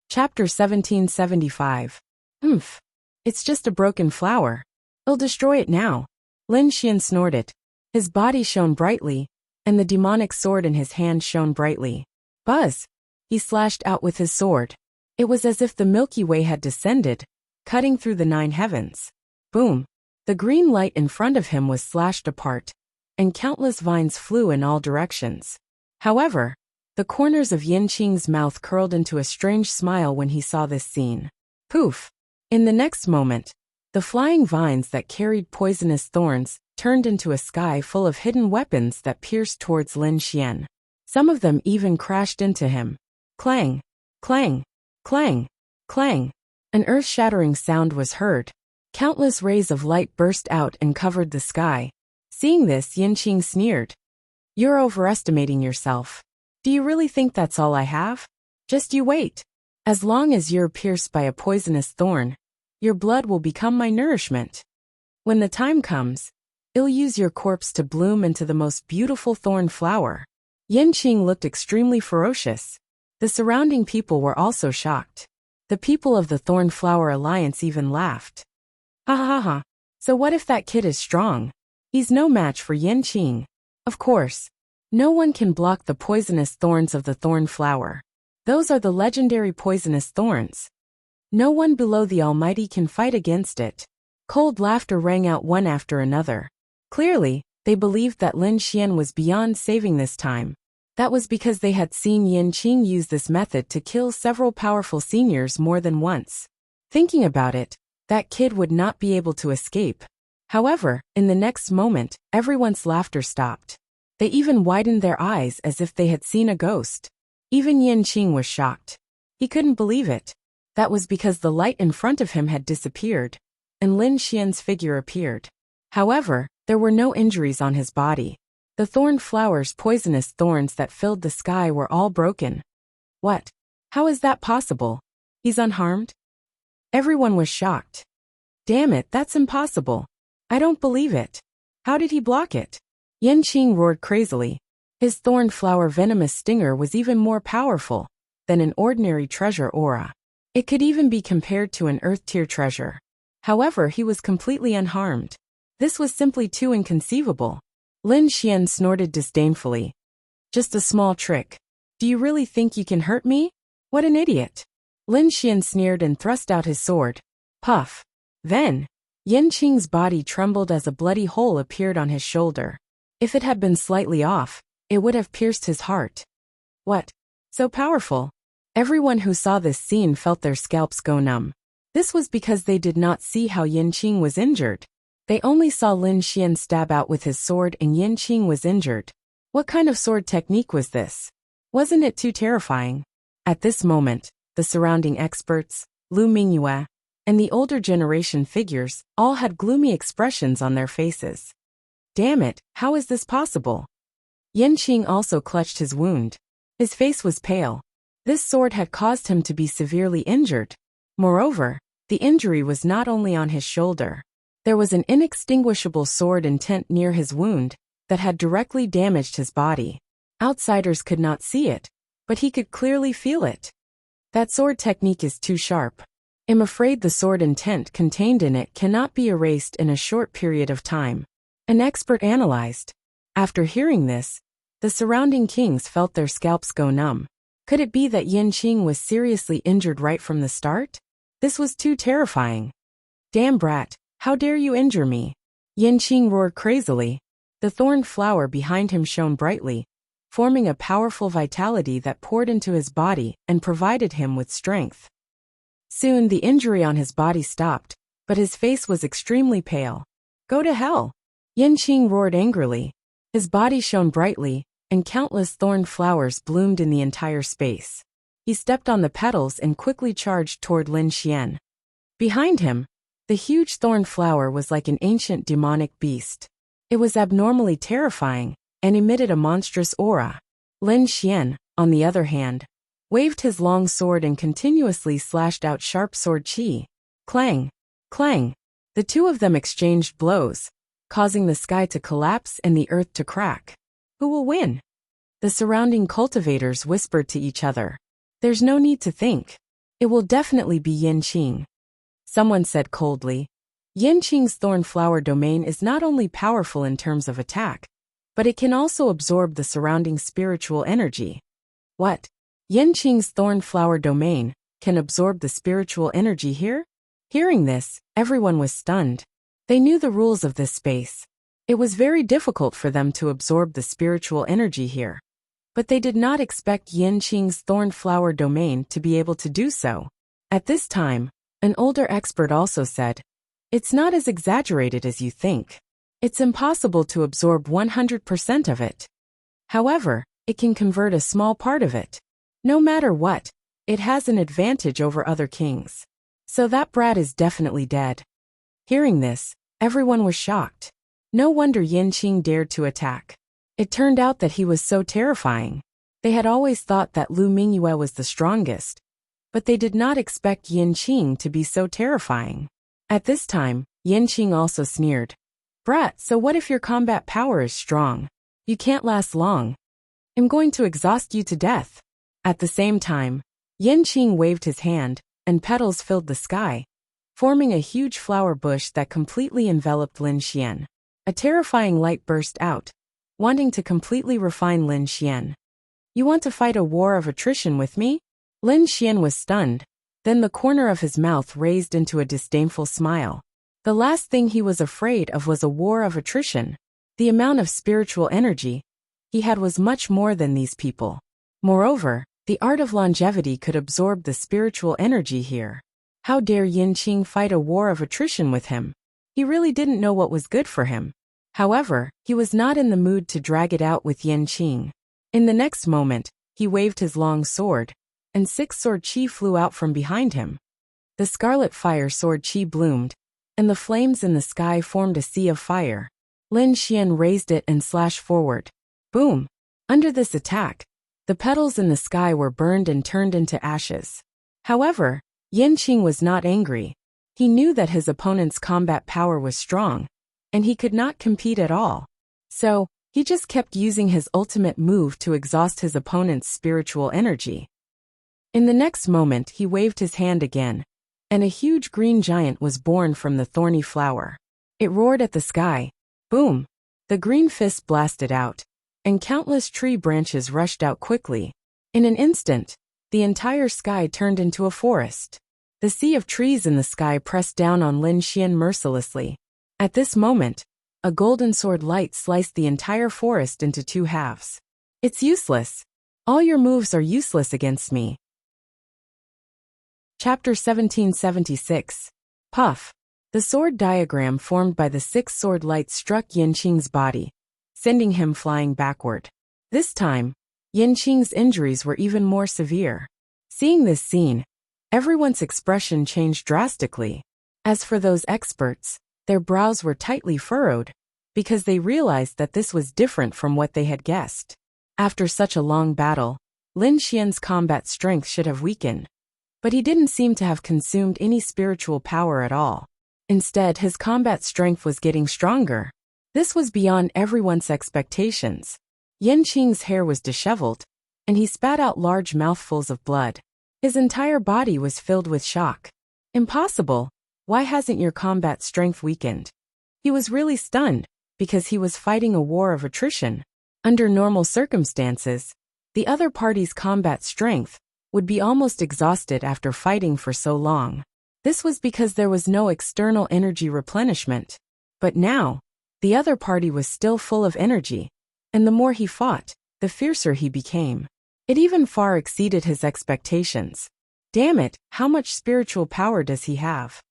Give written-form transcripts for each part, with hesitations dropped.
Chapter 1775. Oomph. It's just a broken flower. I'll destroy it now. Lin Xian snorted. His body shone brightly, and the demonic sword in his hand shone brightly. Buzz! He slashed out with his sword. It was as if the Milky Way had descended, cutting through the 9 heavens. Boom! The green light in front of him was slashed apart, and countless vines flew in all directions. However, the corners of Yin Qing's mouth curled into a strange smile when he saw this scene. Poof! In the next moment, the flying vines that carried poisonous thorns turned into a sky full of hidden weapons that pierced towards Lin Xian. Some of them even crashed into him. Clang! Clang! Clang! Clang! An earth-shattering sound was heard. Countless rays of light burst out and covered the sky. Seeing this, Yin Qing sneered. You're overestimating yourself. Do you really think that's all I have? Just you wait. As long as you're pierced by a poisonous thorn, your blood will become my nourishment. When the time comes, I'll use your corpse to bloom into the most beautiful thorn flower. Yin Qing looked extremely ferocious. The surrounding people were also shocked. The people of the Thorn Flower Alliance even laughed. Ha ha ha. So what if that kid is strong? He's no match for Yin Qing. Of course. No one can block the poisonous thorns of the thorn flower. Those are the legendary poisonous thorns. No one below the Almighty can fight against it. Cold laughter rang out one after another. Clearly, they believed that Lin Xian was beyond saving this time. That was because they had seen Yin Qing use this method to kill several powerful seniors more than once. Thinking about it, that kid would not be able to escape. However, in the next moment, everyone's laughter stopped. They even widened their eyes as if they had seen a ghost. Even Yin Qing was shocked. He couldn't believe it. That was because the light in front of him had disappeared, and Lin Xian's figure appeared. However, there were no injuries on his body. The thorn flower's poisonous thorns that filled the sky were all broken. What? How is that possible? He's unharmed? Everyone was shocked. Damn it, that's impossible. I don't believe it. How did he block it? Yin Qing roared crazily. His thorn flower venomous stinger was even more powerful than an ordinary treasure aura. It could even be compared to an earth-tier treasure. However, he was completely unharmed. This was simply too inconceivable. Lin Xian snorted disdainfully. Just a small trick. Do you really think you can hurt me? What an idiot. Lin Xian sneered and thrust out his sword. Puff. Then, Yin Qing's body trembled as a bloody hole appeared on his shoulder. If it had been slightly off, it would have pierced his heart. What? So powerful? Everyone who saw this scene felt their scalps go numb. This was because they did not see how Yin Qing was injured. They only saw Lin Xian stab out with his sword and Yin Qing was injured. What kind of sword technique was this? Wasn't it too terrifying? At this moment, the surrounding experts, Lu Mingyue, and the older generation figures all had gloomy expressions on their faces. Damn it, how is this possible? Yin Qing also clutched his wound. His face was pale. This sword had caused him to be severely injured. Moreover, the injury was not only on his shoulder. There was an inextinguishable sword intent near his wound that had directly damaged his body. Outsiders could not see it, but he could clearly feel it. That sword technique is too sharp. I'm afraid the sword intent contained in it cannot be erased in a short period of time. An expert analyzed. After hearing this, the surrounding kings felt their scalps go numb. Could it be that Yin Qing was seriously injured right from the start? This was too terrifying. Damn brat, how dare you injure me? Yin Qing roared crazily. The thorn flower behind him shone brightly, forming a powerful vitality that poured into his body and provided him with strength. Soon the injury on his body stopped, but his face was extremely pale. Go to hell! Yin Qing roared angrily. His body shone brightly, and countless thorn flowers bloomed in the entire space. He stepped on the petals and quickly charged toward Lin Xian. Behind him, the huge thorn flower was like an ancient demonic beast. It was abnormally terrifying, and emitted a monstrous aura. Lin Xian, on the other hand, waved his long sword and continuously slashed out sharp sword qi. Clang! Clang! The two of them exchanged blows, causing the sky to collapse and the earth to crack. Who will win? The surrounding cultivators whispered to each other. There's no need to think. It will definitely be Yin Qing. Someone said coldly. Yin Qing's thorn flower domain is not only powerful in terms of attack, but it can also absorb the surrounding spiritual energy. What? Yin Qing's thorn flower domain can absorb the spiritual energy here? Hearing this, everyone was stunned. They knew the rules of this space. It was very difficult for them to absorb the spiritual energy here. But they did not expect Yin Qing's thorn flower domain to be able to do so. At this time, an older expert also said, "It's not as exaggerated as you think. It's impossible to absorb 100% of it. However, it can convert a small part of it. No matter what, it has an advantage over other kings. So that brat is definitely dead." Hearing this, everyone was shocked. No wonder Yin Qing dared to attack. It turned out that he was so terrifying. They had always thought that Lu Mingyue was the strongest, but they did not expect Yin Qing to be so terrifying. At this time, Yin Qing also sneered. "Brat, so what if your combat power is strong? You can't last long. I'm going to exhaust you to death." At the same time, Yin Qing waved his hand, and petals filled the sky, forming a huge flower bush that completely enveloped Lin Xian. A terrifying light burst out, wanting to completely refine Lin Xian. "You want to fight a war of attrition with me?" Lin Xian was stunned, then the corner of his mouth raised into a disdainful smile. The last thing he was afraid of was a war of attrition. The amount of spiritual energy he had was much more than these people. Moreover, the art of longevity could absorb the spiritual energy here. How dare Yin Qing fight a war of attrition with him? He really didn't know what was good for him. However, he was not in the mood to drag it out with Yin Qing. In the next moment, he waved his long sword, and 6 sword chi flew out from behind him. The scarlet fire sword chi bloomed, and the flames in the sky formed a sea of fire. Lin Xian raised it and slashed forward. Boom! Under this attack, the petals in the sky were burned and turned into ashes. However, Yin Qing was not angry. He knew that his opponent's combat power was strong, and he could not compete at all. So, he just kept using his ultimate move to exhaust his opponent's spiritual energy. In the next moment, he waved his hand again, and a huge green giant was born from the thorny flower. It roared at the sky. Boom! The green fist blasted out, and countless tree branches rushed out quickly. In an instant, the entire sky turned into a forest. The sea of trees in the sky pressed down on Lin Xian mercilessly. At this moment, a golden sword light sliced the entire forest into 2 halves. "It's useless. All your moves are useless against me." Chapter 1776. Puff. The sword diagram formed by the 6 sword lights struck Yin Qing's body, sending him flying backward. This time, Yin Qing's injuries were even more severe. Seeing this scene, everyone's expression changed drastically. As for those experts, their brows were tightly furrowed, because they realized that this was different from what they had guessed. After such a long battle, Lin Xian's combat strength should have weakened. But he didn't seem to have consumed any spiritual power at all. Instead, his combat strength was getting stronger. This was beyond everyone's expectations. Yin Qing's hair was disheveled, and he spat out large mouthfuls of blood. His entire body was filled with shock. "Impossible! Why hasn't your combat strength weakened?" He was really stunned, because he was fighting a war of attrition. Under normal circumstances, the other party's combat strength would be almost exhausted after fighting for so long. This was because there was no external energy replenishment. But now, the other party was still full of energy, and the more he fought, the fiercer he became. It even far exceeded his expectations. Damn it, how much spiritual power does he have?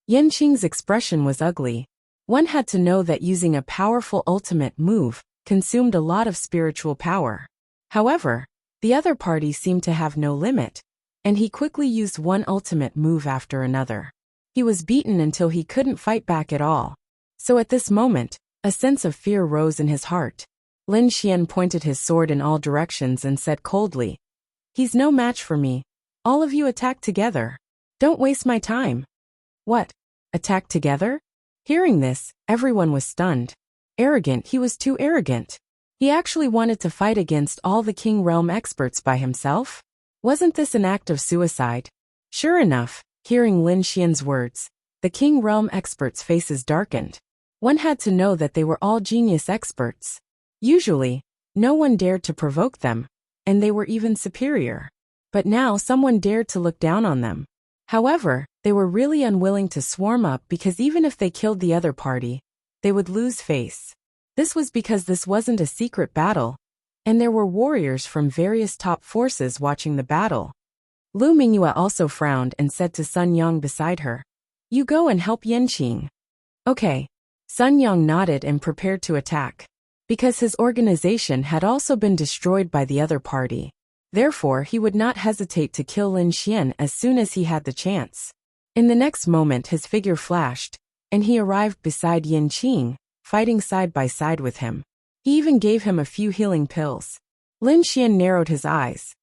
Yin Qing's expression was ugly. One had to know that using a powerful ultimate move consumed a lot of spiritual power. However, the other party seemed to have no limit, and he quickly used one ultimate move after another. He was beaten until he couldn't fight back at all. So at this moment, a sense of fear rose in his heart. Lin Xian pointed his sword in all directions and said coldly, "He's no match for me. All of you attack together. Don't waste my time." "What? Attack together?" Hearing this, everyone was stunned. Arrogant, he was too arrogant. He actually wanted to fight against all the King Realm experts by himself? Wasn't this an act of suicide? Sure enough, hearing Lin Xian's words, the King Realm experts' faces darkened. One had to know that they were all genius experts. Usually, no one dared to provoke them, and they were even superior. But now someone dared to look down on them. However, they were really unwilling to swarm up because even if they killed the other party, they would lose face. This was because this wasn't a secret battle, and there were warriors from various top forces watching the battle. Lu Mingyue also frowned and said to Sun Yang beside her, "You go and help Yanqing." Okay. Sun Yang nodded and prepared to attack. Because his organization had also been destroyed by the other party. Therefore, he would not hesitate to kill Lin Xian as soon as he had the chance. In the next moment his figure flashed, and he arrived beside Yanqing, fighting side by side with him. He even gave him a few healing pills. Lin Xian narrowed his eyes.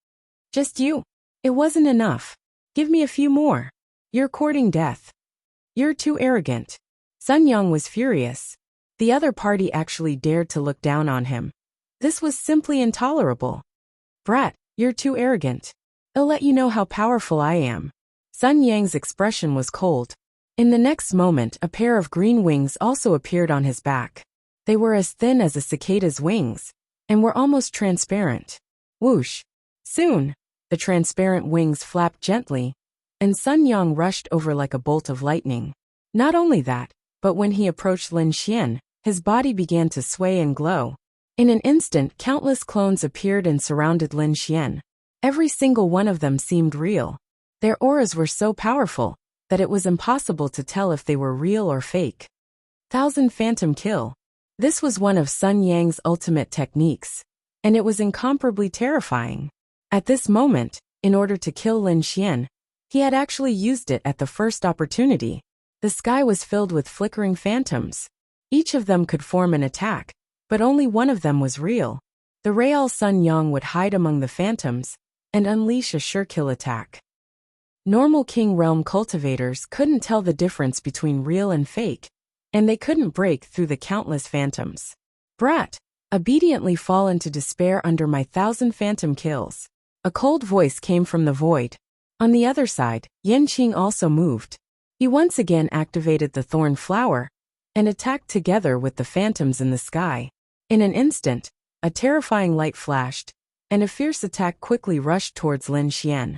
"Just you? It wasn't enough. Give me a few more. You're courting death. You're too arrogant." Sun Yang was furious. The other party actually dared to look down on him. This was simply intolerable. "Brat, you're too arrogant. I'll let you know how powerful I am." Sun Yang's expression was cold. In the next moment a pair of green wings also appeared on his back. They were as thin as a cicada's wings, and were almost transparent. Whoosh! Soon, the transparent wings flapped gently, and Sun Yang rushed over like a bolt of lightning. Not only that, but when he approached Lin Xian, his body began to sway and glow. In an instant countless clones appeared and surrounded Lin Xian. Every single one of them seemed real. Their auras were so powerful that it was impossible to tell if they were real or fake. 1,000 Phantom Kill. This was one of Sun Yang's ultimate techniques, and it was incomparably terrifying. At this moment, in order to kill Lin Xian, he had actually used it at the first opportunity. The sky was filled with flickering phantoms. Each of them could form an attack, but only one of them was real. The Real Sun Yang would hide among the phantoms and unleash a sure kill attack. Normal King Realm cultivators couldn't tell the difference between real and fake, and they couldn't break through the countless phantoms. "Brat, obediently fall into despair under my 1,000 phantom kills." A cold voice came from the void. On the other side, Yanqing also moved. He once again activated the thorn flower and attacked together with the phantoms in the sky. In an instant, a terrifying light flashed, and a fierce attack quickly rushed towards Lin Xian.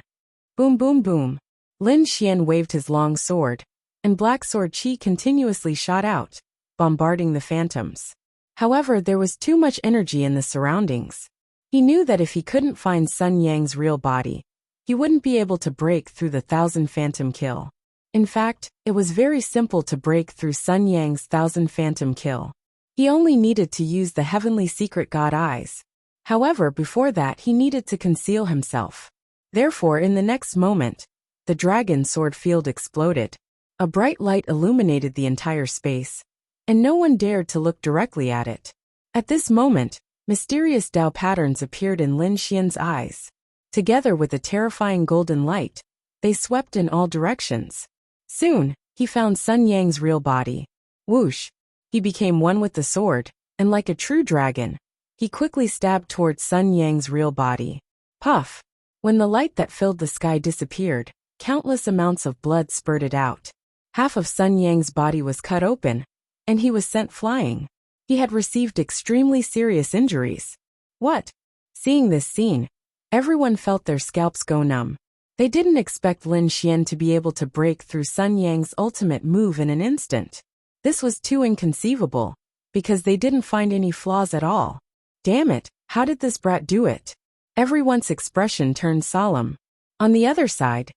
Boom boom boom. Lin Xian waved his long sword, and black sword chi continuously shot out, bombarding the phantoms. However, there was too much energy in the surroundings. He knew that if he couldn't find Sun Yang's real body, he wouldn't be able to break through the 1,000 Phantom Kill. In fact, it was very simple to break through Sun Yang's 1,000 Phantom Kill. He only needed to use the heavenly secret God eyes. However, before that he needed to conceal himself. Therefore, in the next moment, the dragon sword field exploded. A bright light illuminated the entire space, and no one dared to look directly at it. At this moment, mysterious Dao patterns appeared in Lin Xian's eyes. Together with a terrifying golden light, they swept in all directions. Soon, he found Sun Yang's real body. Whoosh! He became one with the sword, and like a true dragon, he quickly stabbed towards Sun Yang's real body. Puff! When the light that filled the sky disappeared, countless amounts of blood spurted out. Half of Sun Yang's body was cut open, and he was sent flying. He had received extremely serious injuries. What? Seeing this scene, everyone felt their scalps go numb. They didn't expect Lin Xian to be able to break through Sun Yang's ultimate move in an instant. This was too inconceivable, because they didn't find any flaws at all. Damn it, how did this brat do it? Everyone's expression turned solemn. On the other side,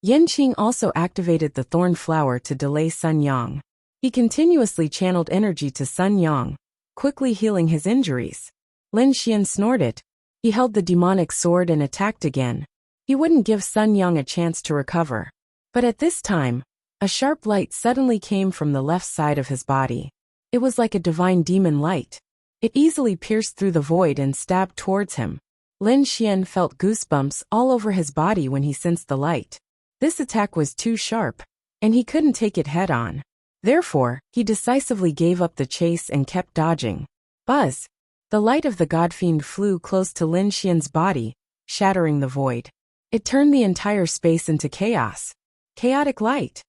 Yanqing also activated the thorn flower to delay Sun Yang. He continuously channeled energy to Sun Yang, quickly healing his injuries. Lin Xian snorted. He held the demonic sword and attacked again. He wouldn't give Sun Yang a chance to recover. But at this time, a sharp light suddenly came from the left side of his body. It was like a divine demon light. It easily pierced through the void and stabbed towards him. Lin Xian felt goosebumps all over his body when he sensed the light. This attack was too sharp, and he couldn't take it head-on. Therefore, he decisively gave up the chase and kept dodging. Buzz! The light of the godfiend flew close to Lin Xian's body, shattering the void. It turned the entire space into chaos. Chaotic light.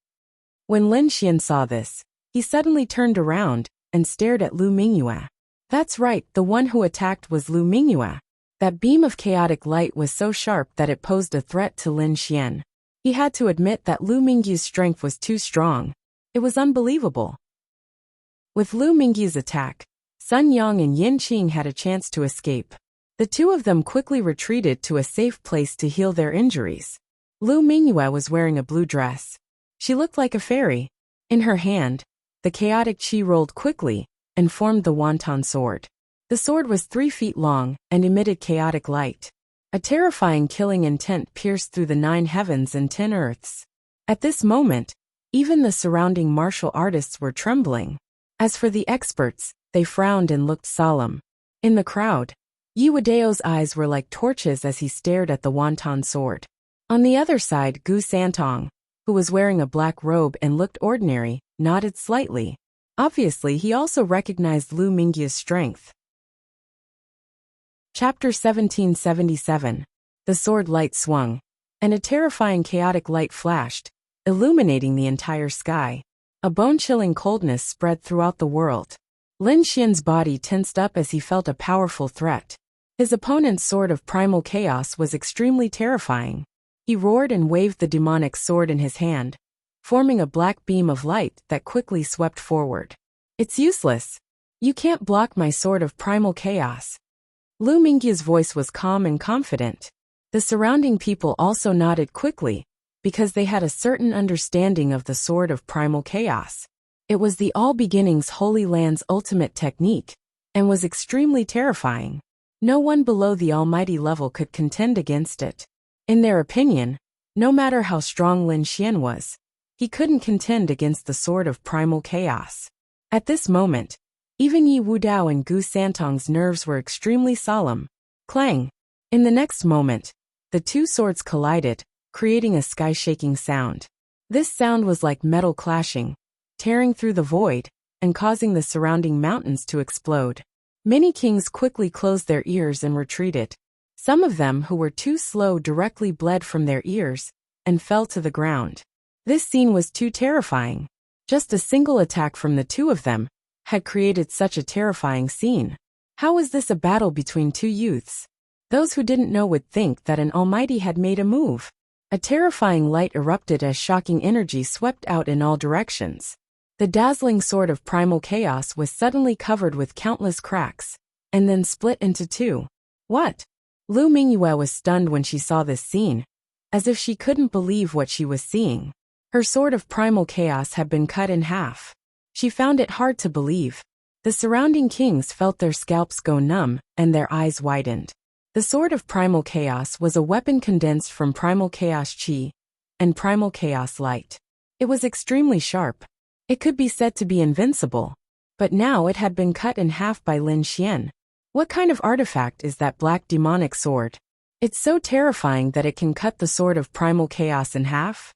When Lin Xian saw this, he suddenly turned around and stared at Lu Mingyue. That's right, the one who attacked was Lu Mingyue. That beam of chaotic light was so sharp that it posed a threat to Lin Xian. He had to admit that Lu Mingyue's strength was too strong. It was unbelievable. With Lu Mingyue's attack, Sun Yang and Yin Qing had a chance to escape. The two of them quickly retreated to a safe place to heal their injuries. Lu Mingyue was wearing a blue dress. She looked like a fairy. In her hand, the chaotic qi rolled quickly and formed the wonton sword. The sword was 3 feet long and emitted chaotic light. A terrifying killing intent pierced through the 9 heavens and 10 earths. At this moment, even the surrounding martial artists were trembling. As for the experts, they frowned and looked solemn. In the crowd, Yi Wadeo's eyes were like torches as he stared at the wonton sword. On the other side, Gu Santong, who was wearing a black robe and looked ordinary, nodded slightly. Obviously, he also recognized Lu Mingyue's strength. Chapter 1777. The sword light swung, and a terrifying chaotic light flashed, illuminating the entire sky. A bone-chilling coldness spread throughout the world. Lin Xian's body tensed up as he felt a powerful threat. His opponent's sword of primal chaos was extremely terrifying. He roared and waved the demonic sword in his hand, forming a black beam of light that quickly swept forward. It's useless. You can't block my sword of primal chaos. Lu Mingyue's voice was calm and confident. The surrounding people also nodded quickly, because they had a certain understanding of the sword of primal chaos. It was the All Beginnings Holy Land's ultimate technique, and was extremely terrifying. No one below the almighty level could contend against it. In their opinion, no matter how strong Lin Xian was, he couldn't contend against the sword of primal chaos. At this moment, even Yi Wudao and Gu Santong's nerves were extremely solemn. Clang! In the next moment, the two swords collided, creating a sky-shaking sound. This sound was like metal clashing, tearing through the void, and causing the surrounding mountains to explode. Many kings quickly closed their ears and retreated. Some of them who were too slow directly bled from their ears and fell to the ground. This scene was too terrifying. Just a single attack from the two of them had created such a terrifying scene. How was this a battle between two youths? Those who didn't know would think that an almighty had made a move. A terrifying light erupted as shocking energy swept out in all directions. The dazzling sword of primal chaos was suddenly covered with countless cracks, and then split into 2. What? Lu Mingyue was stunned when she saw this scene, as if she couldn't believe what she was seeing. Her sword of primal chaos had been cut in half. She found it hard to believe. The surrounding kings felt their scalps go numb, and their eyes widened. The sword of primal chaos was a weapon condensed from primal chaos chi and primal chaos light. It was extremely sharp. It could be said to be invincible. But now it had been cut in half by Lin Xian. What kind of artifact is that black demonic sword? It's so terrifying that it can cut the sword of primal chaos in half?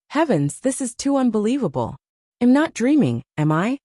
Heavens, this is too unbelievable. I'm not dreaming, am I?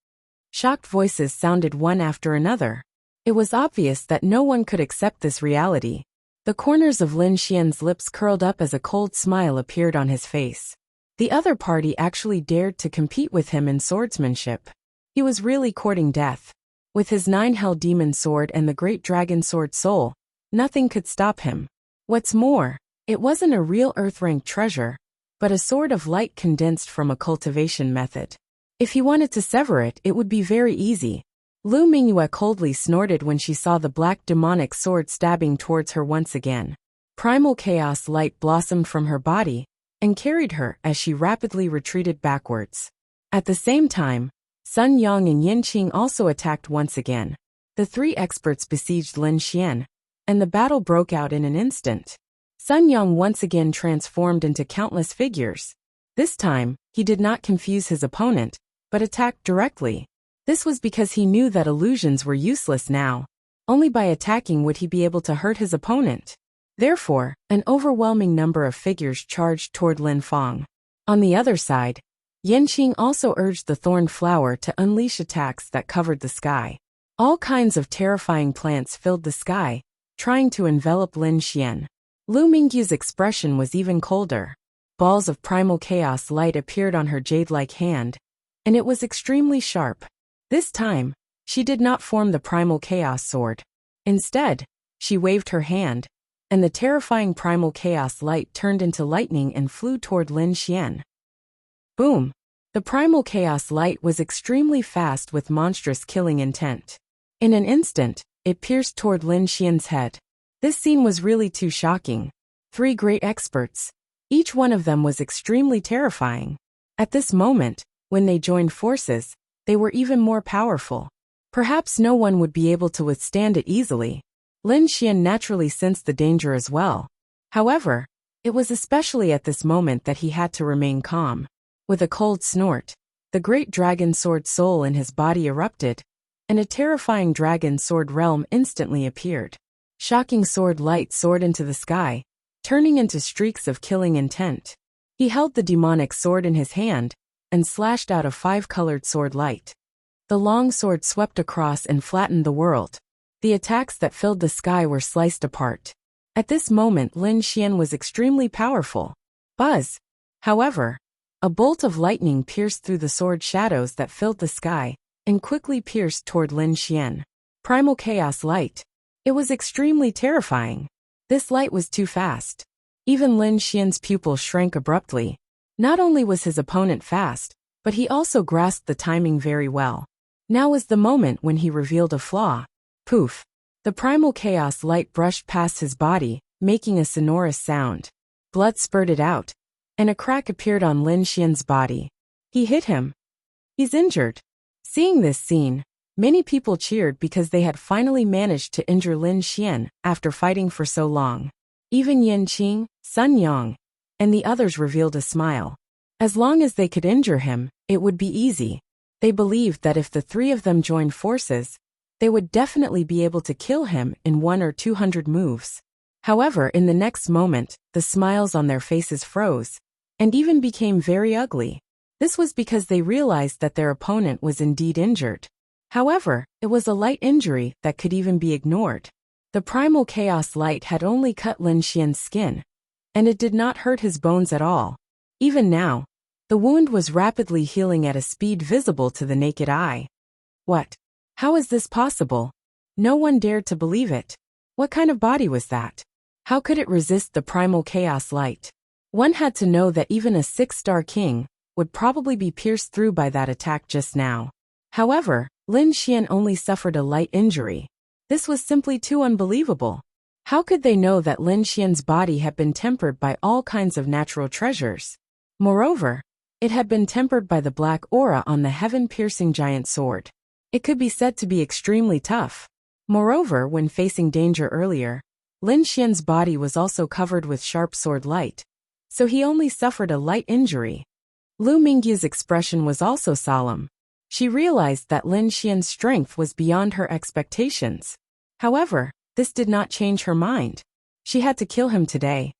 Shocked voices sounded one after another. It was obvious that no one could accept this reality. The corners of Lin Xian's lips curled up as a cold smile appeared on his face. The other party actually dared to compete with him in swordsmanship. He was really courting death. With his 9-hell demon sword and the great dragon sword soul, nothing could stop him. What's more, it wasn't a real earth-rank treasure, but a sword of light condensed from a cultivation method. If he wanted to sever it, it would be very easy. Lu Mingyue coldly snorted when she saw the black demonic sword stabbing towards her once again. Primal chaos light blossomed from her body and carried her as she rapidly retreated backwards. At the same time, Sun Yang and Yin Qing also attacked once again. The 3 experts besieged Lin Xian, and the battle broke out in an instant. Sun Yang once again transformed into countless figures. This time, he did not confuse his opponent, but attacked directly. This was because he knew that illusions were useless now. Only by attacking would he be able to hurt his opponent. Therefore, an overwhelming number of figures charged toward Lin Fang. On the other side, Yin Qing also urged the thorn flower to unleash attacks that covered the sky. All kinds of terrifying plants filled the sky, trying to envelop Lin Xian. Lu Mingyu's expression was even colder. Balls of primal chaos light appeared on her jade-like hand, and it was extremely sharp. This time, she did not form the primal chaos sword. Instead, she waved her hand, and the terrifying primal chaos light turned into lightning and flew toward Lin Xian. Boom! The primal chaos light was extremely fast with monstrous killing intent. In an instant, it pierced toward Lin Xian's head. This scene was really too shocking. 3 great experts. Each one of them was extremely terrifying. At this moment, when they joined forces, they were even more powerful. Perhaps no one would be able to withstand it easily. Lin Xian naturally sensed the danger as well. However, it was especially at this moment that he had to remain calm. With a cold snort, the great dragon sword soul in his body erupted, and a terrifying dragon sword realm instantly appeared. Shocking sword light soared into the sky, turning into streaks of killing intent. He held the demonic sword in his hand, and slashed out a 5-colored sword light. The long sword swept across and flattened the world. The attacks that filled the sky were sliced apart. At this moment Lin Xian was extremely powerful. Buzz! However, a bolt of lightning pierced through the sword shadows that filled the sky, and quickly pierced toward Lin Xian. Primal chaos light. It was extremely terrifying. This light was too fast. Even Lin Xian's pupil shrank abruptly. Not only was his opponent fast, but he also grasped the timing very well. Now was the moment when he revealed a flaw. Poof! The primal chaos light brushed past his body, making a sonorous sound. Blood spurted out, and a crack appeared on Lin Xian's body. He hit him. He's injured. Seeing this scene, many people cheered because they had finally managed to injure Lin Xian after fighting for so long. Even Yin Qing, Sun Yang, and the others revealed a smile. As long as they could injure him, it would be easy. They believed that if the 3 of them joined forces, they would definitely be able to kill him in 100 or 200 moves. However, in the next moment, the smiles on their faces froze, and even became very ugly. This was because they realized that their opponent was indeed injured. However, it was a light injury that could even be ignored. The primal chaos light had only cut Lin Xian's skin, and it did not hurt his bones at all. Even now, the wound was rapidly healing at a speed visible to the naked eye. What? How is this possible? No one dared to believe it. What kind of body was that? How could it resist the primal chaos light? One had to know that even a 6-star king would probably be pierced through by that attack just now. However, Lin Xian only suffered a light injury. This was simply too unbelievable. How could they know that Lin Xian's body had been tempered by all kinds of natural treasures? Moreover, it had been tempered by the black aura on the heaven-piercing giant sword. It could be said to be extremely tough. Moreover, when facing danger earlier, Lin Xian's body was also covered with sharp sword light, so he only suffered a light injury. Lu Mingyu's expression was also solemn. She realized that Lin Xian's strength was beyond her expectations. However, this did not change her mind. She had to kill him today.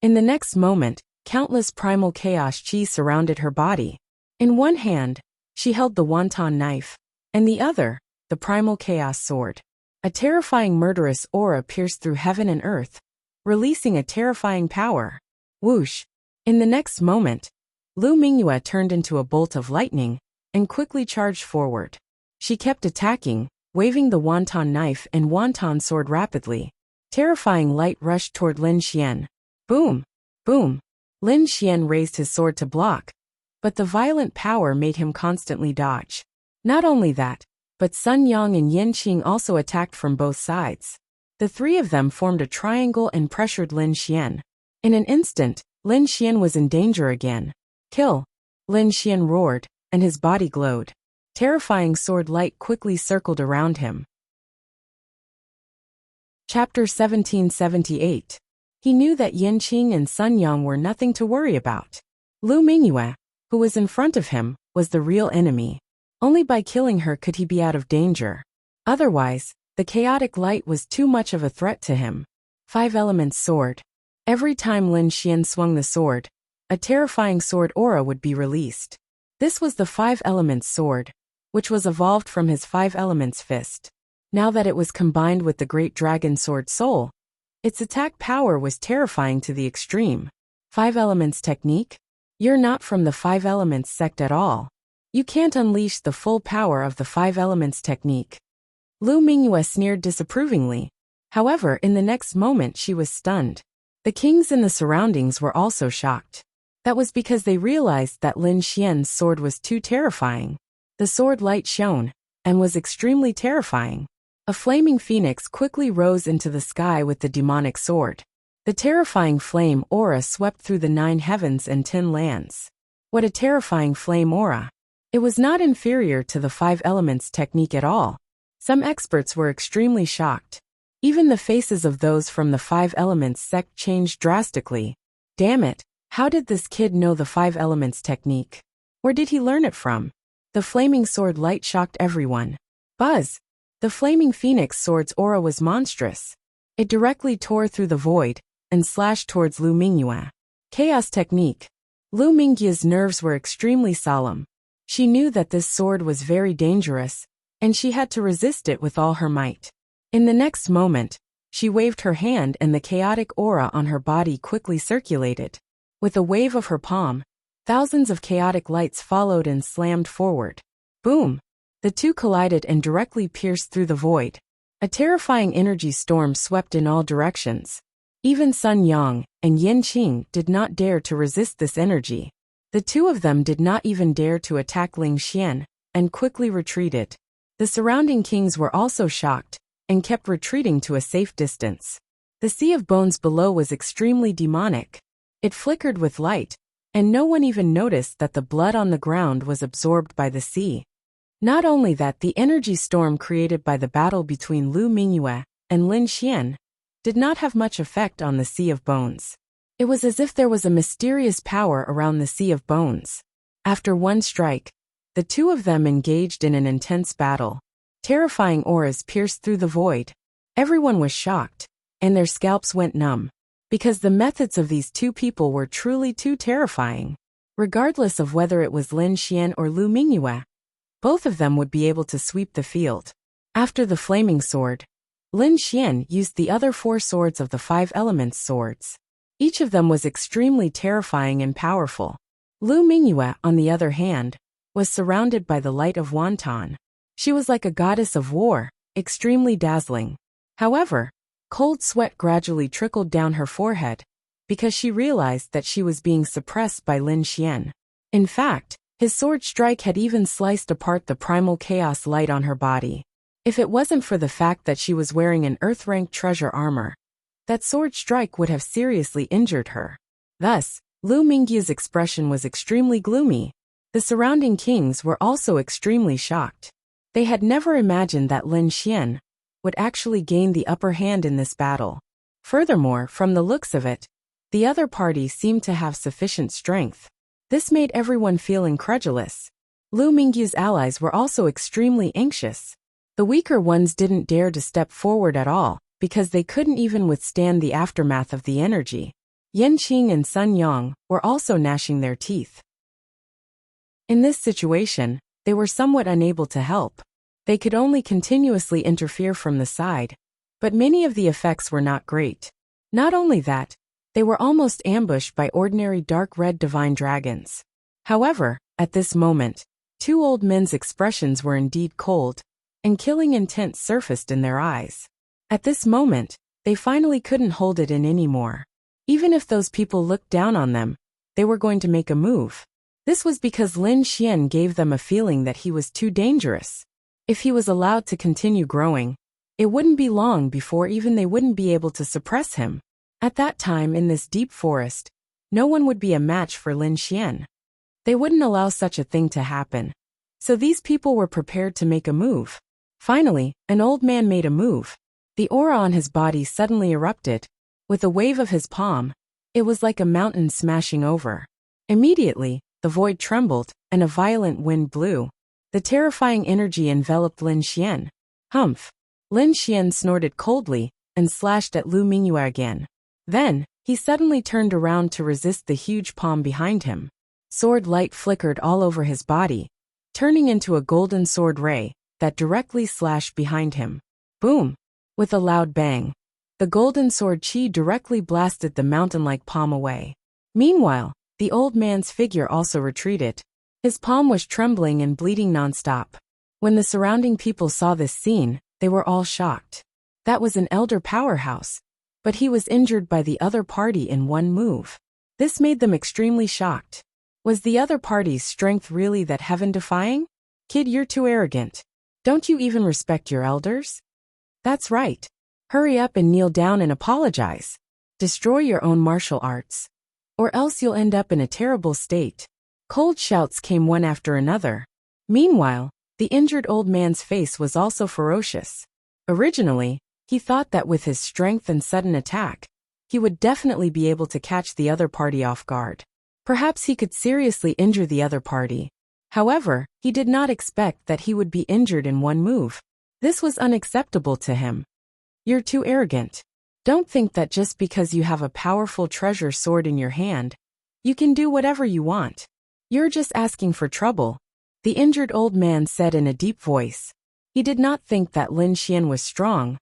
In the next moment, countless primal chaos chi surrounded her body. In one hand, she held the wonton knife, and the other, the primal chaos sword. A terrifying murderous aura pierced through heaven and earth, releasing a terrifying power. Whoosh! In the next moment, Lu Mingyue turned into a bolt of lightning and quickly charged forward. She kept attacking, waving the wonton knife and wonton sword rapidly. Terrifying light rushed toward Lin Xian. Boom! Boom! Lin Xian raised his sword to block, but the violent power made him constantly dodge. Not only that, but Sun Yang and Yin Qing also attacked from both sides. The 3 of them formed a triangle and pressured Lin Xian. In an instant, Lin Xian was in danger again. Kill! Lin Xian roared, and his body glowed. Terrifying sword light quickly circled around him. Chapter 1778. He knew that Yin Qing and Sun Yang were nothing to worry about. Lu Mingyue, who was in front of him, was the real enemy. Only by killing her could he be out of danger. Otherwise, the chaotic light was too much of a threat to him. 5 elements sword. Every time Lin Xian swung the sword, a terrifying sword aura would be released. This was the 5 elements sword, which was evolved from his 5 elements fist. Now that it was combined with the great dragon sword soul, Its attack power was terrifying to the extreme. 5 Elements Technique? You're not from the 5 Elements sect at all. You can't unleash the full power of the 5 Elements Technique. Lu Mingyue sneered disapprovingly. However, in the next moment she was stunned. The kings in the surroundings were also shocked. That was because they realized that Lin Xian's sword was too terrifying. The sword light shone, and was extremely terrifying. A flaming phoenix quickly rose into the sky with the demonic sword. The terrifying flame aura swept through the 9 heavens and 10 lands. What a terrifying flame aura! It was not inferior to the 5 Elements Technique at all. Some experts were extremely shocked. Even the faces of those from the 5 Elements sect changed drastically. Damn it, how did this kid know the 5 Elements Technique? Where did he learn it from? The flaming sword light shocked everyone. Buzz! The flaming phoenix sword's aura was monstrous. It directly tore through the void and slashed towards Lu Mingyue. Chaos Technique. Lu Mingyue's nerves were extremely solemn. She knew that this sword was very dangerous, and she had to resist it with all her might. In the next moment, she waved her hand and the chaotic aura on her body quickly circulated. With a wave of her palm, thousands of chaotic lights followed and slammed forward. Boom! The two collided and directly pierced through the void. A terrifying energy storm swept in all directions. Even Sun Yang and Yin Qing did not dare to resist this energy. The two of them did not even dare to attack Ling Xian, and quickly retreated. The surrounding kings were also shocked, and kept retreating to a safe distance. The sea of bones below was extremely demonic. It flickered with light, and no one even noticed that the blood on the ground was absorbed by the sea. Not only that, the energy storm created by the battle between Lu Mingyue and Lin Xian did not have much effect on the Sea of Bones. It was as if there was a mysterious power around the Sea of Bones. After one strike, the two of them engaged in an intense battle. Terrifying auras pierced through the void. Everyone was shocked, and their scalps went numb, because the methods of these two people were truly too terrifying. Regardless of whether it was Lin Xian or Lu Mingyue, both of them would be able to sweep the field. After the flaming sword, Lin Xian used the other 4 swords of the 5 Elements swords. Each of them was extremely terrifying and powerful. Lu Mingyue, on the other hand, was surrounded by the light of Wanton. She was like a goddess of war, extremely dazzling. However, cold sweat gradually trickled down her forehead, because she realized that she was being suppressed by Lin Xian. In fact, his sword strike had even sliced apart the primal chaos light on her body. If it wasn't for the fact that she was wearing an earth-rank treasure armor, that sword strike would have seriously injured her. Thus, Lu Mingyue's expression was extremely gloomy. The surrounding kings were also extremely shocked. They had never imagined that Lin Xian would actually gain the upper hand in this battle. Furthermore, from the looks of it, the other party seemed to have sufficient strength. This made everyone feel incredulous. Lu Mingyue's allies were also extremely anxious. The weaker ones didn't dare to step forward at all, because they couldn't even withstand the aftermath of the energy. Yin Qing and Sun Yang were also gnashing their teeth. In this situation, they were somewhat unable to help. They could only continuously interfere from the side, but many of the effects were not great. Not only that, they were almost ambushed by ordinary dark red divine dragons. However, at this moment, 2 old men's expressions were indeed cold, and killing intent surfaced in their eyes. At this moment, they finally couldn't hold it in anymore. Even if those people looked down on them, they were going to make a move. This was because Lin Xian gave them a feeling that he was too dangerous. If he was allowed to continue growing, it wouldn't be long before even they wouldn't be able to suppress him. At that time in this deep forest, no one would be a match for Lin Xian. They wouldn't allow such a thing to happen. So these people were prepared to make a move. Finally, an old man made a move. The aura on his body suddenly erupted. With a wave of his palm, it was like a mountain smashing over. Immediately, the void trembled, and a violent wind blew. The terrifying energy enveloped Lin Xian. Humph! Lin Xian snorted coldly, and slashed at Lu Mingyue again. Then, he suddenly turned around to resist the huge palm behind him. Sword light flickered all over his body, turning into a golden sword ray that directly slashed behind him. Boom! With a loud bang, The golden sword chi directly blasted the mountain-like palm away. Meanwhile, the old man's figure also retreated. His palm was trembling and bleeding nonstop. When the surrounding people saw this scene, they were all shocked. That was an elder powerhouse, but he was injured by the other party in one move. This made them extremely shocked. Was the other party's strength really that heaven-defying? Kid, you're too arrogant. Don't you even respect your elders? That's right. Hurry up and kneel down and apologize. Destroy your own martial arts. Or else you'll end up in a terrible state. Cold shouts came one after another. Meanwhile, the injured old man's face was also ferocious. Originally, he thought that with his strength and sudden attack, he would definitely be able to catch the other party off guard. Perhaps he could seriously injure the other party. However, he did not expect that he would be injured in one move. This was unacceptable to him. You're too arrogant. Don't think that just because you have a powerful treasure sword in your hand, you can do whatever you want. You're just asking for trouble, the injured old man said in a deep voice. He did not think that Lin Xian was strong,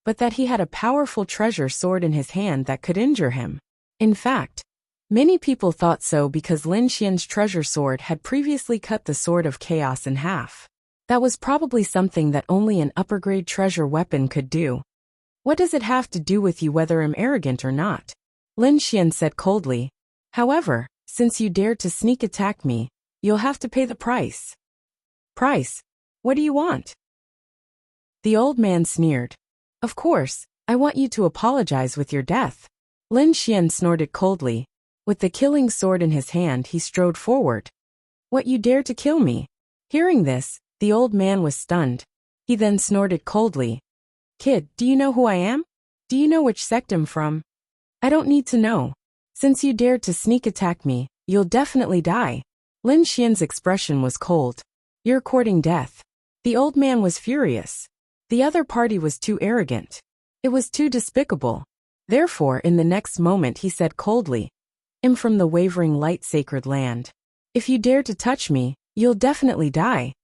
but that he had a powerful treasure sword in his hand that could injure him. In fact, many people thought so because Lin Xian's treasure sword had previously cut the sword of chaos in half. That was probably something that only an upper-grade treasure weapon could do. What does it have to do with you whether I'm arrogant or not? Lin Xian said coldly. However, since you dared to sneak attack me, you'll have to pay the price. Price? What do you want? The old man sneered. Of course, I want you to apologize with your death. Lin Xian snorted coldly. With the killing sword in his hand, he strode forward. What, you dare to kill me? Hearing this, the old man was stunned. He then snorted coldly. Kid, do you know who I am? Do you know which sect I'm from? I don't need to know. Since you dared to sneak attack me, you'll definitely die. Lin Xian's expression was cold. You're courting death. The old man was furious. The other party was too arrogant. It was too despicable. Therefore, in the next moment he said coldly, I'm from the Wavering Light Sacred Land. If you dare to touch me, you'll definitely die.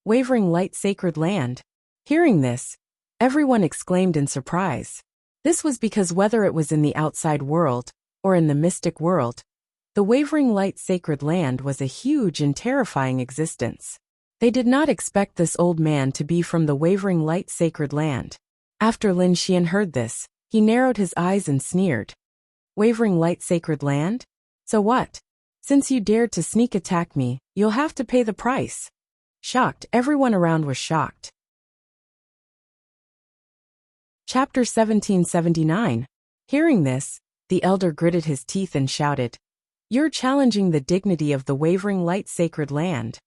Wavering Light Sacred Land. Hearing this, everyone exclaimed in surprise. This was because whether it was in the outside world, or in the mystic world, the Wavering Light Sacred Land was a huge and terrifying existence. They did not expect this old man to be from the Wavering Light Sacred Land. After Lin Xian heard this, he narrowed his eyes and sneered. Wavering Light Sacred Land? So what? Since you dared to sneak attack me, you'll have to pay the price. Shocked, everyone around was shocked. Chapter 1779. Hearing this, the elder gritted his teeth and shouted, You're challenging the dignity of the Wavering Light Sacred Land.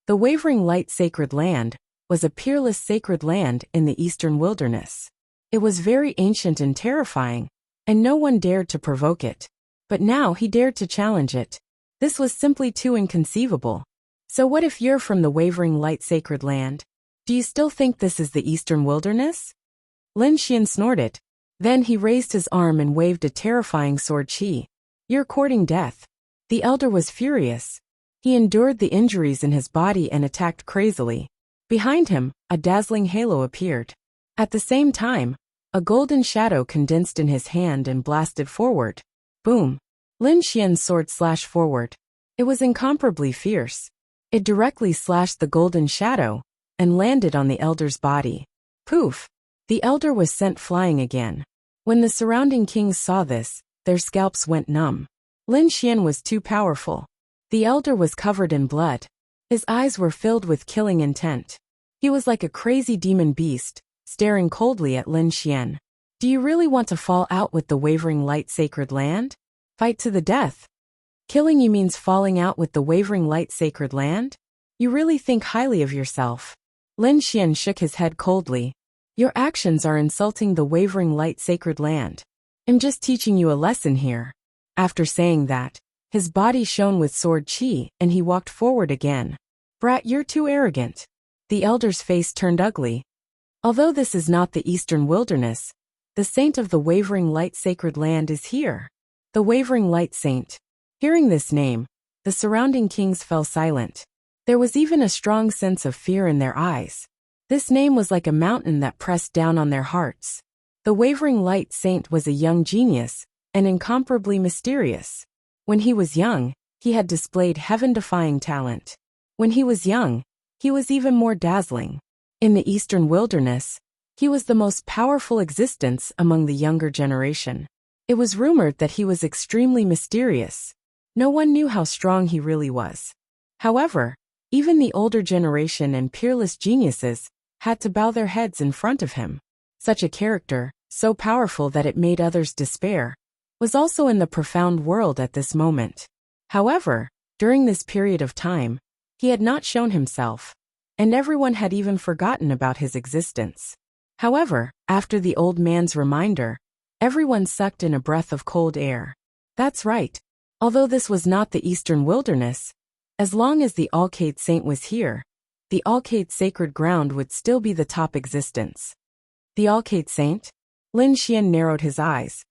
The Wavering Light Sacred Land was a peerless sacred land in the eastern wilderness. It was very ancient and terrifying, and no one dared to provoke it. But now he dared to challenge it. This was simply too inconceivable. So what if you're from the Wavering Light Sacred Land? Do you still think this is the eastern wilderness? Lin Xian snorted. Then he raised his arm and waved a terrifying sword chi. You're courting death. The elder was furious. He endured the injuries in his body and attacked crazily. Behind him, a dazzling halo appeared. At the same time, a golden shadow condensed in his hand and blasted forward. Boom! Lin Xian's sword slashed forward. It was incomparably fierce. It directly slashed the golden shadow and landed on the elder's body. Poof! The elder was sent flying again. When the surrounding kings saw this, their scalps went numb. Lin Xian was too powerful. The elder was covered in blood. His eyes were filled with killing intent. He was like a crazy demon beast, staring coldly at Lin Xian. Do you really want to fall out with the Wavering Light Sacred Land? Fight to the death. Killing you means falling out with the Wavering Light Sacred Land? You really think highly of yourself. Lin Xian shook his head coldly. Your actions are insulting the Wavering Light Sacred Land. I'm just teaching you a lesson here. After saying that, his body shone with sword chi and he walked forward again. Brat, you're too arrogant. The elder's face turned ugly. Although this is not the eastern wilderness, the saint of the Wavering Light Sacred Land is here. The Wavering Light Saint. Hearing this name, the surrounding kings fell silent. There was even a strong sense of fear in their eyes. This name was like a mountain that pressed down on their hearts. The wavering light saint was a young genius, and incomparably mysterious. When he was young, he had displayed heaven-defying talent. When he was young, he was even more dazzling. In the eastern wilderness, he was the most powerful existence among the younger generation. It was rumored that he was extremely mysterious. No one knew how strong he really was. However, even the older generation and peerless geniuses had to bow their heads in front of him. Such a character, so powerful that it made others despair, was also in the profound world at this moment. However, during this period of time, he had not shown himself, and everyone had even forgotten about his existence. However, after the old man's reminder, everyone sucked in a breath of cold air. That's right. Although this was not the eastern wilderness, as long as the Alcate Saint was here, the Alcate sacred ground would still be the top existence. The Alcate Saint? Lin Xian narrowed his eyes.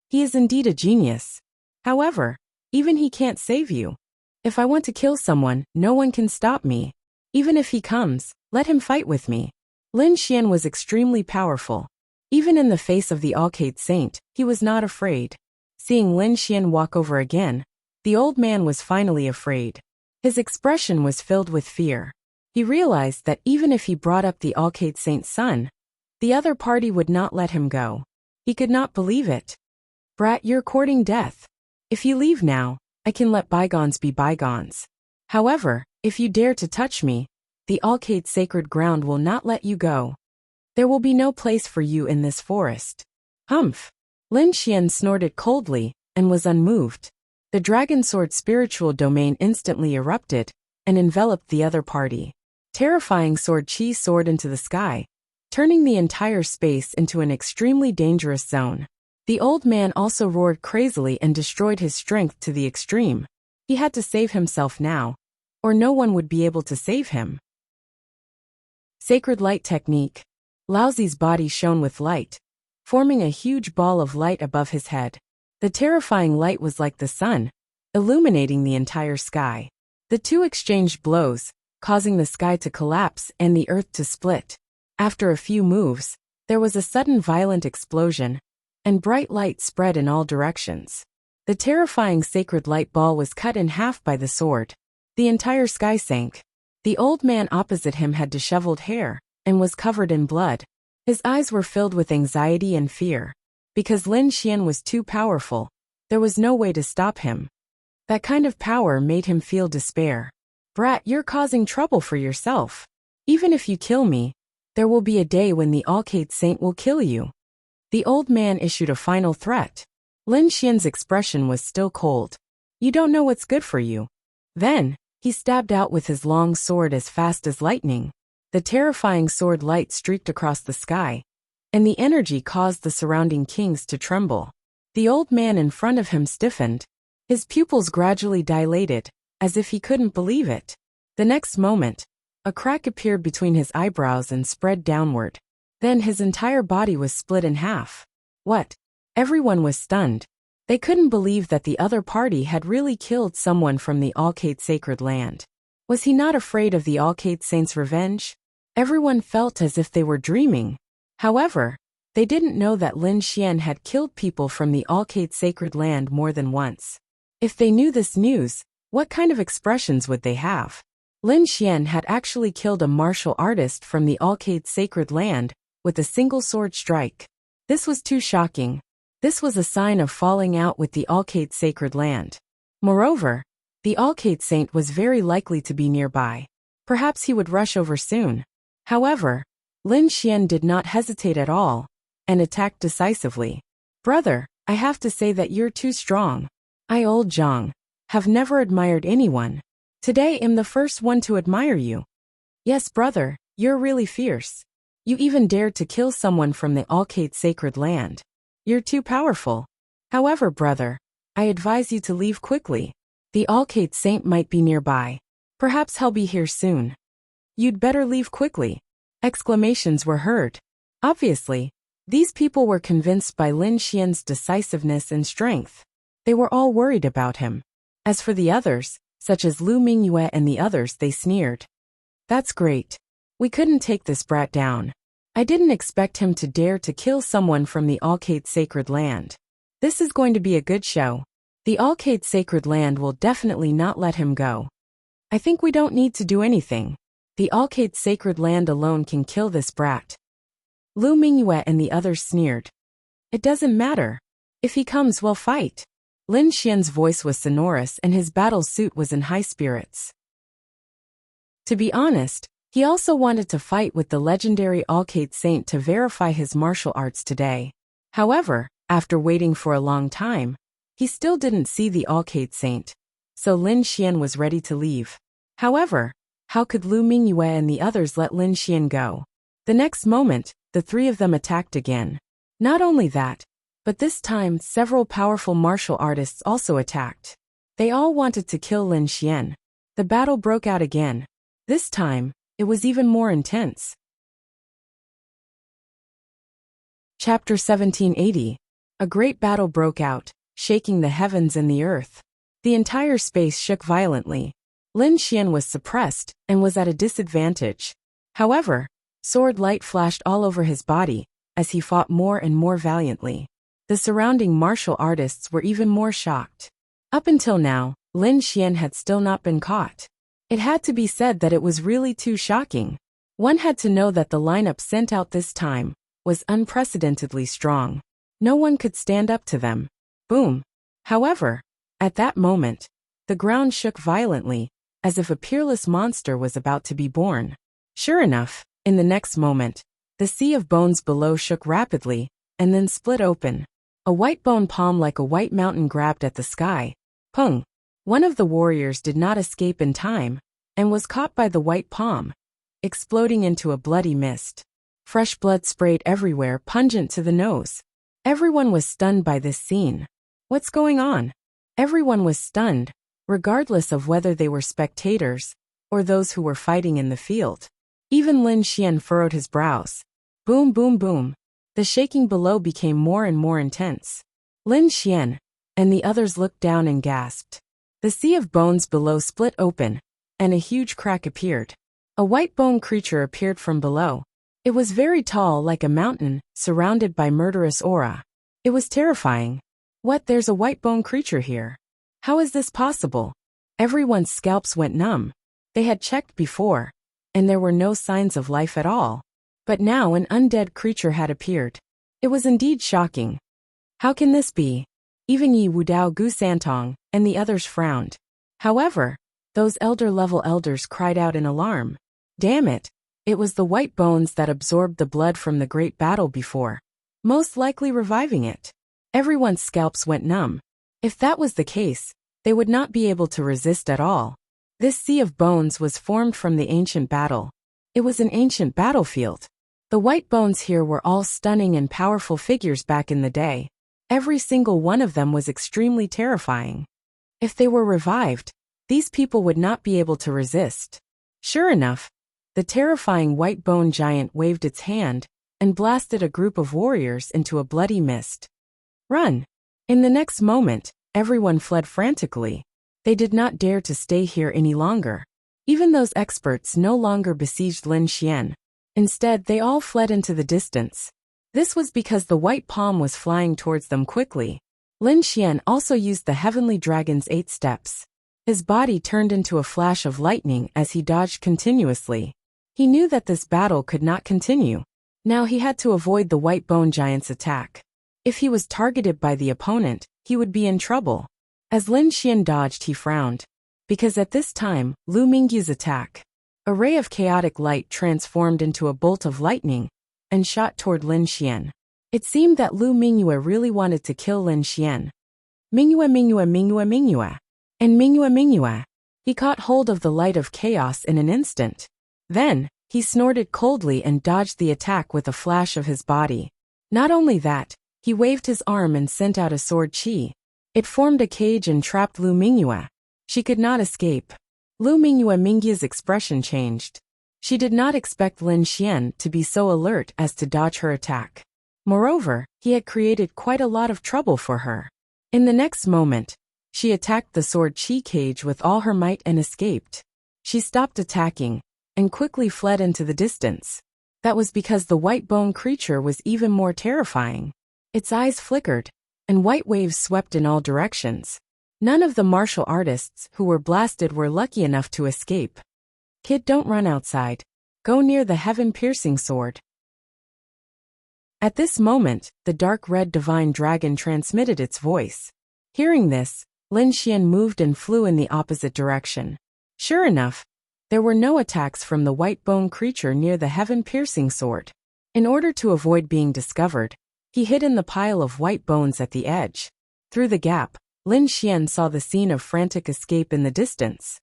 He is indeed a genius. However, even he can't save you. If I want to kill someone, no one can stop me. Even if he comes, let him fight with me. Lin Xian was extremely powerful. Even in the face of the Alcate Saint, he was not afraid. Seeing Lin Xian walk over again, the old man was finally afraid. His expression was filled with fear. He realized that even if he brought up the Alcate Saint's son, the other party would not let him go. He could not believe it. Brat, you're courting death. If you leave now, I can let bygones be bygones. However, if you dare to touch me, the Alcate sacred ground will not let you go. There will be no place for you in this forest. Humph! Lin Xian snorted coldly and was unmoved. The dragon sword spiritual domain instantly erupted and enveloped the other party. Terrifying sword chi soared into the sky, turning the entire space into an extremely dangerous zone. The old man also roared crazily and destroyed his strength to the extreme. He had to save himself now, or no one would be able to save him. Sacred Light Technique. Laozi's body shone with light, forming a huge ball of light above his head. The terrifying light was like the sun, illuminating the entire sky. The two exchanged blows, causing the sky to collapse and the earth to split. After a few moves, there was a sudden violent explosion, and bright light spread in all directions. The terrifying sacred light ball was cut in half by the sword. The entire sky sank. The old man opposite him had disheveled hair and was covered in blood. His eyes were filled with anxiety and fear. Because Lin Xian was too powerful, there was no way to stop him. That kind of power made him feel despair. Brat, you're causing trouble for yourself. Even if you kill me, there will be a day when the Alcate Saint will kill you. The old man issued a final threat. Lin Xian's expression was still cold. You don't know what's good for you. Then, he stabbed out with his long sword as fast as lightning. The terrifying sword light streaked across the sky, and the energy caused the surrounding kings to tremble. The old man in front of him stiffened. His pupils gradually dilated, as if he couldn't believe it. The next moment, a crack appeared between his eyebrows and spread downward. Then his entire body was split in half. What? Everyone was stunned. They couldn't believe that the other party had really killed someone from the Alcate sacred land. Was he not afraid of the Alcate Saint's revenge? Everyone felt as if they were dreaming. However, they didn't know that Lin Xian had killed people from the Alcate sacred land more than once. If they knew this news, what kind of expressions would they have? Lin Xian had actually killed a martial artist from the Alcate sacred land with a single sword strike. This was too shocking. This was a sign of falling out with the Alcate sacred land. Moreover, the Alcate Saint was very likely to be nearby. Perhaps he would rush over soon. However, Lin Xian did not hesitate at all, and attacked decisively. Brother, I have to say that you're too strong. I, old Zhang, have never admired anyone. Today I'm the first one to admire you. Yes, brother, you're really fierce. You even dared to kill someone from the Alcate sacred land. You're too powerful. However, brother, I advise you to leave quickly. The Alcate Saint might be nearby. Perhaps he'll be here soon. You'd better leave quickly. Exclamations were heard. Obviously, these people were convinced by Lin Xian's decisiveness and strength. They were all worried about him. As for the others, such as Lu Mingyue and the others, they sneered. That's great. We couldn't take this brat down. I didn't expect him to dare to kill someone from the Alcate Sacred Land. This is going to be a good show. The Alcate Sacred Land will definitely not let him go. I think we don't need to do anything. The Alcate Sacred Land alone can kill this brat. Lu Mingyue and the others sneered. It doesn't matter. If he comes, we'll fight. Lin Xian's voice was sonorous and his battle suit was in high spirits. To be honest, he also wanted to fight with the legendary Alcate Saint to verify his martial arts today. However, after waiting for a long time, he still didn't see the Alcate Saint, so Lin Xian was ready to leave. However, how could Lu Mingyue and the others let Lin Xian go? The next moment, the three of them attacked again. Not only that, but this time several powerful martial artists also attacked. They all wanted to kill Lin Xian. The battle broke out again. This time, it was even more intense. Chapter 1780. A great battle broke out, shaking the heavens and the earth. The entire space shook violently. Lin Xian was suppressed and was at a disadvantage. However, sword light flashed all over his body as he fought more and more valiantly. The surrounding martial artists were even more shocked. Up until now, Lin Xian had still not been caught. It had to be said that it was really too shocking. One had to know that the lineup sent out this time was unprecedentedly strong. No one could stand up to them. Boom. However, at that moment, the ground shook violently, as if a peerless monster was about to be born. Sure enough, in the next moment, the sea of bones below shook rapidly, and then split open. A white bone palm like a white mountain grabbed at the sky. Pung! One of the warriors did not escape in time, and was caught by the white palm, exploding into a bloody mist. Fresh blood sprayed everywhere, pungent to the nose. Everyone was stunned by this scene. What's going on? Everyone was stunned, regardless of whether they were spectators or those who were fighting in the field. Even Lin Xian furrowed his brows. Boom, boom, boom. The shaking below became more and more intense. Lin Xian and the others looked down and gasped. The sea of bones below split open, and a huge crack appeared. A white bone creature appeared from below. It was very tall, like a mountain, surrounded by murderous aura. It was terrifying. What, there's a white bone creature here? How is this possible? Everyone's scalps went numb. They had checked before, and there were no signs of life at all. But now an undead creature had appeared. It was indeed shocking. How can this be? Even Yi Wudao Gu Santong and the others frowned. However, those elder-level elders cried out in alarm. Damn it! It was the white bones that absorbed the blood from the great battle before, most likely reviving it. Everyone's scalps went numb. If that was the case, they would not be able to resist at all. This sea of bones was formed from the ancient battle. It was an ancient battlefield. The white bones here were all stunning and powerful figures back in the day. Every single one of them was extremely terrifying. If they were revived, these people would not be able to resist. Sure enough, the terrifying white bone giant waved its hand and blasted a group of warriors into a bloody mist. Run! In the next moment, everyone fled frantically. They did not dare to stay here any longer. Even those experts no longer besieged Lin Xian. Instead, they all fled into the distance. This was because the white palm was flying towards them quickly. Lin Xian also used the Heavenly Dragon's 8 steps. His body turned into a flash of lightning as he dodged continuously. He knew that this battle could not continue. Now he had to avoid the white bone giant's attack. If he was targeted by the opponent, he would be in trouble. As Lin Xian dodged, he frowned. Because at this time, Lu Mingyu's attack. A ray of chaotic light transformed into a bolt of lightning and shot toward Lin Xian. It seemed that Lu Mingyue really wanted to kill Lin Xian. Mingyue, Mingyue, Mingyue, Mingyue. And Mingyue, Mingyue. He caught hold of the light of chaos in an instant. Then, he snorted coldly and dodged the attack with a flash of his body. Not only that, he waved his arm and sent out a sword chi. It formed a cage and trapped Lu Mingyue. She could not escape. Lu Mingyue's expression changed. She did not expect Lin Xian to be so alert as to dodge her attack. Moreover, he had created quite a lot of trouble for her. In the next moment, she attacked the sword chi cage with all her might and escaped. She stopped attacking and quickly fled into the distance. That was because the white bone creature was even more terrifying. Its eyes flickered, and white waves swept in all directions. None of the martial artists who were blasted were lucky enough to escape. Kid, don't run outside. Go near the heaven-piercing sword. At this moment, the dark red divine dragon transmitted its voice. Hearing this, Lin Xian moved and flew in the opposite direction. Sure enough, there were no attacks from the white bone creature near the heaven-piercing sword. In order to avoid being discovered, he hid in the pile of white bones at the edge. Through the gap, Lin Xian saw the scene of frantic escape in the distance.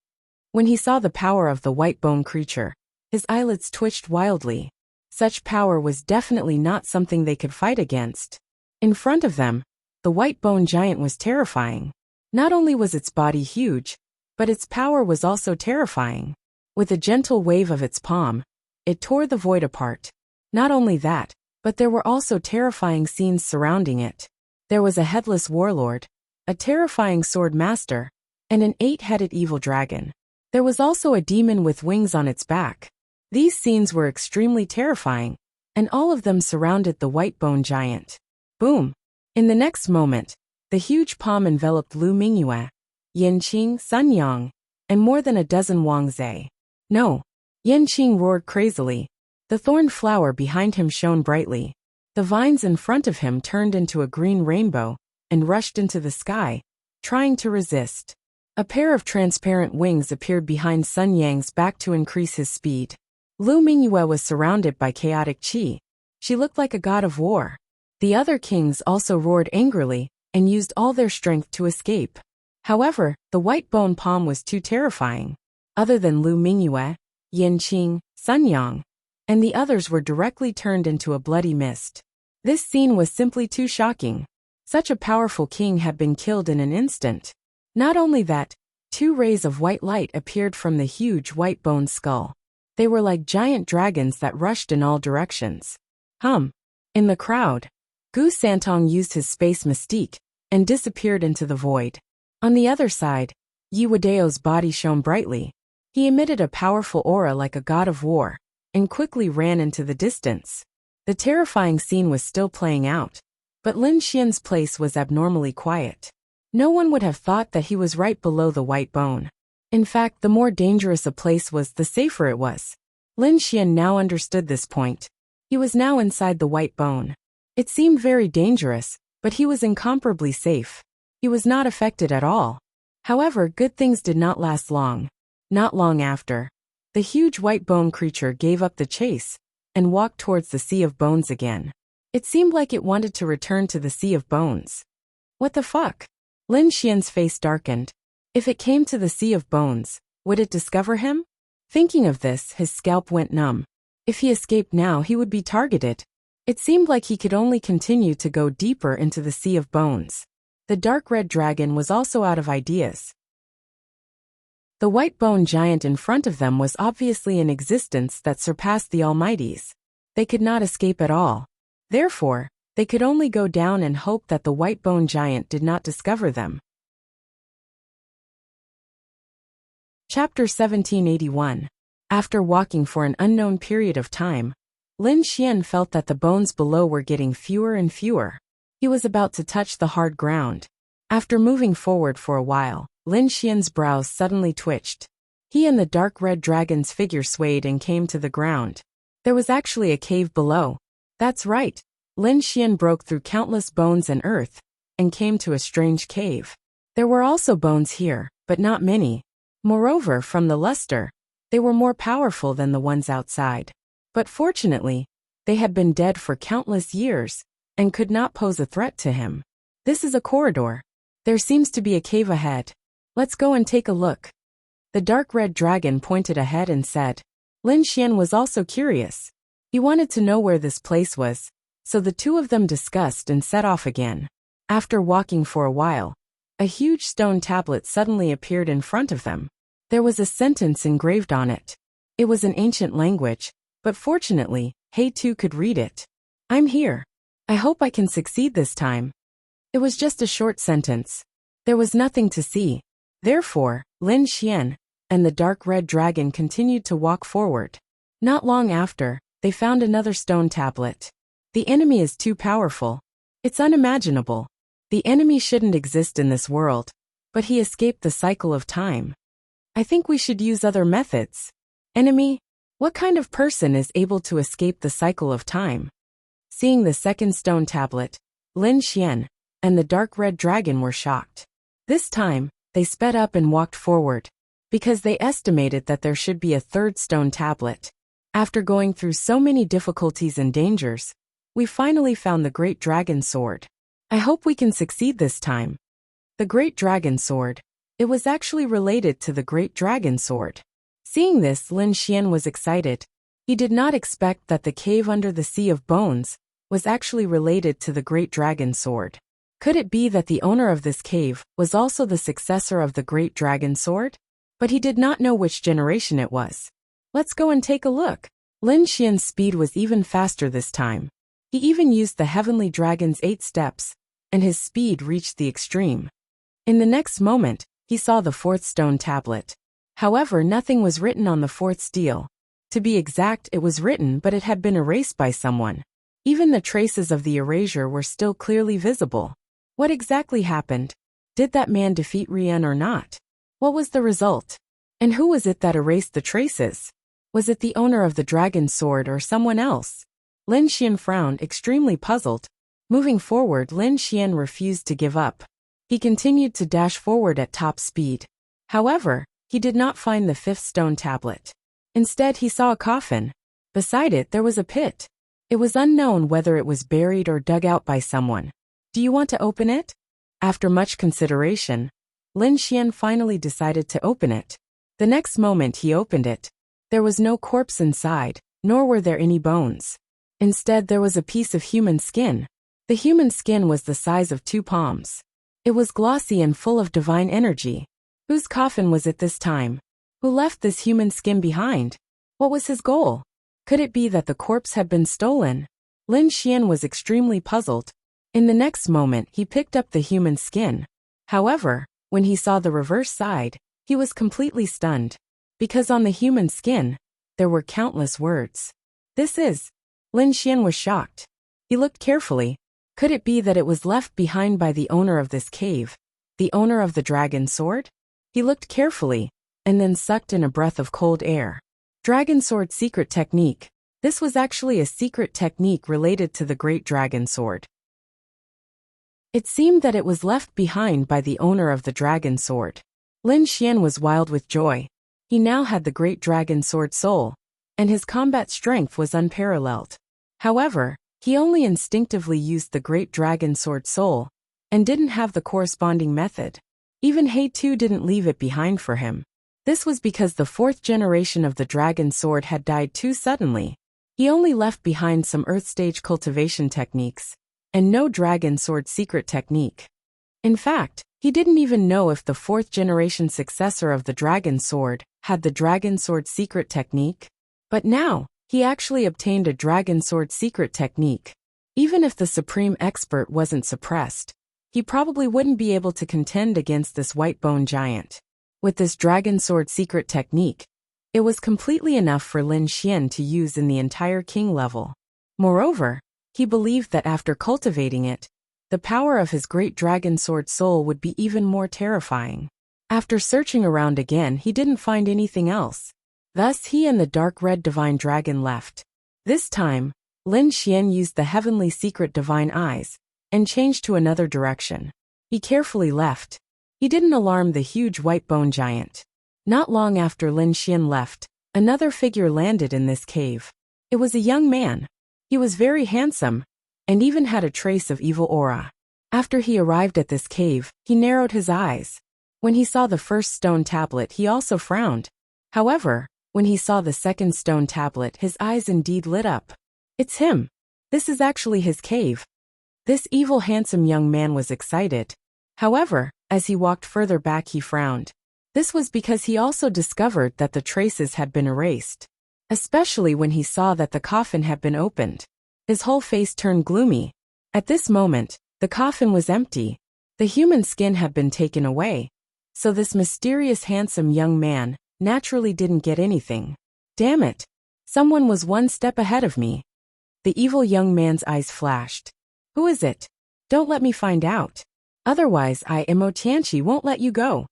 When he saw the power of the white bone creature, his eyelids twitched wildly. Such power was definitely not something they could fight against. In front of them, the white bone giant was terrifying. Not only was its body huge, but its power was also terrifying. With a gentle wave of its palm, it tore the void apart. Not only that, but there were also terrifying scenes surrounding it. There was a headless warlord, a terrifying sword master, and an 8-headed evil dragon. There was also a demon with wings on its back. These scenes were extremely terrifying, and all of them surrounded the white bone giant. Boom! In the next moment, the huge palm enveloped Lu Mingyue, Yanqing, Sun Yang, and more than a dozen Wang Zhe. No! Yanqing roared crazily. The thorn flower behind him shone brightly. The vines in front of him turned into a green rainbow and rushed into the sky, trying to resist. A pair of transparent wings appeared behind Sun Yang's back to increase his speed. Lu Mingyue was surrounded by chaotic qi. She looked like a god of war. The other kings also roared angrily and used all their strength to escape. However, the white bone palm was too terrifying. Other than Lu Mingyue, Yanqing, Sun Yang, and the others were directly turned into a bloody mist. This scene was simply too shocking. Such a powerful king had been killed in an instant. Not only that, 2 rays of white light appeared from the huge white bone skull. They were like giant dragons that rushed in all directions. In the crowd, Gu Santong used his space mystique and disappeared into the void. On the other side, Yi Wadeo's body shone brightly. He emitted a powerful aura like a god of war, and quickly ran into the distance. The terrifying scene was still playing out, but Lin Xian's place was abnormally quiet. No one would have thought that he was right below the white bone. In fact, the more dangerous a place was, the safer it was. Lin Xian now understood this point. He was now inside the white bone. It seemed very dangerous, but he was incomparably safe. He was not affected at all. However, good things did not last long. Not long after, the huge white bone creature gave up the chase and walked towards the Sea of Bones again. It seemed like it wanted to return to the Sea of Bones. What the fuck? Lin Xian's face darkened. If it came to the Sea of Bones, would it discover him? Thinking of this, his scalp went numb. If he escaped now, he would be targeted. It seemed like he could only continue to go deeper into the Sea of Bones. The dark red dragon was also out of ideas. The white bone giant in front of them was obviously an existence that surpassed the Almighty's. They could not escape at all. Therefore, they could only go down and hope that the white bone giant did not discover them. Chapter 1781. After walking for an unknown period of time, Lin Xian felt that the bones below were getting fewer and fewer. He was about to touch the hard ground. After moving forward for a while, Lin Xian's brows suddenly twitched. He and the dark red dragon's figure swayed and came to the ground. There was actually a cave below. That's right. Lin Xian broke through countless bones and earth and came to a strange cave. There were also bones here, but not many. Moreover, from the luster, they were more powerful than the ones outside. But fortunately, they had been dead for countless years and could not pose a threat to him. This is a corridor. There seems to be a cave ahead. Let's go and take a look. The dark red dragon pointed ahead and said. Lin Xian was also curious. He wanted to know where this place was, so the two of them discussed and set off again. After walking for a while, a huge stone tablet suddenly appeared in front of them. There was a sentence engraved on it. It was an ancient language, but fortunately, He too could read it. I'm here. I hope I can succeed this time. It was just a short sentence. There was nothing to see. Therefore, Lin Xian and the dark red dragon continued to walk forward. Not long after, they found another stone tablet. The enemy is too powerful. It's unimaginable. The enemy shouldn't exist in this world, but he escaped the cycle of time. I think we should use other methods. Enemy? What kind of person is able to escape the cycle of time? Seeing the second stone tablet, Lin Xian and the dark red dragon were shocked. This time, they sped up and walked forward, because they estimated that there should be a third stone tablet. After going through so many difficulties and dangers, we finally found the Great Dragon Sword. I hope we can succeed this time. The Great Dragon Sword. It was actually related to the Great Dragon Sword. Seeing this, Lin Xian was excited. He did not expect that the cave under the Sea of Bones was actually related to the Great Dragon Sword. Could it be that the owner of this cave was also the successor of the Great Dragon Sword? But he did not know which generation it was. Let's go and take a look. Lin Xian's speed was even faster this time. He even used the Heavenly Dragon's 8 steps, and his speed reached the extreme. In the next moment, he saw the fourth stone tablet. However, nothing was written on the fourth stele. To be exact, it was written, but it had been erased by someone. Even the traces of the erasure were still clearly visible. What exactly happened? Did that man defeat Rian or not? What was the result? And who was it that erased the traces? Was it the owner of the dragon sword or someone else? Lin Xian frowned, extremely puzzled. Moving forward, Lin Xian refused to give up. He continued to dash forward at top speed. However, he did not find the fifth stone tablet. Instead, he saw a coffin. Beside it, there was a pit. It was unknown whether it was buried or dug out by someone. Do you want to open it? After much consideration, Lin Xian finally decided to open it. The next moment he opened it. There was no corpse inside, nor were there any bones. Instead, there was a piece of human skin. The human skin was the size of 2 palms. It was glossy and full of divine energy. Whose coffin was it this time? Who left this human skin behind? What was his goal? Could it be that the corpse had been stolen? Lin Xian was extremely puzzled. In the next moment, he picked up the human skin. However, when he saw the reverse side, he was completely stunned. Because on the human skin, there were countless words. This is... Lin Xian was shocked. He looked carefully. Could it be that it was left behind by the owner of this cave? The owner of the dragon sword? He looked carefully, and then sucked in a breath of cold air. Dragon sword secret technique. This was actually a secret technique related to the great dragon sword. It seemed that it was left behind by the owner of the dragon sword. Lin Xian was wild with joy. He now had the great dragon sword soul, and his combat strength was unparalleled. However, he only instinctively used the great dragon sword soul, and didn't have the corresponding method. Even He too didn't leave it behind for him. This was because the 4th generation of the dragon sword had died too suddenly. He only left behind some earth stage cultivation techniques, and no dragon sword secret technique. In fact, he didn't even know if the 4th generation successor of the dragon sword had the dragon sword secret technique. But now, he actually obtained a dragon sword secret technique. Even if the supreme expert wasn't suppressed, he probably wouldn't be able to contend against this white bone giant. With this dragon sword secret technique, it was completely enough for Lin Xian to use in the entire king level. Moreover, he believed that after cultivating it, the power of his great dragon sword soul would be even more terrifying. After searching around again, he didn't find anything else. Thus he and the dark red divine dragon left. This time, Lin Xian used the heavenly secret divine eyes, and changed to another direction. He carefully left. He didn't alarm the huge white bone giant. Not long after Lin Xian left, another figure landed in this cave. It was a young man. He was very handsome, and even had a trace of evil aura. After he arrived at this cave, he narrowed his eyes. When he saw the first stone tablet, he also frowned. However, when he saw the second stone tablet, his eyes indeed lit up. It's him. This is actually his cave. This evil handsome young man was excited. However, as he walked further back, he frowned. This was because he also discovered that the traces had been erased. Especially when he saw that the coffin had been opened. His whole face turned gloomy. At this moment, the coffin was empty. The human skin had been taken away. So this mysterious handsome young man naturally didn't get anything. Damn it. Someone was one step ahead of me. The evil young man's eyes flashed. Who is it? Don't let me find out. Otherwise Emo Tianqi won't let you go.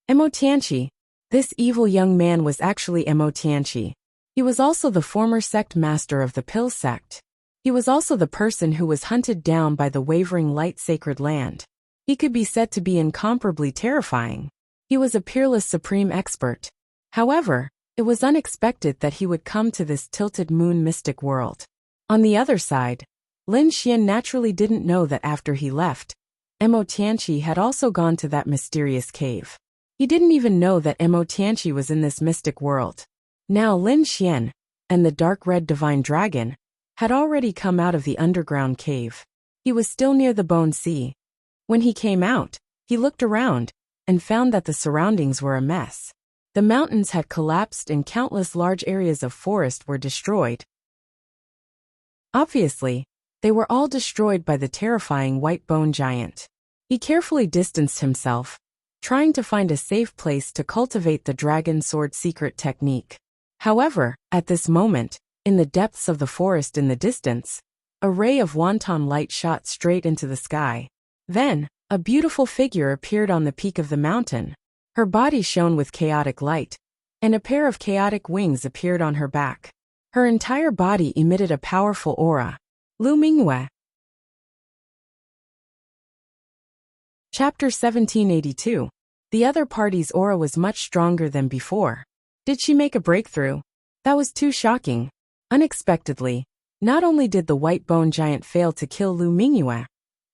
Emo Tianqi. This evil young man was actually Emo Tianqi. He was also the former sect master of the Pill sect. He was also the person who was hunted down by the wavering light sacred land. He could be said to be incomparably terrifying. He was a peerless supreme expert. However, it was unexpected that he would come to this tilted moon mystic world. On the other side, Lin Xian naturally didn't know that after he left, Emo Tianqi had also gone to that mysterious cave. He didn't even know that Emo Tianqi was in this mystic world. Now Lin Xian, and the dark red divine dragon, had already come out of the underground cave. He was still near the Bone Sea. When he came out, he looked around, and found that the surroundings were a mess. The mountains had collapsed and countless large areas of forest were destroyed. Obviously, they were all destroyed by the terrifying white bone giant. He carefully distanced himself, trying to find a safe place to cultivate the dragon sword secret technique. However, at this moment, in the depths of the forest in the distance, a ray of wanton light shot straight into the sky. Then, a beautiful figure appeared on the peak of the mountain. Her body shone with chaotic light, and a pair of chaotic wings appeared on her back. Her entire body emitted a powerful aura. Lu Mingyue. Chapter 1782. The other party's aura was much stronger than before. Did she make a breakthrough? That was too shocking. Unexpectedly, not only did the white bone giant fail to kill Lu Mingyue,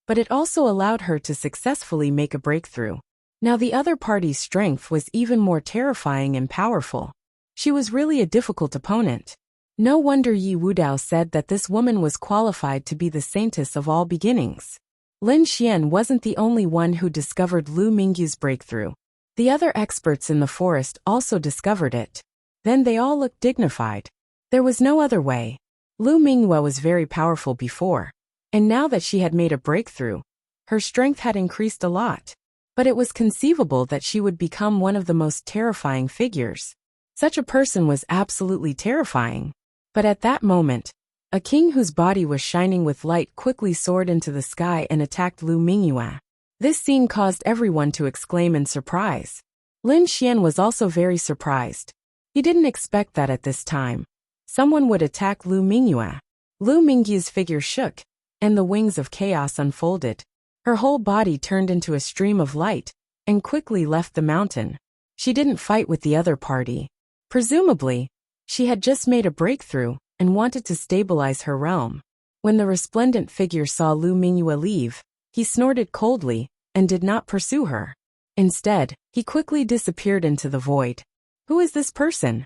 but it also allowed her to successfully make a breakthrough. Now the other party's strength was even more terrifying and powerful. She was really a difficult opponent. No wonder Yi Wudao said that this woman was qualified to be the saintess of all beginnings. Lin Xian wasn't the only one who discovered Lu Mingyue's breakthrough. The other experts in the forest also discovered it. Then they all looked dignified. There was no other way. Lu Mingyue was very powerful before, and now that she had made a breakthrough, her strength had increased a lot. But it was conceivable that she would become one of the most terrifying figures. Such a person was absolutely terrifying. But at that moment, a king whose body was shining with light quickly soared into the sky and attacked Lu Mingyue. This scene caused everyone to exclaim in surprise. Lin Xian was also very surprised. He didn't expect that at this time someone would attack Lu Mingyue. Lu Mingyue's figure shook, and the wings of chaos unfolded. Her whole body turned into a stream of light, and quickly left the mountain. She didn't fight with the other party. Presumably, she had just made a breakthrough, and wanted to stabilize her realm. When the resplendent figure saw Lu Mingyue leave, he snorted coldly, and did not pursue her. Instead, he quickly disappeared into the void. Who is this person?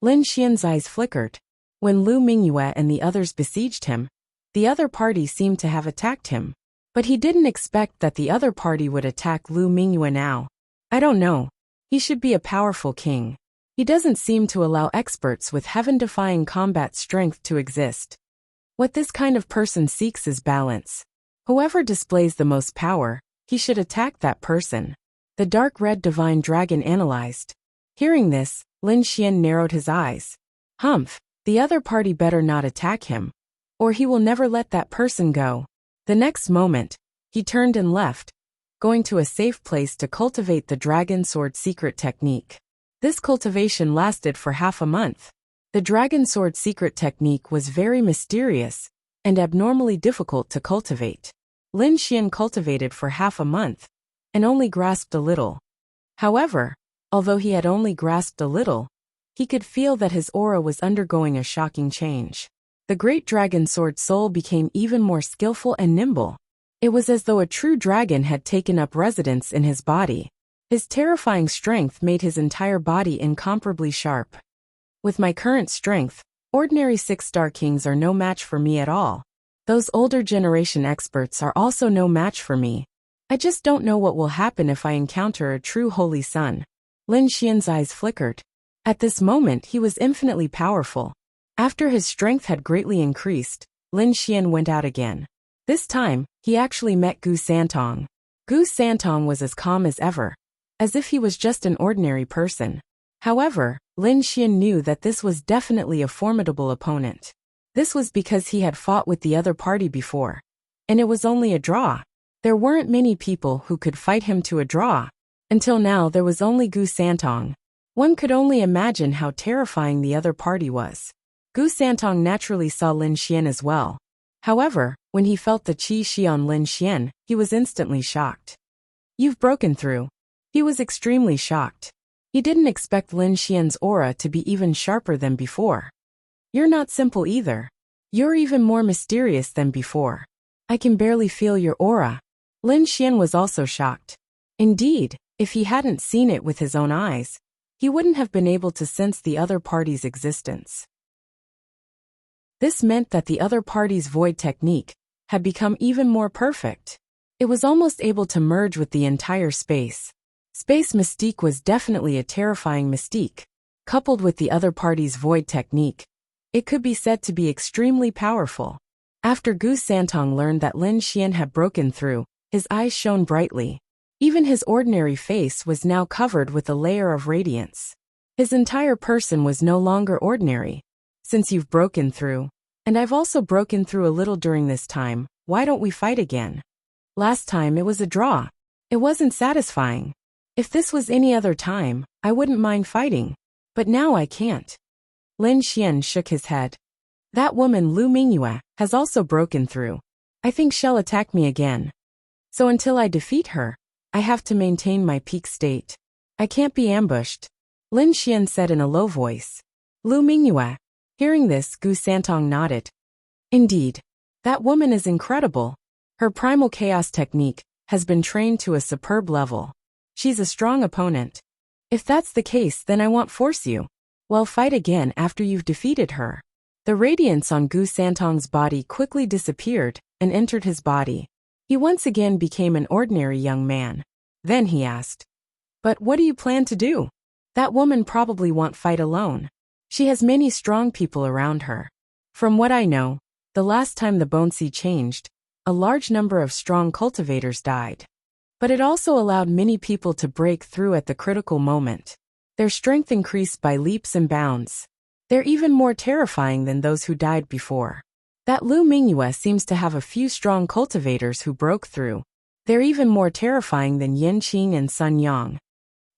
Lin Xian's eyes flickered. When Lu Mingyue and the others besieged him, the other party seemed to have attacked him. But he didn't expect that the other party would attack Lu Mingyue now. I don't know. He should be a powerful king. He doesn't seem to allow experts with heaven-defying combat strength to exist. What this kind of person seeks is balance. Whoever displays the most power, he should attack that person. The dark red divine dragon analyzed. Hearing this, Lin Xian narrowed his eyes. Humph, the other party better not attack him, or he will never let that person go. The next moment, he turned and left, going to a safe place to cultivate the dragon sword secret technique. This cultivation lasted for half a month. The dragon sword secret technique was very mysterious and abnormally difficult to cultivate. Lin Xian cultivated for half a month and only grasped a little. However, although he had only grasped a little, he could feel that his aura was undergoing a shocking change. The great dragon sword soul became even more skillful and nimble. It was as though a true dragon had taken up residence in his body. His terrifying strength made his entire body incomparably sharp. With my current strength, ordinary 6-star kings are no match for me at all. Those older generation experts are also no match for me. I just don't know what will happen if I encounter a true holy son. Lin Xian's eyes flickered. At this moment he was infinitely powerful. After his strength had greatly increased, Lin Xian went out again. This time, he actually met Gu Santong. Gu Santong was as calm as ever, as if he was just an ordinary person. However, Lin Xian knew that this was definitely a formidable opponent. This was because he had fought with the other party before. And it was only a draw. There weren't many people who could fight him to a draw. Until now there was only Gu Santong. One could only imagine how terrifying the other party was. Gu Santong naturally saw Lin Xian as well. However, when he felt the qi shi on Lin Xian, he was instantly shocked. You've broken through. He was extremely shocked. He didn't expect Lin Xian's aura to be even sharper than before. You're not simple either. You're even more mysterious than before. I can barely feel your aura. Lin Xian was also shocked. Indeed, if he hadn't seen it with his own eyes, he wouldn't have been able to sense the other party's existence. This meant that the other party's void technique had become even more perfect. It was almost able to merge with the entire space. Space mystique was definitely a terrifying mystique. Coupled with the other party's void technique, it could be said to be extremely powerful. After Gu Santong learned that Lin Xian had broken through, his eyes shone brightly. Even his ordinary face was now covered with a layer of radiance. His entire person was no longer ordinary. Since you've broken through, and I've also broken through a little during this time, why don't we fight again? Last time it was a draw. It wasn't satisfying. If this was any other time, I wouldn't mind fighting. But now I can't. Lin Xian shook his head. That woman Lu Mingyue has also broken through. I think she'll attack me again. So until I defeat her, I have to maintain my peak state. I can't be ambushed. Lin Xian said in a low voice. Lu Mingyue. Hearing this, Gu Santong nodded. Indeed. That woman is incredible. Her primal chaos technique has been trained to a superb level. She's a strong opponent. If that's the case, then I won't force you. Well, fight again after you've defeated her. The radiance on Gu Santong's body quickly disappeared and entered his body. He once again became an ordinary young man. Then he asked, but what do you plan to do? That woman probably won't fight alone. She has many strong people around her. From what I know, the last time the Bone Sea changed, a large number of strong cultivators died. But it also allowed many people to break through at the critical moment. Their strength increased by leaps and bounds. They're even more terrifying than those who died before. That Lu Mingyue seems to have a few strong cultivators who broke through. They're even more terrifying than Yin Qing and Sun Yang.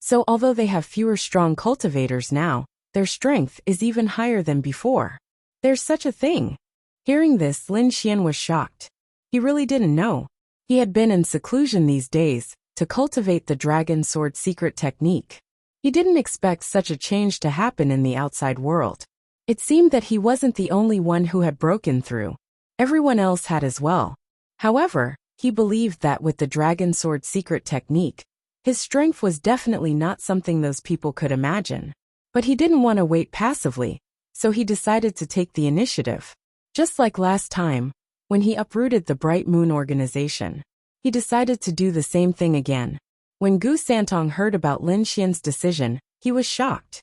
So although they have fewer strong cultivators now, their strength is even higher than before. There's such a thing. Hearing this, Lin Xian was shocked. He really didn't know. He had been in seclusion these days to cultivate the dragon sword secret technique. He didn't expect such a change to happen in the outside world. It seemed that he wasn't the only one who had broken through. Everyone else had as well. However, he believed that with the dragon sword secret technique, his strength was definitely not something those people could imagine. But he didn't want to wait passively, so he decided to take the initiative. Just like last time, when he uprooted the Bright Moon organization, he decided to do the same thing again. When Gu Santong heard about Lin Xian's decision, he was shocked.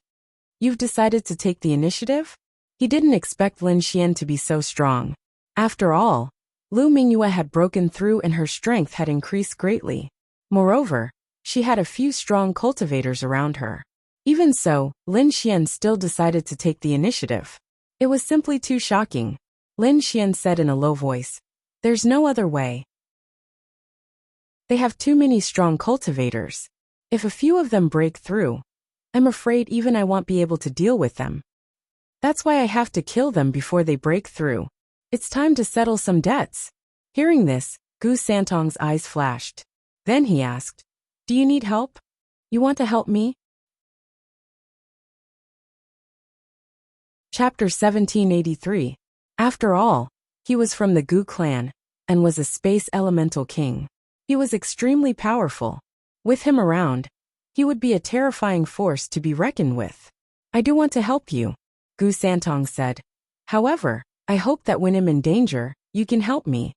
You've decided to take the initiative? He didn't expect Lin Xian to be so strong. After all, Lu Mingyue had broken through and her strength had increased greatly. Moreover, she had a few strong cultivators around her. Even so, Lin Xian still decided to take the initiative. It was simply too shocking. Lin Xian said in a low voice, there's no other way. They have too many strong cultivators. If a few of them break through, I'm afraid even I won't be able to deal with them. That's why I have to kill them before they break through. It's time to settle some debts. Hearing this, Gu Santong's eyes flashed. Then he asked, do you need help? You want to help me? Chapter 1783. After all, he was from the Gu clan, and was a space elemental king. He was extremely powerful. With him around, he would be a terrifying force to be reckoned with. I do want to help you, Gu Santong said. However, I hope that when I'm in danger, you can help me.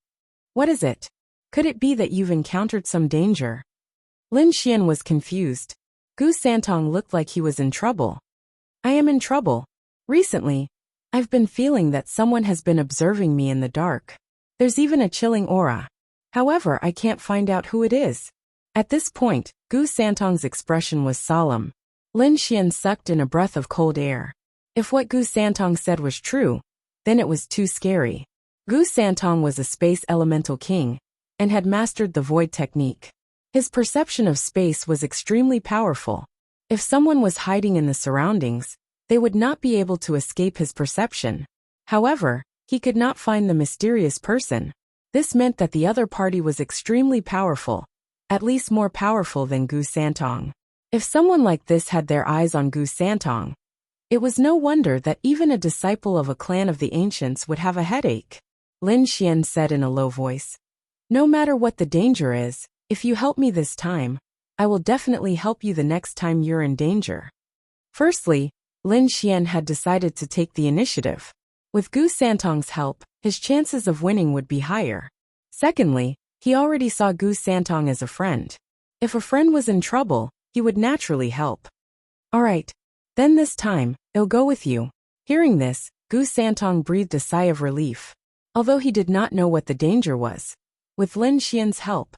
What is it? Could it be that you've encountered some danger? Lin Xian was confused. Gu Santong looked like he was in trouble. I am in trouble. Recently, I've been feeling that someone has been observing me in the dark. There's even a chilling aura. However, I can't find out who it is. At this point, Gu Santong's expression was solemn. Lin Xian sucked in a breath of cold air. If what Gu Santong said was true, then it was too scary. Gu Santong was a space elemental king and had mastered the void technique. His perception of space was extremely powerful. If someone was hiding in the surroundings, they would not be able to escape his perception. However, he could not find the mysterious person. This meant that the other party was extremely powerful, at least more powerful than Gu Santong. If someone like this had their eyes on Gu Santong, it was no wonder that even a disciple of a clan of the ancients would have a headache. Lin Xian said in a low voice, "No matter what the danger is, if you help me this time, I will definitely help you the next time you're in danger." Firstly, Lin Xian had decided to take the initiative. With Gu Santong's help, his chances of winning would be higher. Secondly, he already saw Gu Santong as a friend. If a friend was in trouble, he would naturally help. "Alright, then this time, I'll go with you." Hearing this, Gu Santong breathed a sigh of relief. Although he did not know what the danger was, with Lin Xian's help,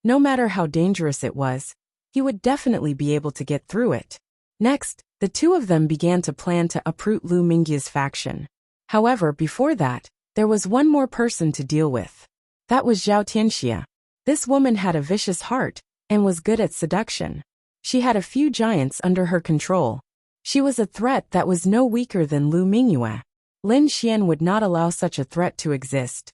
no matter how dangerous it was, he would definitely be able to get through it. Next, the two of them began to plan to uproot Lu Mingya's faction. However, before that, there was one more person to deal with. That was Zhao Tianxia. This woman had a vicious heart and was good at seduction. She had a few giants under her control. She was a threat that was no weaker than Lu Mingyue. Lin Xian would not allow such a threat to exist.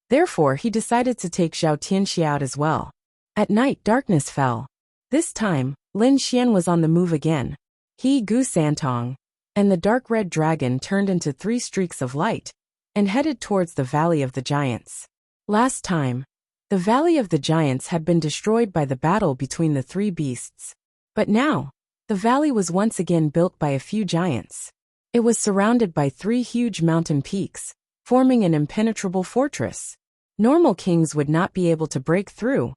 Therefore, he decided to take Zhao Tianxia out as well. At night, darkness fell. This time, Lin Xian was on the move again. He, Gu Santong, and the dark red dragon turned into 3 streaks of light and headed towards the Valley of the Giants. Last time, the Valley of the Giants had been destroyed by the battle between the 3 beasts. But now, the valley was once again built by a few giants. It was surrounded by 3 huge mountain peaks, forming an impenetrable fortress. Normal kings would not be able to break through.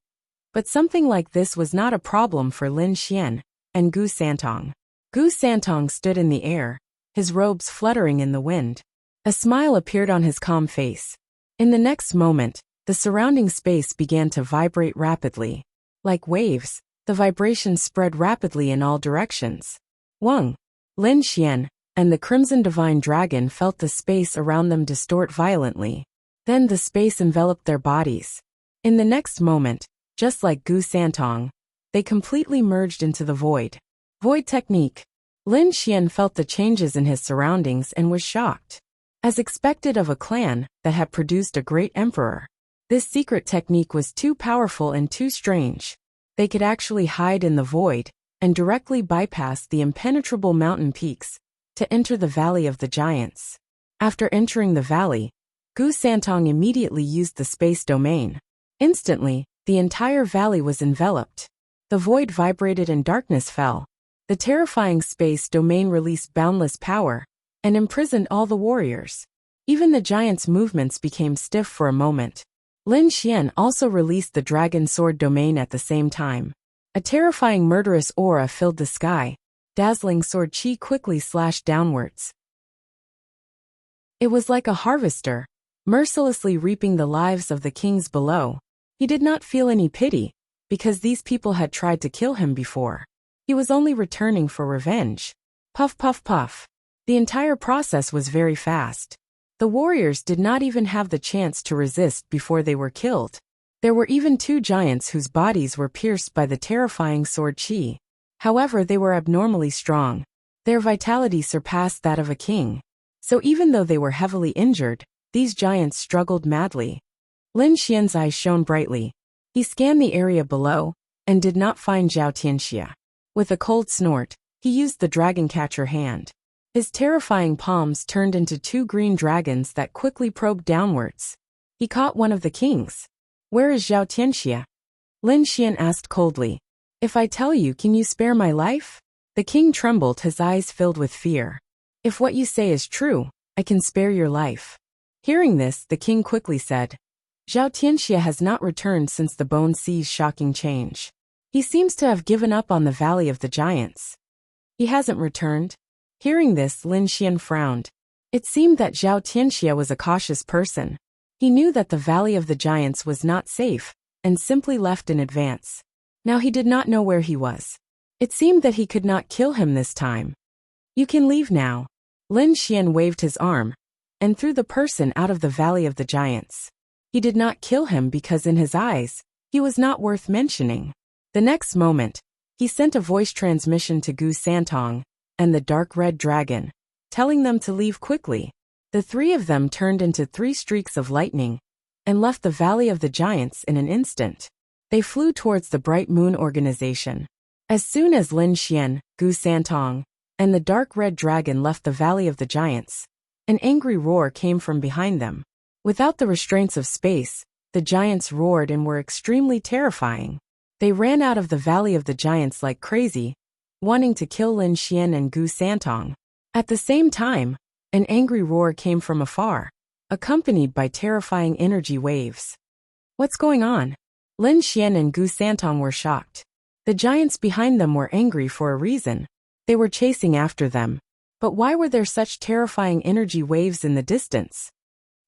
But something like this was not a problem for Lin Xian and Gu Santong. Gu Santong stood in the air, his robes fluttering in the wind. A smile appeared on his calm face. In the next moment, the surrounding space began to vibrate rapidly. Like waves, the vibrations spread rapidly in all directions. Wang, Lin Xian, and the Crimson Divine Dragon felt the space around them distort violently. Then the space enveloped their bodies. In the next moment, just like Gu Santong, they completely merged into the void. Void technique. Lin Xian felt the changes in his surroundings and was shocked. As expected of a clan that had produced a great emperor, this secret technique was too powerful and too strange. They could actually hide in the void and directly bypass the impenetrable mountain peaks to enter the Valley of the Giants. After entering the valley, Gu Santong immediately used the space domain. Instantly, the entire valley was enveloped. The void vibrated and darkness fell. The terrifying space domain released boundless power and imprisoned all the warriors. Even the giants' movements became stiff for a moment. Lin Xian also released the dragon sword domain at the same time. A terrifying murderous aura filled the sky. Dazzling sword chi quickly slashed downwards. It was like a harvester, mercilessly reaping the lives of the kings below. He did not feel any pity, because these people had tried to kill him before. He was only returning for revenge. Puff puff puff. The entire process was very fast. The warriors did not even have the chance to resist before they were killed. There were even 2 giants whose bodies were pierced by the terrifying sword chi. However, they were abnormally strong. Their vitality surpassed that of a king. So even though they were heavily injured, these giants struggled madly. Lin Xian's eyes shone brightly. He scanned the area below and did not find Zhao Tianxia. With a cold snort, he used the dragon catcher hand. His terrifying palms turned into 2 green dragons that quickly probed downwards. He caught one of the kings. "Where is Zhao Tianxia?" Lin Xian asked coldly. "If I tell you, can you spare my life?" The king trembled, his eyes filled with fear. "If what you say is true, I can spare your life." Hearing this, the king quickly said, "Zhao Tianxia has not returned since the Bone Sea's shocking change. He seems to have given up on the Valley of the Giants." "He hasn't returned?" Hearing this, Lin Xian frowned. It seemed that Zhao Tianxia was a cautious person. He knew that the Valley of the Giants was not safe, and simply left in advance. Now he did not know where he was. It seemed that he could not kill him this time. You can leave now. Lin Xian waved his arm and threw the person out of the Valley of the Giants. He did not kill him because in his eyes, he was not worth mentioning. The next moment, he sent a voice transmission to Gu Santong and the dark red dragon, telling them to leave quickly. The three of them turned into 3 streaks of lightning and left the Valley of the Giants in an instant. They flew towards the Bright Moon organization. As soon as Lin Xian, Gu Santong, and the dark red dragon left the Valley of the Giants, an angry roar came from behind them. Without the restraints of space, the giants roared and were extremely terrifying. They ran out of the Valley of the Giants like crazy, wanting to kill Lin Xian and Gu Santong. At the same time, an angry roar came from afar, accompanied by terrifying energy waves. What's going on? Lin Xian and Gu Santong were shocked. The giants behind them were angry for a reason. They were chasing after them. But why were there such terrifying energy waves in the distance?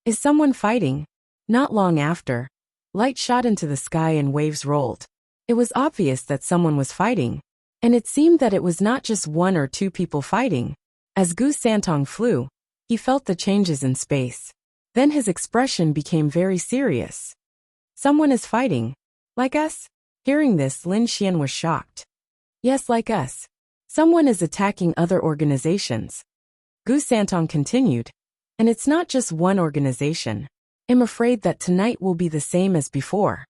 Is someone fighting? Not long after, light shot into the sky and waves rolled. It was obvious that someone was fighting. And it seemed that it was not just 1 or 2 people fighting. As Gu Santong flew, he felt the changes in space. Then his expression became very serious. Someone is fighting. Like us? Hearing this, Lin Xian was shocked. Yes, like us. Someone is attacking other organizations. Gu Santong continued. And it's not just one organization. I'm afraid that tonight will be the same as before.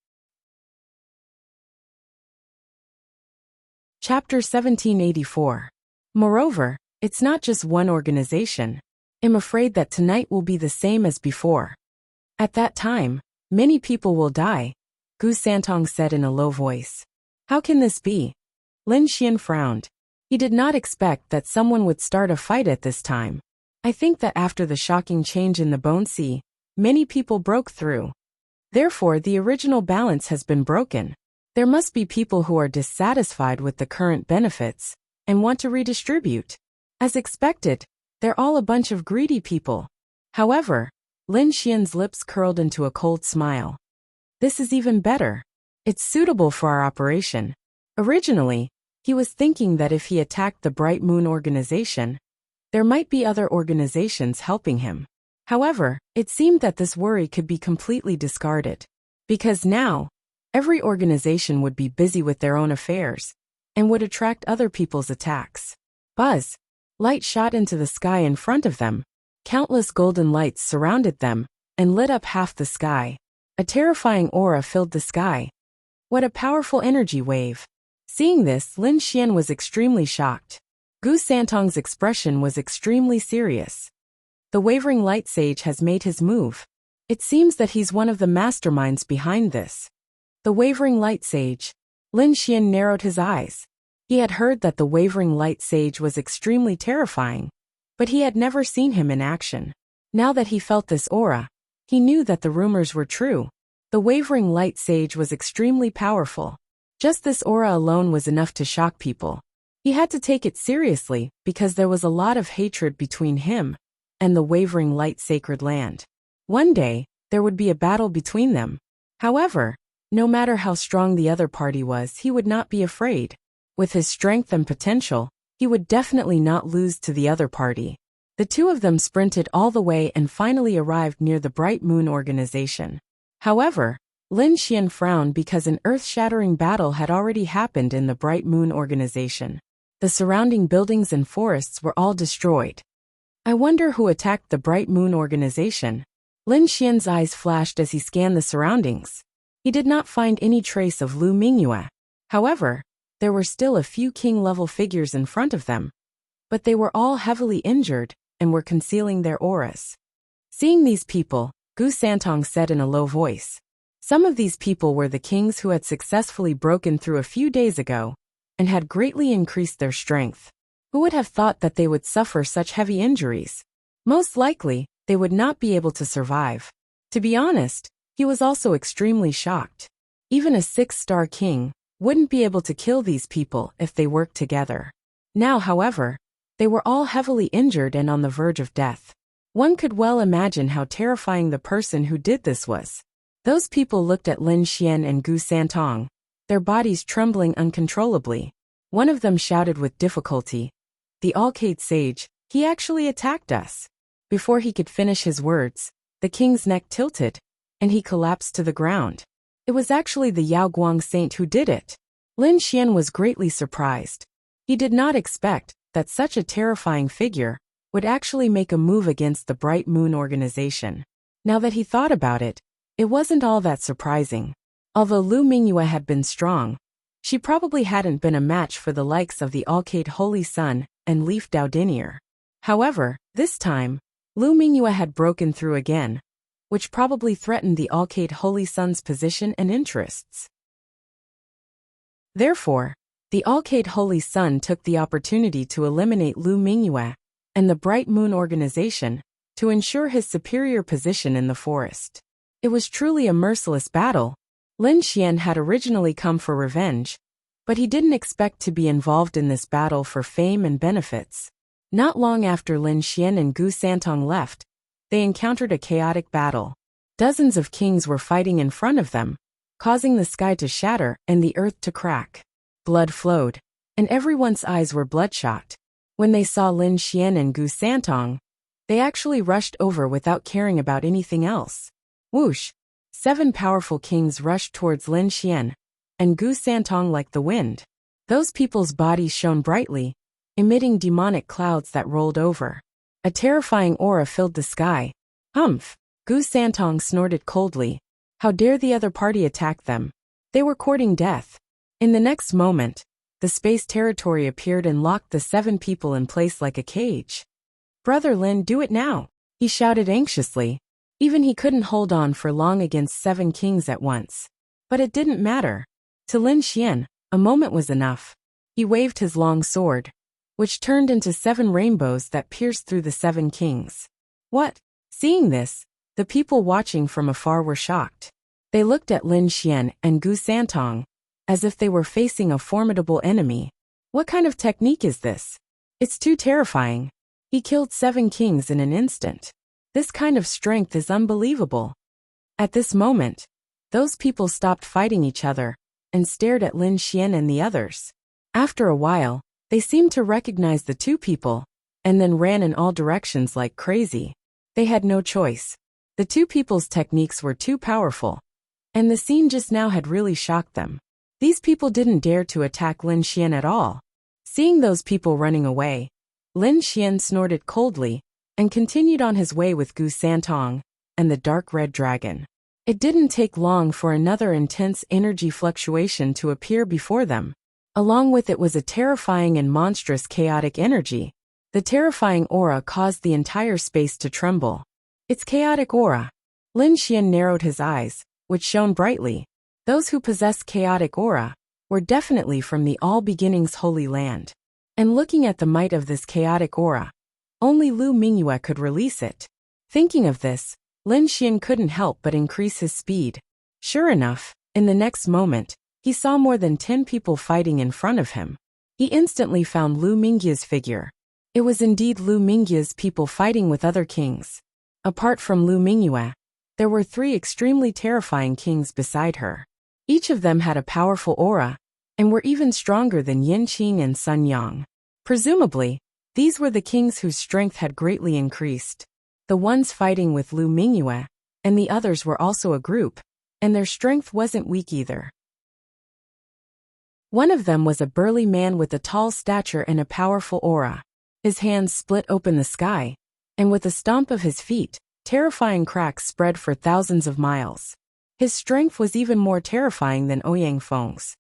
Chapter 1784. Moreover, it's not just one organization. I'm afraid that tonight will be the same as before. At that time, many people will die, Gu Santong said in a low voice. How can this be? Lin Xian frowned. He did not expect that someone would start a fight at this time. I think that after the shocking change in the Bone Sea, many people broke through. Therefore, the original balance has been broken. There must be people who are dissatisfied with the current benefits and want to redistribute. As expected, they're all a bunch of greedy people. However, Lin Xian's lips curled into a cold smile. This is even better. It's suitable for our operation. Originally, he was thinking that if he attacked the Bright Moon organization, there might be other organizations helping him. However, it seemed that this worry could be completely discarded. Because now, every organization would be busy with their own affairs and would attract other people's attacks. Buzz! Light shot into the sky in front of them. Countless golden lights surrounded them and lit up half the sky. A terrifying aura filled the sky. What a powerful energy wave! Seeing this, Lin Xian was extremely shocked. Gu Santong's expression was extremely serious. The wavering light sage has made his move. It seems that he's one of the masterminds behind this. The wavering light sage. Lin Xian narrowed his eyes. He had heard that the wavering light sage was extremely terrifying, but he had never seen him in action. Now that he felt this aura, he knew that the rumors were true. The wavering light sage was extremely powerful. Just this aura alone was enough to shock people. He had to take it seriously because there was a lot of hatred between him and the wavering light sacred land. One day, there would be a battle between them. However, no matter how strong the other party was, he would not be afraid. With his strength and potential, he would definitely not lose to the other party. The two of them sprinted all the way and finally arrived near the Bright Moon organization. However, Lin Xian frowned because an earth-shattering battle had already happened in the Bright Moon organization. The surrounding buildings and forests were all destroyed. I wonder who attacked the Bright Moon organization. Lin Xian's eyes flashed as he scanned the surroundings. He did not find any trace of Lu Mingyue. However, there were still a few king-level figures in front of them, but they were all heavily injured and were concealing their auras. Seeing these people, Gu Santong said in a low voice. Some of these people were the kings who had successfully broken through a few days ago and had greatly increased their strength. Who would have thought that they would suffer such heavy injuries? Most likely, they would not be able to survive. To be honest, he was also extremely shocked. Even a 6-star king wouldn't be able to kill these people if they worked together. Now, however, they were all heavily injured and on the verge of death. One could well imagine how terrifying the person who did this was. Those people looked at Lin Xian and Gu Santong, their bodies trembling uncontrollably. One of them shouted with difficulty, "The Alcate Sage, he actually attacked us." Before he could finish his words, the king's neck tilted, and he collapsed to the ground. It was actually the Yao Guang saint who did it. Lin Xian was greatly surprised. He did not expect that such a terrifying figure would actually make a move against the Bright Moon organization. Now that he thought about it, it wasn't all that surprising. Although Lu Mingyue had been strong, she probably hadn't been a match for the likes of the Alcate Holy Sun and Leaf Daudinier. However, this time, Lu Mingyue had broken through again, which probably threatened the Alcate Holy Sun's position and interests. Therefore, the Alcate Holy Sun took the opportunity to eliminate Lu Mingyue and the Bright Moon organization to ensure his superior position in the forest. It was truly a merciless battle. Lin Xian had originally come for revenge, but he didn't expect to be involved in this battle for fame and benefits. Not long after Lin Xian and Gu Santong left, they encountered a chaotic battle. Dozens of kings were fighting in front of them, causing the sky to shatter and the earth to crack. Blood flowed, and everyone's eyes were bloodshot. When they saw Lin Xian and Gu Santong, they actually rushed over without caring about anything else. Whoosh! 7 powerful kings rushed towards Lin Xian and Gu Santong like the wind. Those people's bodies shone brightly, emitting demonic clouds that rolled over. A terrifying aura filled the sky. Humph! Gu Santong snorted coldly. How dare the other party attack them? They were courting death. In the next moment, the space territory appeared and locked the 7 people in place like a cage. "Brother Lin, do it now!" he shouted anxiously. Even he couldn't hold on for long against 7 kings at once. But it didn't matter. To Lin Xian, a moment was enough. He waved his long sword, which turned into 7 rainbows that pierced through the 7 kings. What? Seeing this, the people watching from afar were shocked. They looked at Lin Xian and Gu Santong, as if they were facing a formidable enemy. What kind of technique is this? It's too terrifying. He killed 7 kings in an instant. This kind of strength is unbelievable. At this moment, those people stopped fighting each other and stared at Lin Xian and the others. After a while, they seemed to recognize the 2 people, and then ran in all directions like crazy. They had no choice. The 2 people's techniques were too powerful, and the scene just now had really shocked them. These people didn't dare to attack Lin Xian at all. Seeing those people running away, Lin Xian snorted coldly and continued on his way with Gu Santong and the dark red dragon. It didn't take long for another intense energy fluctuation to appear before them. Along with it was a terrifying and monstrous chaotic energy. The terrifying aura caused the entire space to tremble. It's chaotic aura. Lin Xian narrowed his eyes, which shone brightly. Those who possessed chaotic aura were definitely from the All Beginnings Holy Land. And looking at the might of this chaotic aura, only Lu Mingyue could release it. Thinking of this, Lin Xian couldn't help but increase his speed. Sure enough, in the next moment, he saw more than 10 people fighting in front of him. He instantly found Lu Mingyue's figure. It was indeed Lu Mingyue's people fighting with other kings. Apart from Lu Mingyue, there were 3 extremely terrifying kings beside her. Each of them had a powerful aura, and were even stronger than Yin Qing and Sun Yang. Presumably, these were the kings whose strength had greatly increased. The ones fighting with Lu Mingyue, and the others were also a group, and their strength wasn't weak either. One of them was a burly man with a tall stature and a powerful aura. His hands split open the sky, and with a stomp of his feet, terrifying cracks spread for thousands of miles. His strength was even more terrifying than Ouyang Feng's.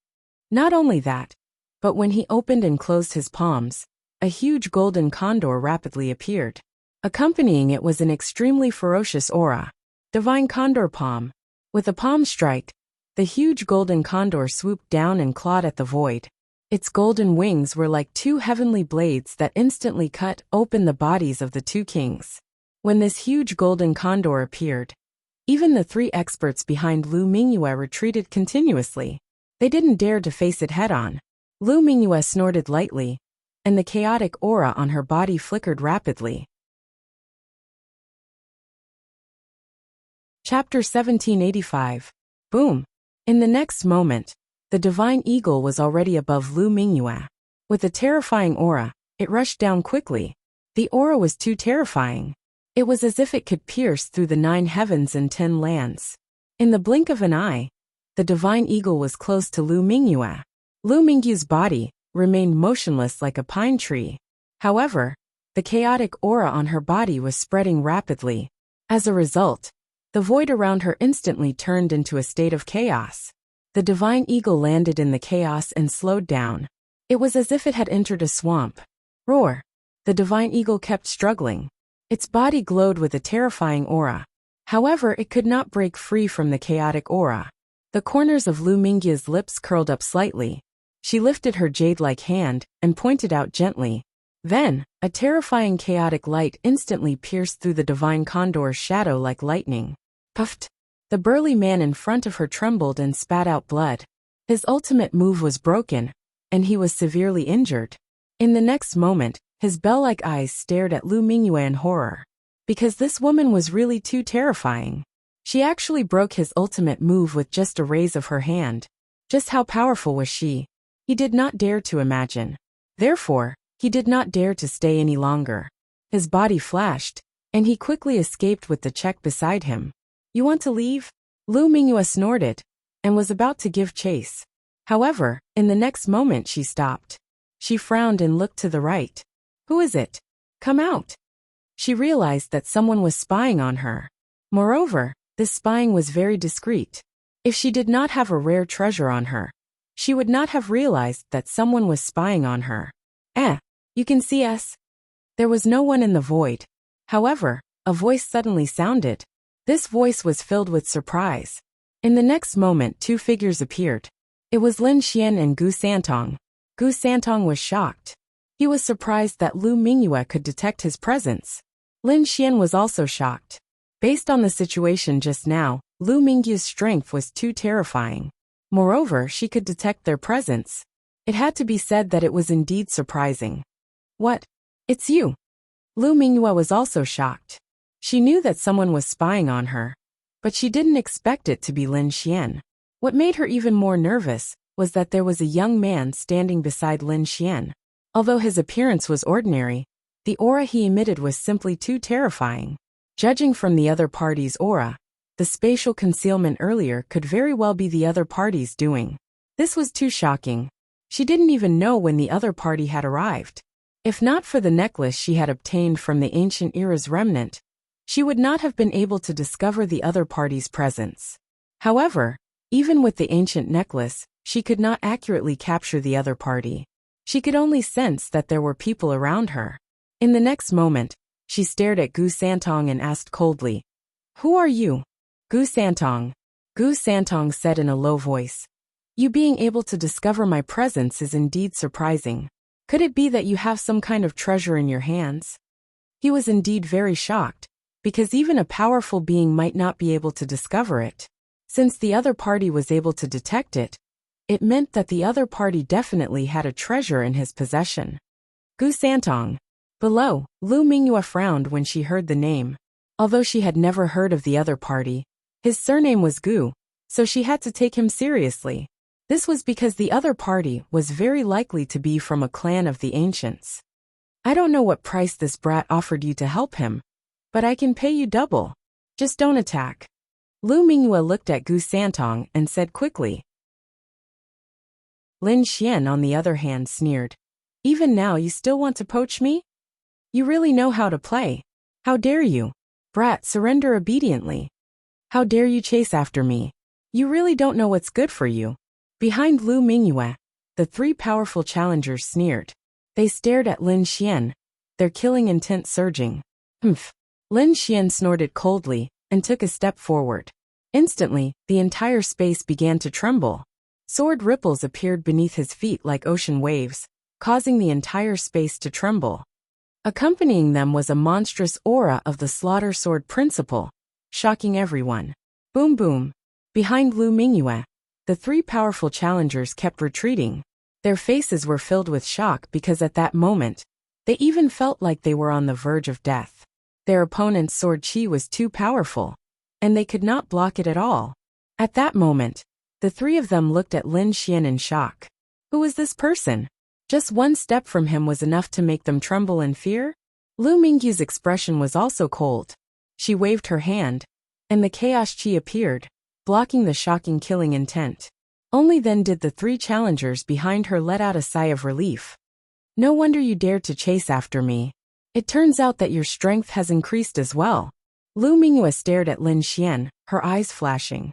Not only that, but when he opened and closed his palms, a huge golden condor rapidly appeared. Accompanying it was an extremely ferocious aura. Divine Condor Palm. With a palm strike, the huge golden condor swooped down and clawed at the void. Its golden wings were like 2 heavenly blades that instantly cut open the bodies of the 2 kings. When this huge golden condor appeared, even the 3 experts behind Lu Mingyue retreated continuously. They didn't dare to face it head-on. Lu Mingyue snorted lightly, and the chaotic aura on her body flickered rapidly. Chapter 1785. Boom! In the next moment, the divine eagle was already above Lu Mingyue. With a terrifying aura, it rushed down quickly. The aura was too terrifying. It was as if it could pierce through the 9 heavens and 10 lands. In the blink of an eye, the divine eagle was close to Lu Mingyue. Lu Mingyue's body remained motionless like a pine tree. However, the chaotic aura on her body was spreading rapidly. As a result, the void around her instantly turned into a state of chaos. The divine eagle landed in the chaos and slowed down. It was as if it had entered a swamp. Roar! The divine eagle kept struggling. Its body glowed with a terrifying aura. However, it could not break free from the chaotic aura. The corners of Lu Mingyue's lips curled up slightly. She lifted her jade-like hand and pointed out gently. Then, a terrifying chaotic light instantly pierced through the divine condor's shadow like lightning. Puffed! The burly man in front of her trembled and spat out blood. His ultimate move was broken, and he was severely injured. In the next moment, his bell-like eyes stared at Lu Mingyue in horror. Because this woman was really too terrifying. She actually broke his ultimate move with just a raise of her hand. Just how powerful was she? He did not dare to imagine. Therefore, he did not dare to stay any longer. His body flashed, and he quickly escaped with the check beside him. You want to leave? Lu Mingyue snorted, and was about to give chase. However, in the next moment she stopped. She frowned and looked to the right. Who is it? Come out. She realized that someone was spying on her. Moreover, this spying was very discreet. If she did not have a rare treasure on her, she would not have realized that someone was spying on her. You can see us? There was no one in the void. However, a voice suddenly sounded. This voice was filled with surprise. In the next moment 2 figures appeared. It was Lin Xian and Gu Santong. Gu Santong was shocked. He was surprised that Lu Mingyue could detect his presence. Lin Xian was also shocked. Based on the situation just now, Lu Mingyue's strength was too terrifying. Moreover, she could detect their presence. It had to be said that it was indeed surprising. What? It's you. Lu Mingyue was also shocked. She knew that someone was spying on her, but she didn't expect it to be Lin Xian. What made her even more nervous was that there was a young man standing beside Lin Xian. Although his appearance was ordinary, the aura he emitted was simply too terrifying. Judging from the other party's aura, the spatial concealment earlier could very well be the other party's doing. This was too shocking. She didn't even know when the other party had arrived. If not for the necklace she had obtained from the ancient era's remnant, she would not have been able to discover the other party's presence. However, even with the ancient necklace, she could not accurately capture the other party. She could only sense that there were people around her. In the next moment, she stared at Gu Santong and asked coldly, "Who are you?" Gu Santong. Gu Santong said in a low voice, "You being able to discover my presence is indeed surprising. Could it be that you have some kind of treasure in your hands?" He was indeed very shocked, because even a powerful being might not be able to discover it. Since the other party was able to detect it, it meant that the other party definitely had a treasure in his possession. Gu Santong. Below, Lu Mingyue frowned when she heard the name. Although she had never heard of the other party, his surname was Gu, so she had to take him seriously. This was because the other party was very likely to be from a clan of the ancients. I don't know what price this brat offered you to help him, but I can pay you double. Just don't attack. Lu Mingyue looked at Gu Santong and said quickly. Lin Xian on the other hand sneered. Even now you still want to poach me? You really know how to play. How dare you? Brat, surrender obediently. How dare you chase after me? You really don't know what's good for you. Behind Lu Mingyue, the 3 powerful challengers sneered. They stared at Lin Xian, their killing intent surging. Lin Xian snorted coldly and took a step forward. Instantly, the entire space began to tremble. Sword ripples appeared beneath his feet like ocean waves, causing the entire space to tremble. Accompanying them was a monstrous aura of the slaughter sword principle, shocking everyone. Boom boom. Behind Lu Mingyue, the 3 powerful challengers kept retreating. Their faces were filled with shock because at that moment, they even felt like they were on the verge of death. Their opponent's sword chi was too powerful, and they could not block it at all. At that moment, the 3 of them looked at Lin Xian in shock. Who was this person? Just one step from him was enough to make them tremble in fear? Lu Mingyu's expression was also cold. She waved her hand, and the chaos chi appeared, blocking the shocking killing intent. Only then did the three challengers behind her let out a sigh of relief. No wonder you dared to chase after me. It turns out that your strength has increased as well. Lu Mingyue stared at Lin Xian, her eyes flashing.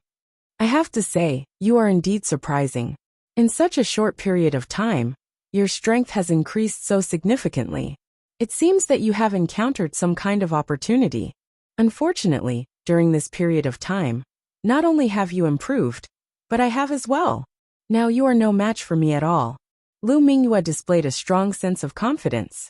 I have to say, you are indeed surprising. In such a short period of time, your strength has increased so significantly. It seems that you have encountered some kind of opportunity. Unfortunately, during this period of time, not only have you improved, but I have as well. Now you are no match for me at all. Lu Mingyue displayed a strong sense of confidence.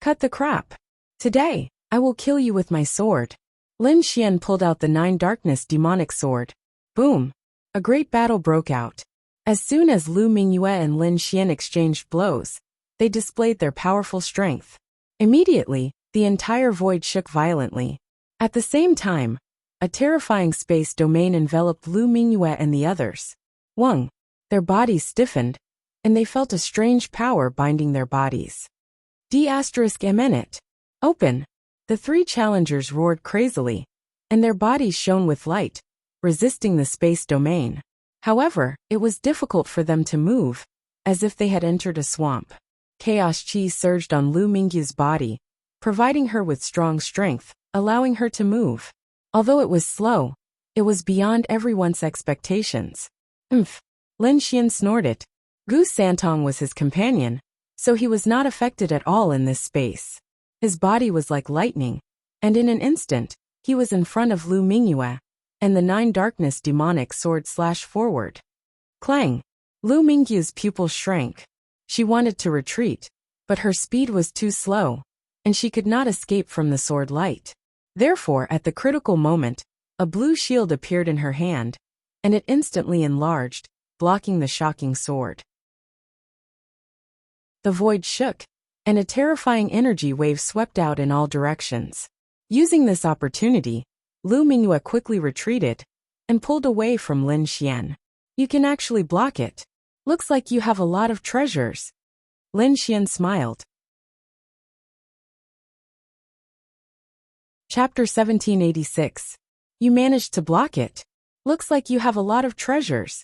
Cut the crap. Today, I will kill you with my sword. Lin Xian pulled out the 9 Darkness demonic sword. Boom! A great battle broke out. As soon as Lu Mingyue and Lin Xian exchanged blows, they displayed their powerful strength. Immediately, the entire void shook violently. At the same time, a terrifying space domain enveloped Lu Mingyue and the others. Wang. Their bodies stiffened, and they felt a strange power binding their bodies. D*Eminent. Open. The three challengers roared crazily, and their bodies shone with light, resisting the space domain. However, it was difficult for them to move, as if they had entered a swamp. Chaos chi surged on Lu Mingyu's body, providing her with strong strength, allowing her to move. Although it was slow, it was beyond everyone's expectations. Umph! Lin Xian snorted. Gu Santong was his companion, so he was not affected at all in this space. His body was like lightning, and in an instant, he was in front of Lu Mingyue, and the 9 Darkness demonic sword slashed forward. Clang! Lu Mingyu's pupils shrank. She wanted to retreat, but her speed was too slow, and she could not escape from the sword light. Therefore, at the critical moment, a blue shield appeared in her hand, and it instantly enlarged, blocking the shocking sword. The void shook, and a terrifying energy wave swept out in all directions. Using this opportunity, Lu Mingyue quickly retreated and pulled away from Lin Xian. You can actually block it. Looks like you have a lot of treasures. Lin Xian smiled. Chapter 1786. You managed to block it. Looks like you have a lot of treasures.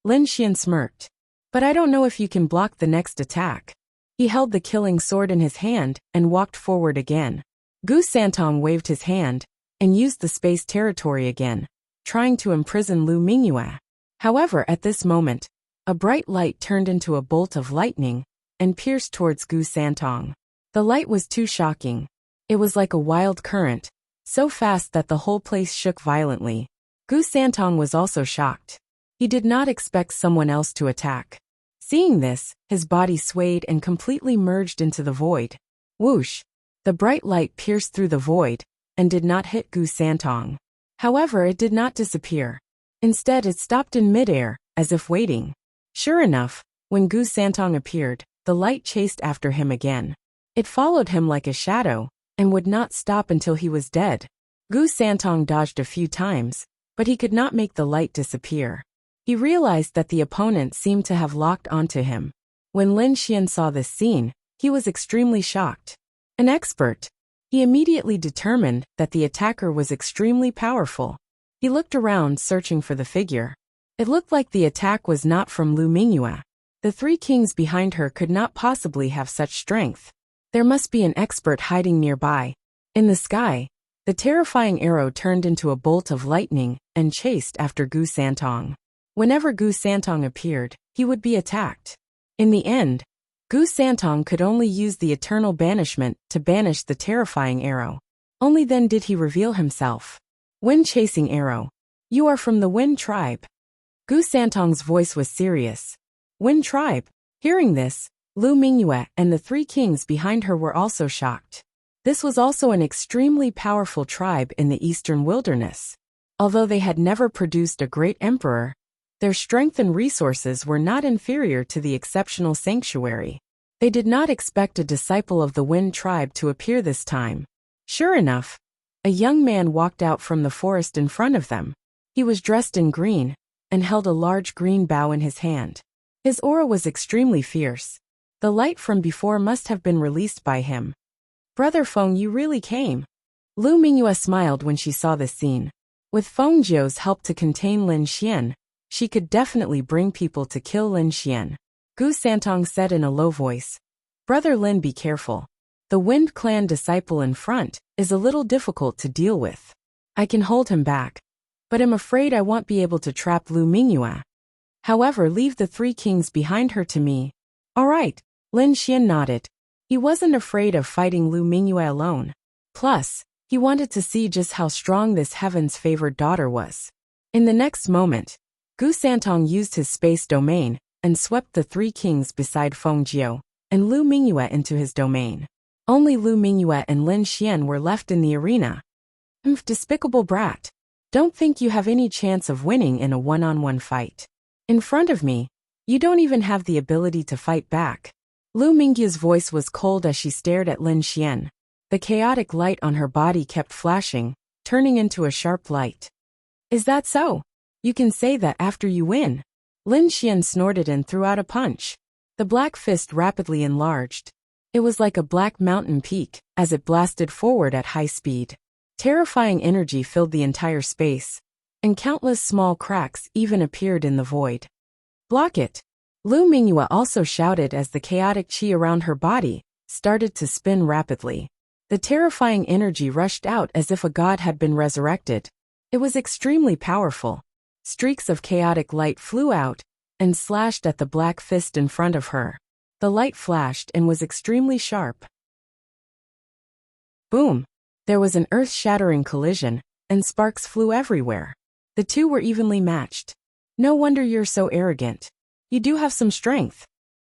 Lin Xian smirked. But I don't know if you can block the next attack. He held the killing sword in his hand and walked forward again. Gu Santong waved his hand and used the space territory again, trying to imprison Lu Mingyue. However, at this moment, a bright light turned into a bolt of lightning and pierced towards Gu Santong. The light was too shocking. It was like a wild current, so fast that the whole place shook violently. Gu Santong was also shocked. He did not expect someone else to attack. Seeing this, his body swayed and completely merged into the void. Whoosh! The bright light pierced through the void and did not hit Gu Santong. However, it did not disappear. Instead, it stopped in midair, as if waiting. Sure enough, when Gu Santong appeared, the light chased after him again. It followed him like a shadow, and would not stop until he was dead. Gu Santong dodged a few times, but he could not make the light disappear. He realized that the opponent seemed to have locked onto him. When Lin Xian saw this scene, he was extremely shocked. An expert. He immediately determined that the attacker was extremely powerful. He looked around searching for the figure. It looked like the attack was not from Lu Mingyue. The three kings behind her could not possibly have such strength. There must be an expert hiding nearby. In the sky, the terrifying arrow turned into a bolt of lightning and chased after Gu Santong. Whenever Gu Santong appeared, he would be attacked. In the end, Gu Santong could only use the eternal banishment to banish the terrifying arrow. Only then did he reveal himself. Wind chasing arrow. You are from the Wind tribe. Gu Santong's voice was serious. Wind tribe. Hearing this, Lu Mingyue and the three kings behind her were also shocked. This was also an extremely powerful tribe in the eastern wilderness. Although they had never produced a great emperor, their strength and resources were not inferior to the exceptional sanctuary. They did not expect a disciple of the Wind tribe to appear this time. Sure enough, a young man walked out from the forest in front of them. He was dressed in green and held a large green bough in his hand. His aura was extremely fierce. The light from before must have been released by him. Brother Feng, you really came. Lu Mingyue smiled when she saw this scene. With Feng Jiu's help to contain Lin Xian, she could definitely bring people to kill Lin Xian. Gu Santong said in a low voice, Brother Lin, be careful. The Wind Clan disciple in front is a little difficult to deal with. I can hold him back, but I'm afraid I won't be able to trap Lu Mingyue. However, leave the three kings behind her to me. All right, Lin Xian nodded. He wasn't afraid of fighting Lu Mingyue alone. Plus, he wanted to see just how strong this heaven's favored daughter was. In the next moment, Gu Santong used his space domain and swept the three kings beside Feng Jiu and Lu Mingyue into his domain. Only Lu Mingyue and Lin Xian were left in the arena. Despicable brat. Don't think you have any chance of winning in a one-on-one fight. In front of me, you don't even have the ability to fight back. Lu Mingyue's voice was cold as she stared at Lin Xian. The chaotic light on her body kept flashing, turning into a sharp light. Is that so? You can say that after you win. Lin Xian snorted and threw out a punch. The black fist rapidly enlarged. It was like a black mountain peak as it blasted forward at high speed. Terrifying energy filled the entire space, and countless small cracks even appeared in the void. Block it! Lu Mingyue also shouted as the chaotic qi around her body started to spin rapidly. The terrifying energy rushed out as if a god had been resurrected. It was extremely powerful. Streaks of chaotic light flew out and slashed at the black fist in front of her. The light flashed and was extremely sharp. Boom! There was an earth-shattering collision, and sparks flew everywhere. The two were evenly matched. No wonder you're so arrogant. You do have some strength.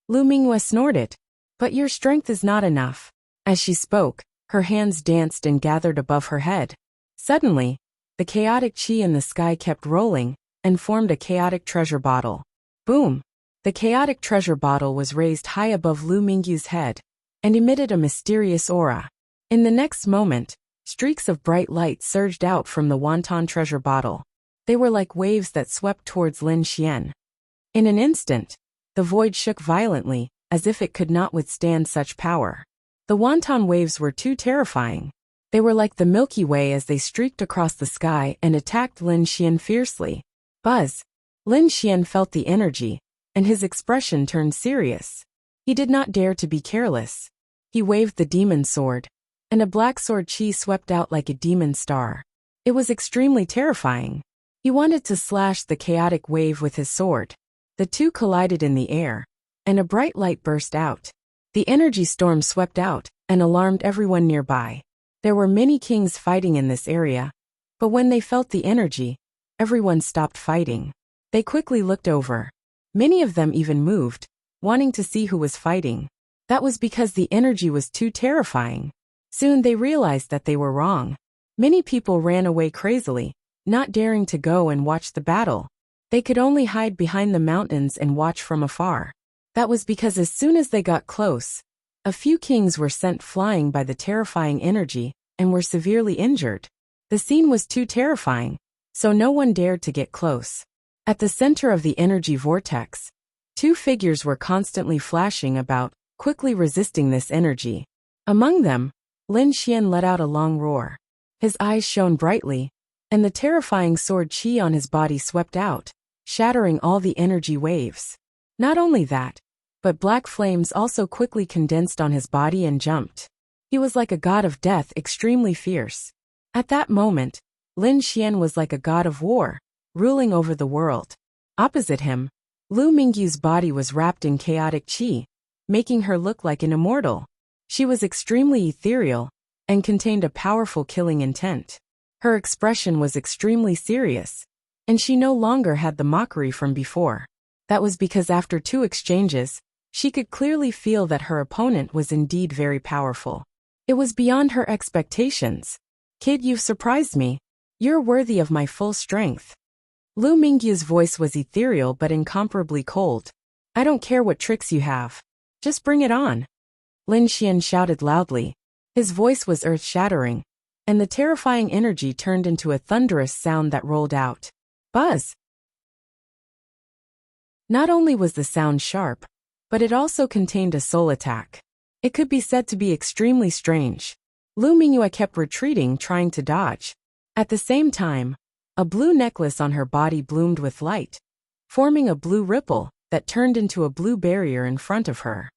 Lu Mingyue snorted. But your strength is not enough. As she spoke, her hands danced and gathered above her head. Suddenly, the chaotic qi in the sky kept rolling and formed a chaotic treasure bottle. Boom! The chaotic treasure bottle was raised high above Lu Mingyue's head and emitted a mysterious aura. In the next moment, streaks of bright light surged out from the wonton treasure bottle. They were like waves that swept towards Lin Xian. In an instant, the void shook violently, as if it could not withstand such power. The wonton waves were too terrifying. They were like the Milky Way as they streaked across the sky and attacked Lin Xian fiercely. Buzz! Lin Xian felt the energy, and his expression turned serious. He did not dare to be careless. He waved the demon sword, and a black sword qi swept out like a demon star. It was extremely terrifying. He wanted to slash the chaotic wave with his sword. The two collided in the air, and a bright light burst out. The energy storm swept out and alarmed everyone nearby. There were many kings fighting in this area, but when they felt the energy, everyone stopped fighting. They quickly looked over. Many of them even moved, wanting to see who was fighting. That was because the energy was too terrifying. Soon they realized that they were wrong. Many people ran away crazily, not daring to go and watch the battle. They could only hide behind the mountains and watch from afar. That was because as soon as they got close, a few kings were sent flying by the terrifying energy and were severely injured. The scene was too terrifying, so no one dared to get close. At the center of the energy vortex, two figures were constantly flashing about, quickly resisting this energy. Among them, Lin Xian let out a long roar. His eyes shone brightly, and the terrifying sword qi on his body swept out, shattering all the energy waves. Not only that, but black flames also quickly condensed on his body and jumped. He was like a god of death, extremely fierce. At that moment, Lin Xian was like a god of war, ruling over the world. Opposite him, Lu Mingyue's body was wrapped in chaotic qi, making her look like an immortal. She was extremely ethereal and contained a powerful killing intent. Her expression was extremely serious, and she no longer had the mockery from before. That was because after two exchanges, she could clearly feel that her opponent was indeed very powerful. It was beyond her expectations. Kid, you've surprised me. You're worthy of my full strength. Lu Mingyue's voice was ethereal but incomparably cold. I don't care what tricks you have. Just bring it on. Lin Xian shouted loudly. His voice was earth-shattering, and the terrifying energy turned into a thunderous sound that rolled out. Buzz! Not only was the sound sharp, but it also contained a soul attack. It could be said to be extremely strange. Lu Mingyue kept retreating, trying to dodge. At the same time, a blue necklace on her body bloomed with light, forming a blue ripple that turned into a blue barrier in front of her.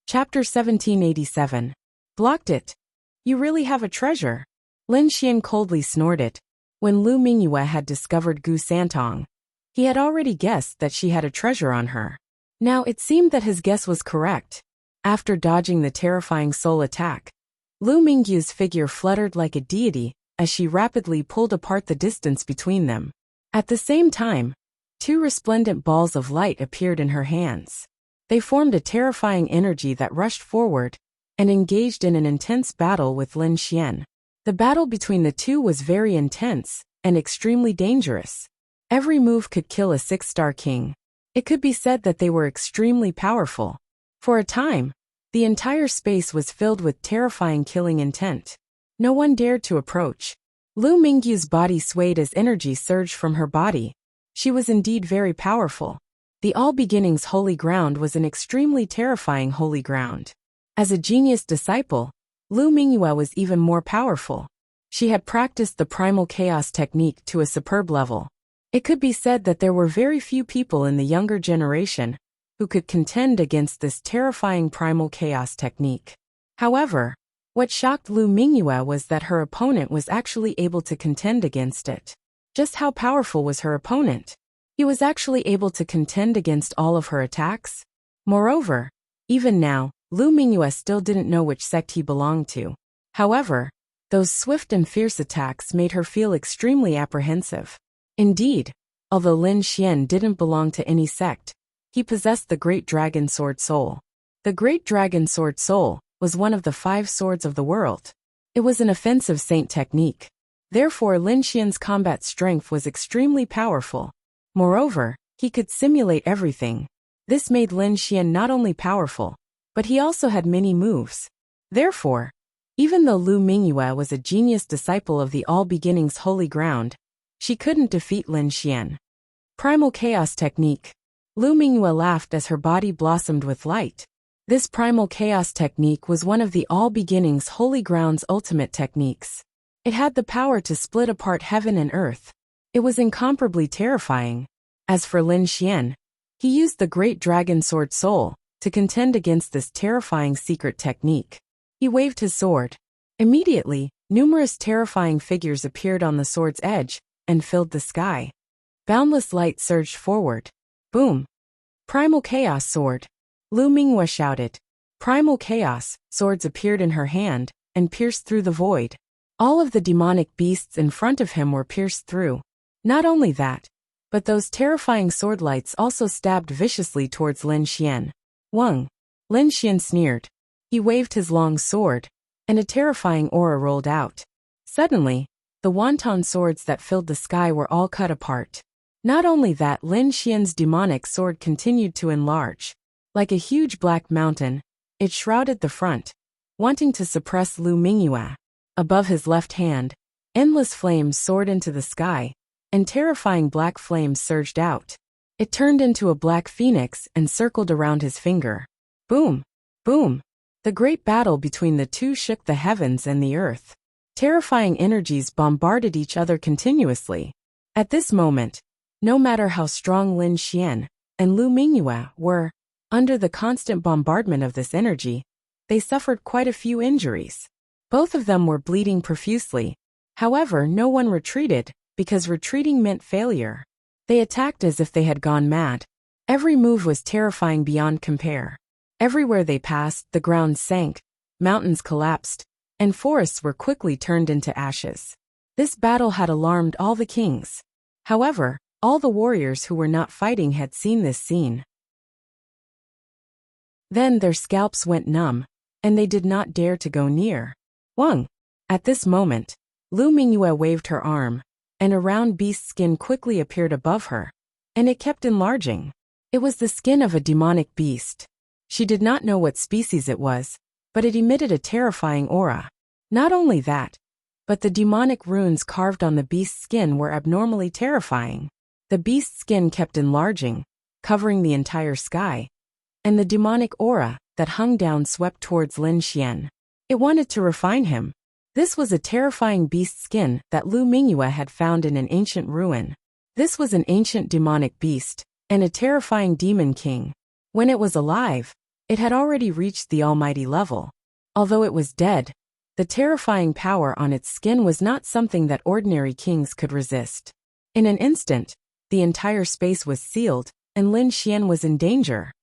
Chapter 1787. Blocked it. You really have a treasure. Lin Xian coldly snorted. When Lu Mingyue had discovered Gu Santong, he had already guessed that she had a treasure on her. Now it seemed that his guess was correct. After dodging the terrifying soul attack, Lu Mingyue's figure fluttered like a deity as she rapidly pulled apart the distance between them. At the same time, two resplendent balls of light appeared in her hands. They formed a terrifying energy that rushed forward and engaged in an intense battle with Lin Xian. The battle between the two was very intense and extremely dangerous. Every move could kill a 6-star king. It could be said that they were extremely powerful. For a time, the entire space was filled with terrifying killing intent. No one dared to approach. Lu Mingyue's body swayed as energy surged from her body. She was indeed very powerful. The All Beginnings Holy Ground was an extremely terrifying holy ground. As a genius disciple, Lu Mingyue was even more powerful. She had practiced the primal chaos technique to a superb level. It could be said that there were very few people in the younger generation who could contend against this terrifying primal chaos technique. However, what shocked Lu Mingyue was that her opponent was actually able to contend against it. Just how powerful was her opponent? He was actually able to contend against all of her attacks. Moreover, even now, Lu Mingyue still didn't know which sect he belonged to. However, those swift and fierce attacks made her feel extremely apprehensive. Indeed, although Lin Xian didn't belong to any sect, he possessed the Great Dragon Sword Soul. The Great Dragon Sword Soul was one of the 5 swords of the world. It was an offensive saint technique. Therefore, Lin Xian's combat strength was extremely powerful. Moreover, he could simulate everything. This made Lin Xian not only powerful, but he also had many moves. Therefore, even though Lu Mingyue was a genius disciple of the All Beginnings Holy Ground, she couldn't defeat Lin Xian. Primal Chaos Technique. Lu Mingyue laughed as her body blossomed with light. This Primal Chaos Technique was one of the All Beginnings Holy Ground's ultimate techniques. It had the power to split apart heaven and earth. It was incomparably terrifying. As for Lin Xian, he used the Great Dragon Sword Soul to contend against this terrifying secret technique. He waved his sword. Immediately, numerous terrifying figures appeared on the sword's edge and filled the sky. Boundless light surged forward. Boom! Primal Chaos Sword. Lu Mingyue shouted. Primal Chaos swords appeared in her hand and pierced through the void. All of the demonic beasts in front of him were pierced through. Not only that, but those terrifying sword lights also stabbed viciously towards Lin Xian. Wang! Lin Xian sneered. He waved his long sword, and a terrifying aura rolled out. Suddenly, the wonton swords that filled the sky were all cut apart. Not only that, Lin Xian's demonic sword continued to enlarge. Like a huge black mountain, it shrouded the front, wanting to suppress Lu Mingyue. Above his left hand, endless flames soared into the sky, and terrifying black flames surged out. It turned into a black phoenix and circled around his finger. Boom! Boom! The great battle between the two shook the heavens and the earth. Terrifying energies bombarded each other continuously. At this moment, no matter how strong Lin Xian and Lu Mingyue were, under the constant bombardment of this energy, they suffered quite a few injuries. Both of them were bleeding profusely. However, no one retreated, because retreating meant failure. They attacked as if they had gone mad. Every move was terrifying beyond compare. Everywhere they passed, the ground sank, mountains collapsed, and forests were quickly turned into ashes. This battle had alarmed all the kings. However, all the warriors who were not fighting had seen this scene. Then their scalps went numb, and they did not dare to go near. Wang! At this moment, Lu Mingyue waved her arm, and a round beast's skin quickly appeared above her, and it kept enlarging. It was the skin of a demonic beast. She did not know what species it was, but it emitted a terrifying aura. Not only that, but the demonic runes carved on the beast's skin were abnormally terrifying. The beast's skin kept enlarging, covering the entire sky, and the demonic aura that hung down swept towards Lin Xian. It wanted to refine him. This was a terrifying beast skin that Lu Mingyue had found in an ancient ruin. This was an ancient demonic beast, and a terrifying demon king. When it was alive, it had already reached the almighty level. Although it was dead, the terrifying power on its skin was not something that ordinary kings could resist. In an instant, the entire space was sealed, and Lin Xian was in danger.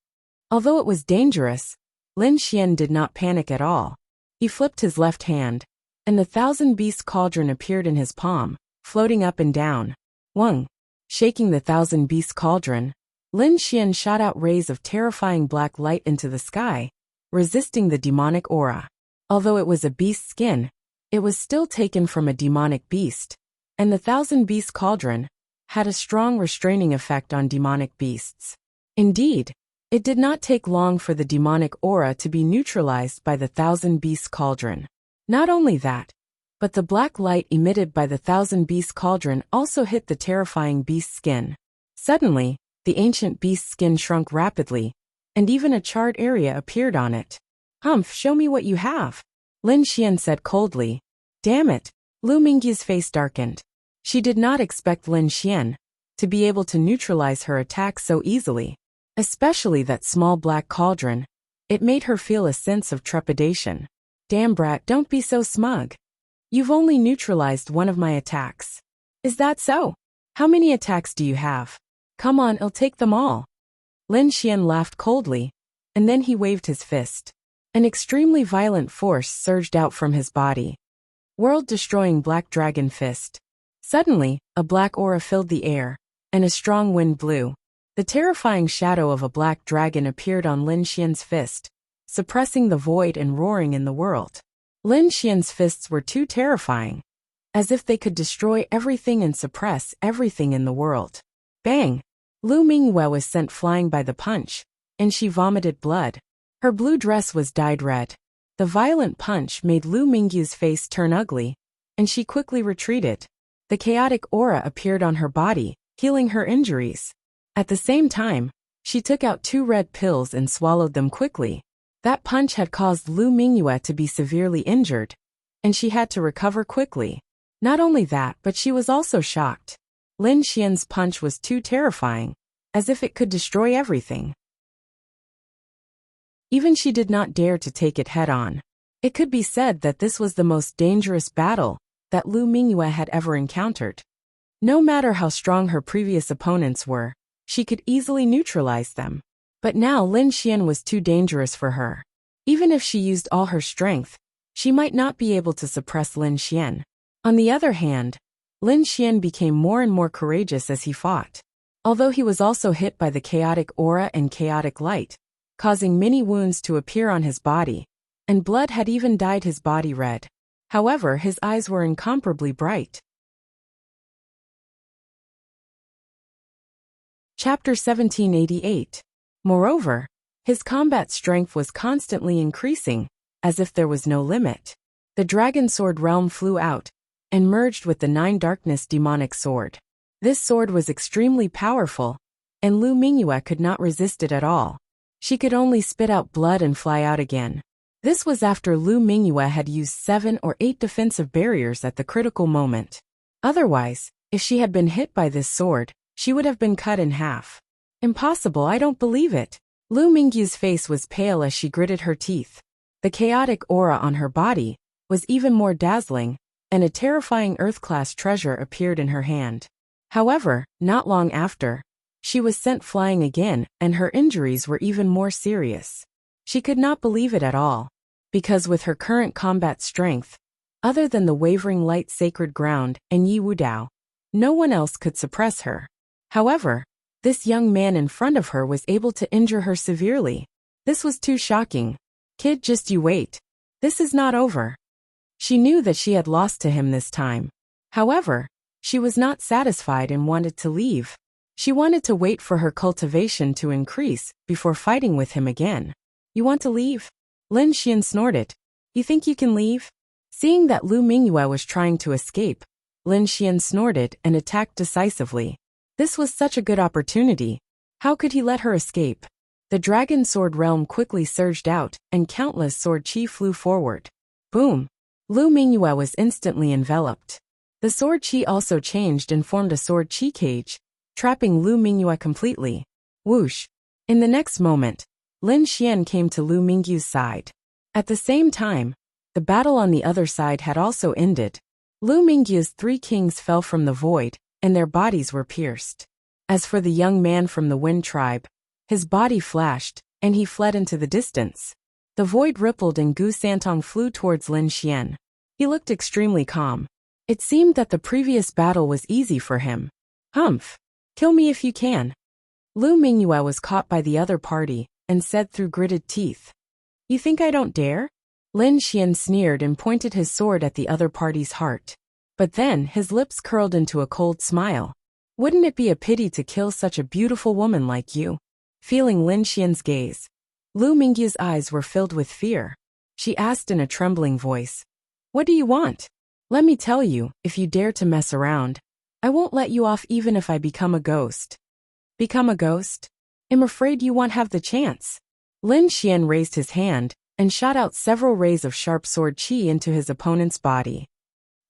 Although it was dangerous, Lin Xian did not panic at all. He flipped his left hand, and the thousand-beast cauldron appeared in his palm, floating up and down. Wang. Shaking the thousand-beast cauldron, Lin Xian shot out rays of terrifying black light into the sky, resisting the demonic aura. Although it was a beast skin, it was still taken from a demonic beast, and the thousand-beast cauldron had a strong restraining effect on demonic beasts. Indeed, it did not take long for the demonic aura to be neutralized by the thousand-beast cauldron. Not only that, but the black light emitted by the thousand-beast cauldron also hit the terrifying beast skin. Suddenly, the ancient beast skin shrunk rapidly, and even a charred area appeared on it. "Humph, show me what you have," Lin Xian said coldly. Damn it, Lu Mingyu's face darkened. She did not expect Lin Xian to be able to neutralize her attack so easily, especially that small black cauldron. It made her feel a sense of trepidation. Damn brat, don't be so smug. You've only neutralized one of my attacks. Is that so? How many attacks do you have? Come on, I'll take them all. Lin Xian laughed coldly, and then he waved his fist. An extremely violent force surged out from his body. World-destroying black dragon fist. Suddenly, a black aura filled the air, and a strong wind blew. The terrifying shadow of a black dragon appeared on Lin Xian's fist, suppressing the void and roaring in the world. Lin Xian's fists were too terrifying, as if they could destroy everything and suppress everything in the world. Bang! Lu Mingyue was sent flying by the punch, and she vomited blood. Her blue dress was dyed red. The violent punch made Lu Mingyu's face turn ugly, and she quickly retreated. The chaotic aura appeared on her body, healing her injuries. At the same time, she took out 2 red pills and swallowed them quickly. That punch had caused Lu Mingyue to be severely injured, and she had to recover quickly. Not only that, but she was also shocked. Lin Xian's punch was too terrifying, as if it could destroy everything. Even she did not dare to take it head-on. It could be said that this was the most dangerous battle that Lu Mingyue had ever encountered. No matter how strong her previous opponents were, she could easily neutralize them. But now Lin Xian was too dangerous for her. Even if she used all her strength, she might not be able to suppress Lin Xian. On the other hand, Lin Xian became more and more courageous as he fought. Although he was also hit by the chaotic aura and chaotic light, causing many wounds to appear on his body, and blood had even dyed his body red. However, his eyes were incomparably bright. Chapter 1788. Moreover, his combat strength was constantly increasing, as if there was no limit. The dragon sword realm flew out, and merged with the 9 darkness demonic sword. This sword was extremely powerful, and Lu Mingyue could not resist it at all. She could only spit out blood and fly out again. This was after Lu Mingyue had used 7 or 8 defensive barriers at the critical moment. Otherwise, if she had been hit by this sword, she would have been cut in half. Impossible, I don't believe it. Lu Mingyu's face was pale as she gritted her teeth. The chaotic aura on her body was even more dazzling, and a terrifying Earth-class treasure appeared in her hand. However, not long after, she was sent flying again, and her injuries were even more serious. She could not believe it at all, because with her current combat strength, other than the wavering light sacred ground and Yi Wu Dao, no one else could suppress her. However, this young man in front of her was able to injure her severely. This was too shocking. Kid, just you wait. This is not over. She knew that she had lost to him this time. However, she was not satisfied and wanted to leave. She wanted to wait for her cultivation to increase before fighting with him again. You want to leave? Lin Xian snorted. You think you can leave? Seeing that Lu Mingyue was trying to escape, Lin Xian snorted and attacked decisively. This was such a good opportunity. How could he let her escape? The dragon sword realm quickly surged out, and countless sword chi flew forward. Boom! Lu Mingyue was instantly enveloped. The sword chi also changed and formed a sword chi cage, trapping Lu Mingyue completely. Whoosh! In the next moment, Lin Xian came to Lu Mingyue's side. At the same time, the battle on the other side had also ended. Lu Mingyue's 3 kings fell from the void, and their bodies were pierced. As for the young man from the Wind tribe, his body flashed, and he fled into the distance. The void rippled and Gu Santong flew towards Lin Xian. He looked extremely calm. It seemed that the previous battle was easy for him. Humph! Kill me if you can. Lu Mingyue was caught by the other party, and said through gritted teeth. You think I don't dare? Lin Xian sneered and pointed his sword at the other party's heart. But then his lips curled into a cold smile. Wouldn't it be a pity to kill such a beautiful woman like you? Feeling Lin Xian's gaze, Lu Mingyue's eyes were filled with fear. She asked in a trembling voice, What do you want? Let me tell you, if you dare to mess around, I won't let you off even if I become a ghost. Become a ghost? I'm afraid you won't have the chance. Lin Xian raised his hand and shot out several rays of sharp sword chi into his opponent's body.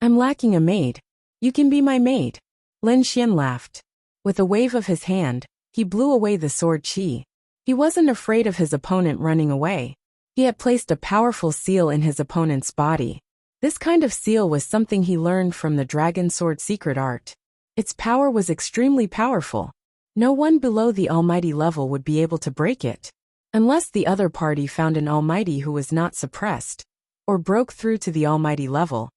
I'm lacking a maid. You can be my maid. Lin Xian laughed. With a wave of his hand, he blew away the sword chi. He wasn't afraid of his opponent running away. He had placed a powerful seal in his opponent's body. This kind of seal was something he learned from the dragon sword secret art. Its power was extremely powerful. No one below the almighty level would be able to break it. Unless the other party found an almighty who was not suppressed, or broke through to the almighty level,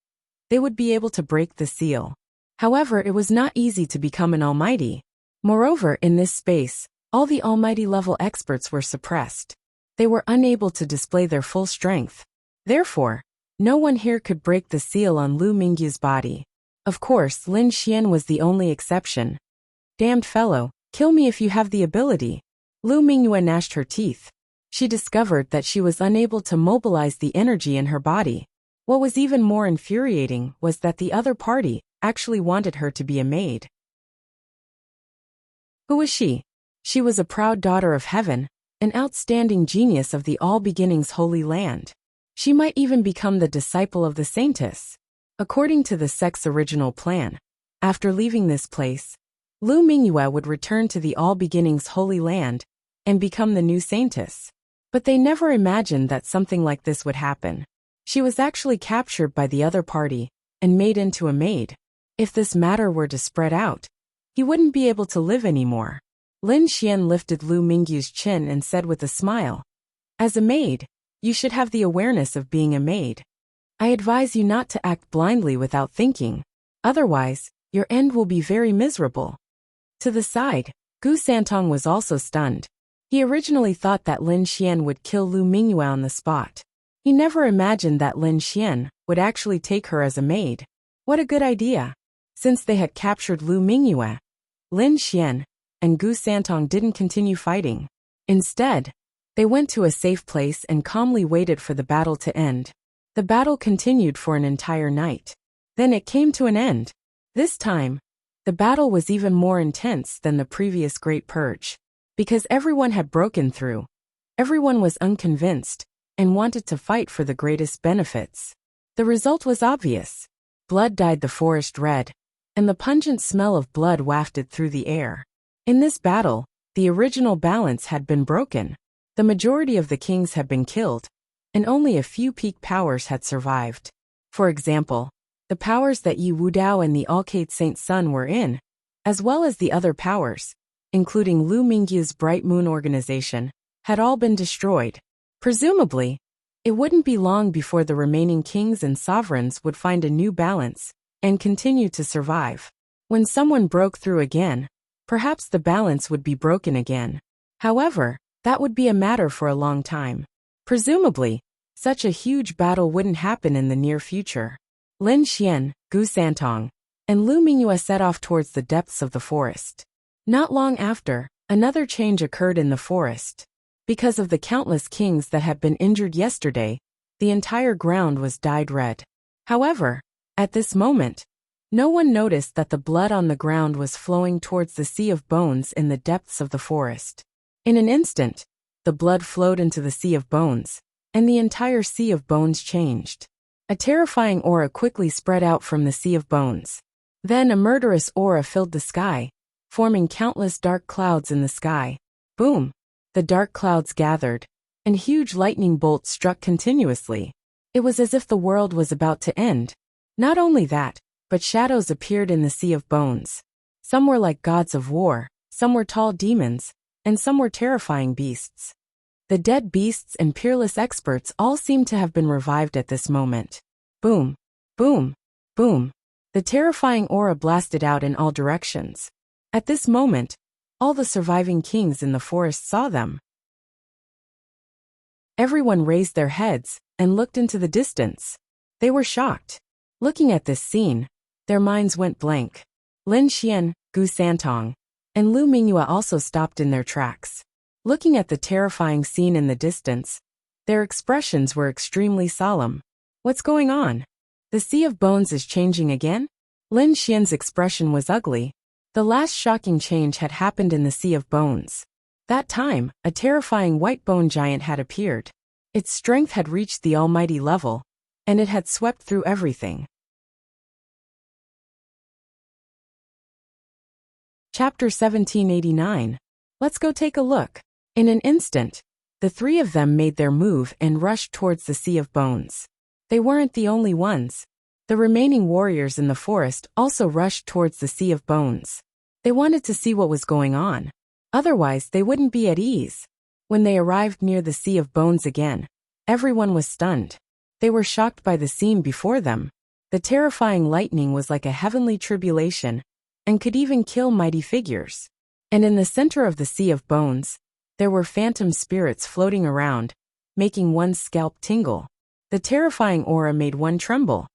they would be able to break the seal. However, it was not easy to become an almighty. Moreover, in this space, all the almighty level experts were suppressed. They were unable to display their full strength. Therefore, no one here could break the seal on Lu Mingyue's body. Of course, Lin Xian was the only exception. Damned fellow, kill me if you have the ability. Lu Mingyue gnashed her teeth. She discovered that she was unable to mobilize the energy in her body. What was even more infuriating was that the other party actually wanted her to be a maid. Who was she? She was a proud daughter of heaven, an outstanding genius of the All Beginnings Holy Land. She might even become the disciple of the saintess. According to the sect's original plan, after leaving this place, Lu Mingyue would return to the All Beginnings Holy Land and become the new saintess. But they never imagined that something like this would happen. She was actually captured by the other party and made into a maid. If this matter were to spread out, he wouldn't be able to live anymore. Lin Xian lifted Lu Mingyue's chin and said with a smile, As a maid, you should have the awareness of being a maid. I advise you not to act blindly without thinking. Otherwise, your end will be very miserable. To the side, Gu Santong was also stunned. He originally thought that Lin Xian would kill Lu Mingyue on the spot. He never imagined that Lin Xian would actually take her as a maid. What a good idea. Since they had captured Lu Mingyue, Lin Xian and Gu Santong didn't continue fighting. Instead, they went to a safe place and calmly waited for the battle to end. The battle continued for an entire night. Then it came to an end. This time, the battle was even more intense than the previous Great Purge. Because everyone had broken through. Everyone was unconvinced and wanted to fight for the greatest benefits. The result was obvious. Blood dyed the forest red, and the pungent smell of blood wafted through the air. In this battle, the original balance had been broken. The majority of the kings had been killed, and only a few peak powers had survived. For example, the powers that Yi Wudao and the Alcate Saint Sun were in, as well as the other powers, including Lu Mingyue's Bright Moon organization, had all been destroyed. Presumably, it wouldn't be long before the remaining kings and sovereigns would find a new balance and continue to survive. When someone broke through again, perhaps the balance would be broken again. However, that would be a matter for a long time. Presumably, such a huge battle wouldn't happen in the near future. Lin Xian, Gu Santong, and Lu Mingyue set off towards the depths of the forest. Not long after, another change occurred in the forest. Because of the countless kings that had been injured yesterday, the entire ground was dyed red. However, at this moment, No one noticed that the blood on the ground was flowing towards the sea of bones in the depths of the forest. In an instant, the blood flowed into the sea of bones, and the entire sea of bones changed. A terrifying aura quickly spread out from the sea of bones. Then a murderous aura filled the sky, forming countless dark clouds in the sky. Boom! The dark clouds gathered, and huge lightning bolts struck continuously. It was as if the world was about to end. Not only that, but shadows appeared in the sea of bones. Some were like gods of war, some were tall demons, and some were terrifying beasts. The dead beasts and peerless experts all seemed to have been revived at this moment. Boom! Boom! Boom! The terrifying aura blasted out in all directions. At this moment, all the surviving kings in the forest saw them. Everyone raised their heads and looked into the distance. They were shocked. Looking at this scene, their minds went blank. Lin Xian, Gu Santong, and Lu Mingyue also stopped in their tracks. Looking at the terrifying scene in the distance, their expressions were extremely solemn. What's going on? The sea of bones is changing again? Lin Xian's expression was ugly. The last shocking change had happened in the sea of bones. That time, a terrifying white bone giant had appeared. Its strength had reached the almighty level, and it had swept through everything. Chapter 1789. Let's go take a look. In an instant, the three of them made their move and rushed towards the sea of bones. They weren't the only ones. The remaining warriors in the forest also rushed towards the sea of bones. They wanted to see what was going on. Otherwise, they wouldn't be at ease. When they arrived near the sea of bones again, everyone was stunned. They were shocked by the scene before them. The terrifying lightning was like a heavenly tribulation, and could even kill mighty figures. And in the center of the sea of bones, there were phantom spirits floating around, making one's scalp tingle. The terrifying aura made one tremble,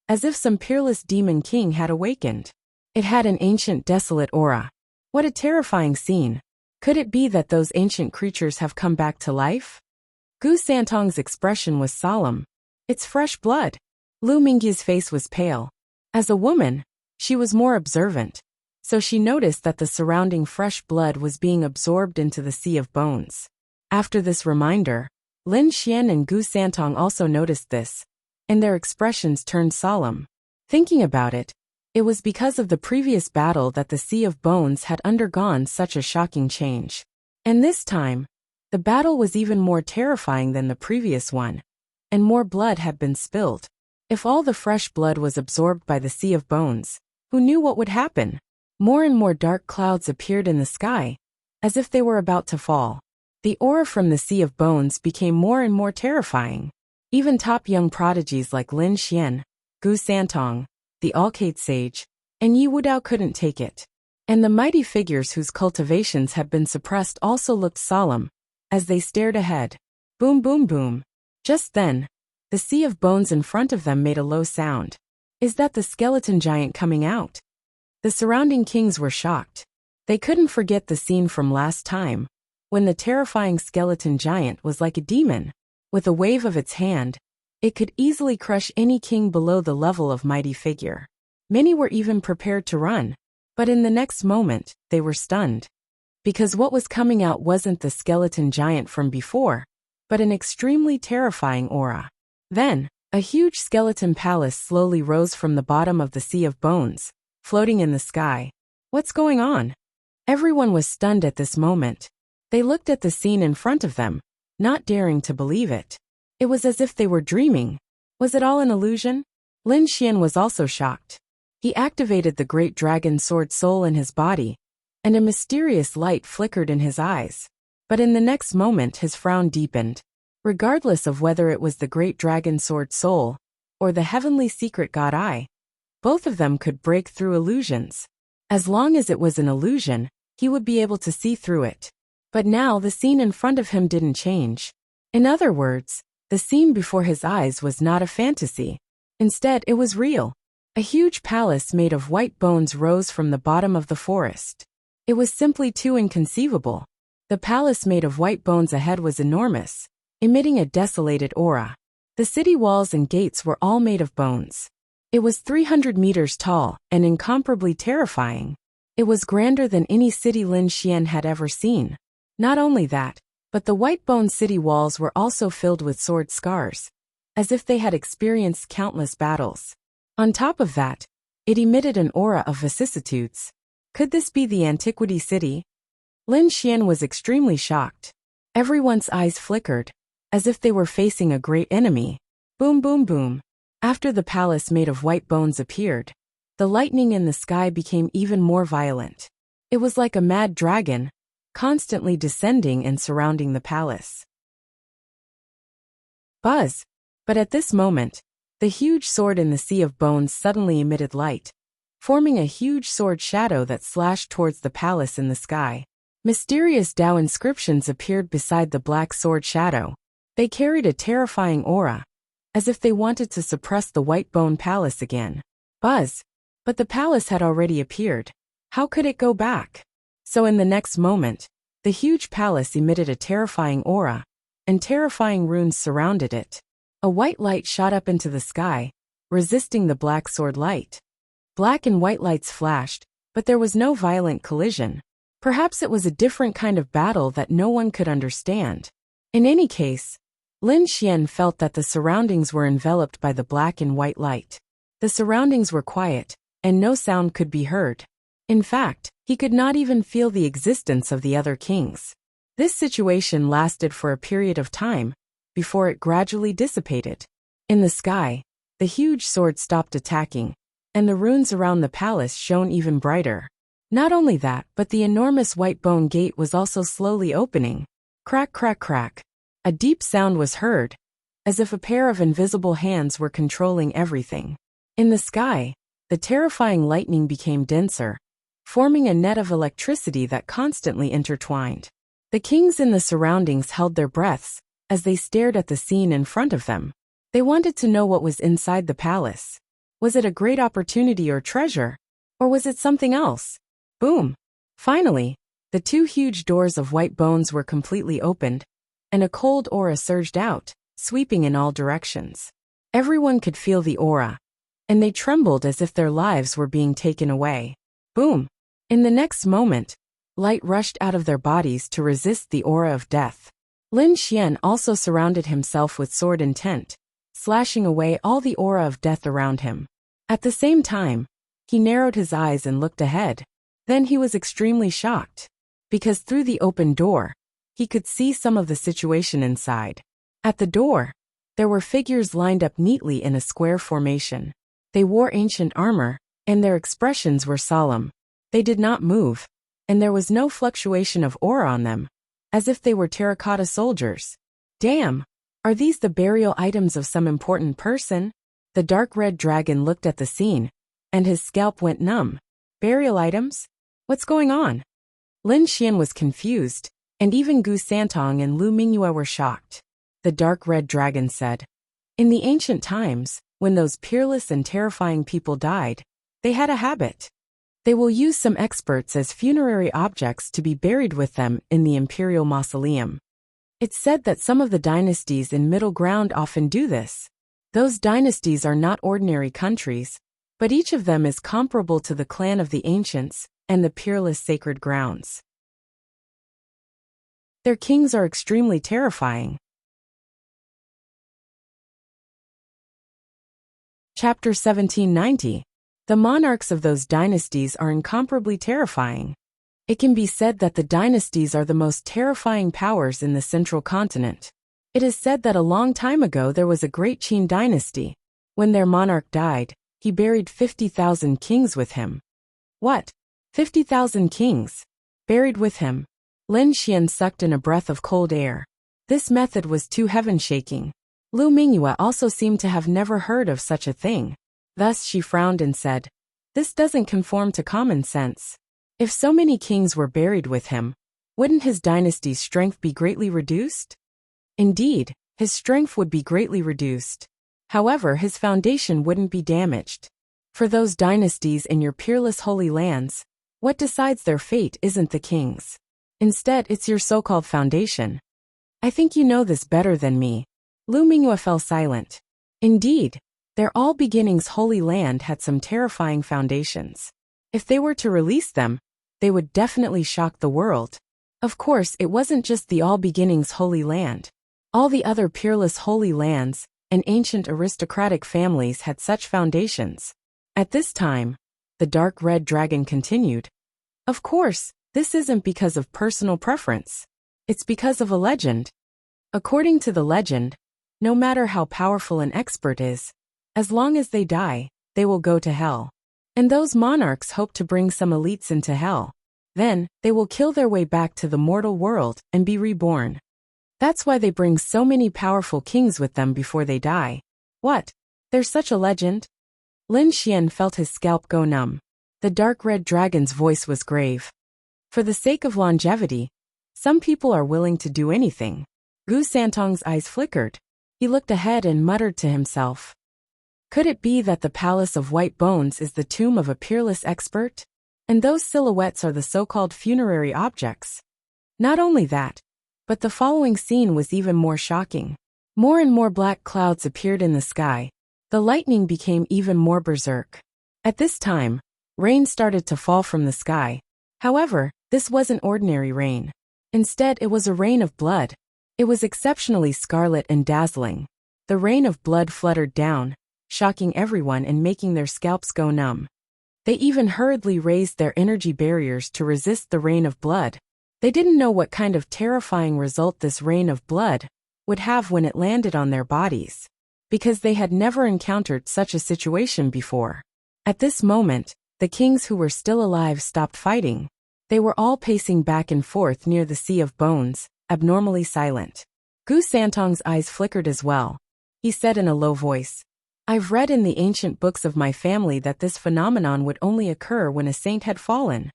as if some peerless demon king had awakened. It had an ancient desolate aura. What a terrifying scene. Could it be that those ancient creatures have come back to life? Gu Santong's expression was solemn. It's fresh blood. Lu Mingyi's face was pale. As a woman, she was more observant, so she noticed that the surrounding fresh blood was being absorbed into the sea of bones. After this reminder, Lin Xian and Gu Santong also noticed this, and their expressions turned solemn. Thinking about it, it was because of the previous battle that the sea of bones had undergone such a shocking change. And this time, the battle was even more terrifying than the previous one, and more blood had been spilled. If all the fresh blood was absorbed by the sea of bones, who knew what would happen? More and more dark clouds appeared in the sky, as if they were about to fall. The aura from the sea of bones became more and more terrifying. Even top young prodigies like Lin Xian, Gu Santong, the Alcate Sage, and Yi Wudao couldn't take it. And the mighty figures whose cultivations had been suppressed also looked solemn, as they stared ahead. Boom boom boom. Just then, the sea of bones in front of them made a low sound. Is that the skeleton giant coming out? The surrounding kings were shocked. They couldn't forget the scene from last time, when the terrifying skeleton giant was like a demon. With a wave of its hand, it could easily crush any king below the level of mighty figure. Many were even prepared to run, but in the next moment, they were stunned. Because what was coming out wasn't the skeleton giant from before, but an extremely terrifying aura. Then, a huge skeleton palace slowly rose from the bottom of the sea of bones, floating in the sky. What's going on? Everyone was stunned at this moment. They looked at the scene in front of them, not daring to believe it. It was as if they were dreaming. Was it all an illusion? Lin Xian was also shocked. He activated the great dragon sword soul in his body, and a mysterious light flickered in his eyes. But in the next moment his frown deepened. Regardless of whether it was the great dragon sword soul, or the heavenly secret god eye, both of them could break through illusions. As long as it was an illusion, he would be able to see through it. But now the scene in front of him didn't change. In other words, the scene before his eyes was not a fantasy. Instead, it was real. A huge palace made of white bones rose from the bottom of the forest. It was simply too inconceivable. The palace made of white bones ahead was enormous, emitting a desolated aura. The city walls and gates were all made of bones. It was 300 meters tall and incomparably terrifying. It was grander than any city Lin Xian had ever seen. Not only that, but the white bone city walls were also filled with sword scars, as if they had experienced countless battles. On top of that, it emitted an aura of vicissitudes. Could this be the Antiquity City? Lin Xian was extremely shocked. Everyone's eyes flickered, as if they were facing a great enemy. Boom, boom, boom. After the palace made of white bones appeared, the lightning in the sky became even more violent. It was like a mad dragon, constantly descending and surrounding the palace. Buzz! But at this moment, the huge sword in the sea of bones suddenly emitted light, forming a huge sword shadow that slashed towards the palace in the sky. Mysterious Tao inscriptions appeared beside the black sword shadow. They carried a terrifying aura, as if they wanted to suppress the white bone palace again. Buzz! But the palace had already appeared. How could it go back? So in the next moment, the huge palace emitted a terrifying aura, and terrifying runes surrounded it. A white light shot up into the sky, resisting the black sword light. Black and white lights flashed, but there was no violent collision. Perhaps it was a different kind of battle that no one could understand. In any case, Lin Xian felt that the surroundings were enveloped by the black and white light. The surroundings were quiet, and no sound could be heard. In fact, he could not even feel the existence of the other kings. This situation lasted for a period of time, before it gradually dissipated. In the sky, the huge sword stopped attacking, and the runes around the palace shone even brighter. Not only that, but the enormous white bone gate was also slowly opening. Crack, crack, crack. A deep sound was heard, as if a pair of invisible hands were controlling everything. In the sky, the terrifying lightning became denser, forming a net of electricity that constantly intertwined. The kings in the surroundings held their breaths as they stared at the scene in front of them. They wanted to know what was inside the palace. Was it a great opportunity or treasure? Or was it something else? Boom! Finally, the two huge doors of white bones were completely opened, and a cold aura surged out, sweeping in all directions. Everyone could feel the aura, and they trembled as if their lives were being taken away. Boom! In the next moment, light rushed out of their bodies to resist the aura of death. Lin Xian also surrounded himself with sword intent, slashing away all the aura of death around him. At the same time, he narrowed his eyes and looked ahead. Then he was extremely shocked, because through the open door, he could see some of the situation inside. At the door, there were figures lined up neatly in a square formation. They wore ancient armor, and their expressions were solemn. They did not move, and there was no fluctuation of aura on them, as if they were terracotta soldiers. Damn! Are these the burial items of some important person? The dark red dragon looked at the scene, and his scalp went numb. Burial items? What's going on? Lin Xian was confused, and even Gu Santong and Lu Mingyue were shocked. The dark red dragon said, "In the ancient times, when those peerless and terrifying people died, they had a habit. They will use some experts as funerary objects to be buried with them in the imperial mausoleum. It's said that some of the dynasties in Middle Ground often do this. Those dynasties are not ordinary countries, but each of them is comparable to the clan of the ancients and the peerless sacred grounds. Their kings are extremely terrifying." Chapter 1790. The monarchs of those dynasties are incomparably terrifying. It can be said that the dynasties are the most terrifying powers in the central continent. It is said that a long time ago there was a great Qin dynasty. When their monarch died, he buried 50,000 kings with him. What? 50,000 kings? Buried with him? Lin Xian sucked in a breath of cold air. This method was too heaven-shaking. Lu Mingyue also seemed to have never heard of such a thing. Thus she frowned and said, "This doesn't conform to common sense. If so many kings were buried with him, wouldn't his dynasty's strength be greatly reduced?" Indeed, his strength would be greatly reduced. However, his foundation wouldn't be damaged. For those dynasties in your peerless holy lands, what decides their fate isn't the kings. Instead, it's your so-called foundation. I think you know this better than me. Lu Mingyue fell silent. Indeed, Their all beginnings holy land had some terrifying foundations. If they were to release them, they would definitely shock the world. Of course, it wasn't just the all beginnings holy land. All the other peerless holy lands and ancient aristocratic families had such foundations. At this time, the dark red dragon continued. Of course, this isn't because of personal preference. It's because of a legend. According to the legend, no matter how powerful an expert is, as long as they die, they will go to hell. And those monarchs hope to bring some elites into hell. Then, they will kill their way back to the mortal world and be reborn. That's why they bring so many powerful kings with them before they die. What? There's such a legend? Lin Xian felt his scalp go numb. The dark red dragon's voice was grave. For the sake of longevity, some people are willing to do anything. Gu Santong's eyes flickered. He looked ahead and muttered to himself. Could it be that the Palace of White Bones is the tomb of a peerless expert? And those silhouettes are the so-called funerary objects? Not only that, but the following scene was even more shocking. More and more black clouds appeared in the sky. The lightning became even more berserk. At this time, rain started to fall from the sky. However, this wasn't ordinary rain. Instead, it was a rain of blood. It was exceptionally scarlet and dazzling. The rain of blood fluttered down, shocking everyone and making their scalps go numb. They even hurriedly raised their energy barriers to resist the rain of blood. They didn't know what kind of terrifying result this rain of blood would have when it landed on their bodies, because they had never encountered such a situation before. At this moment, the kings who were still alive stopped fighting. They were all pacing back and forth near the sea of bones, abnormally silent. Gu Santong's eyes flickered as well. He said in a low voice, I've read in the ancient books of my family that this phenomenon would only occur when a saint had fallen.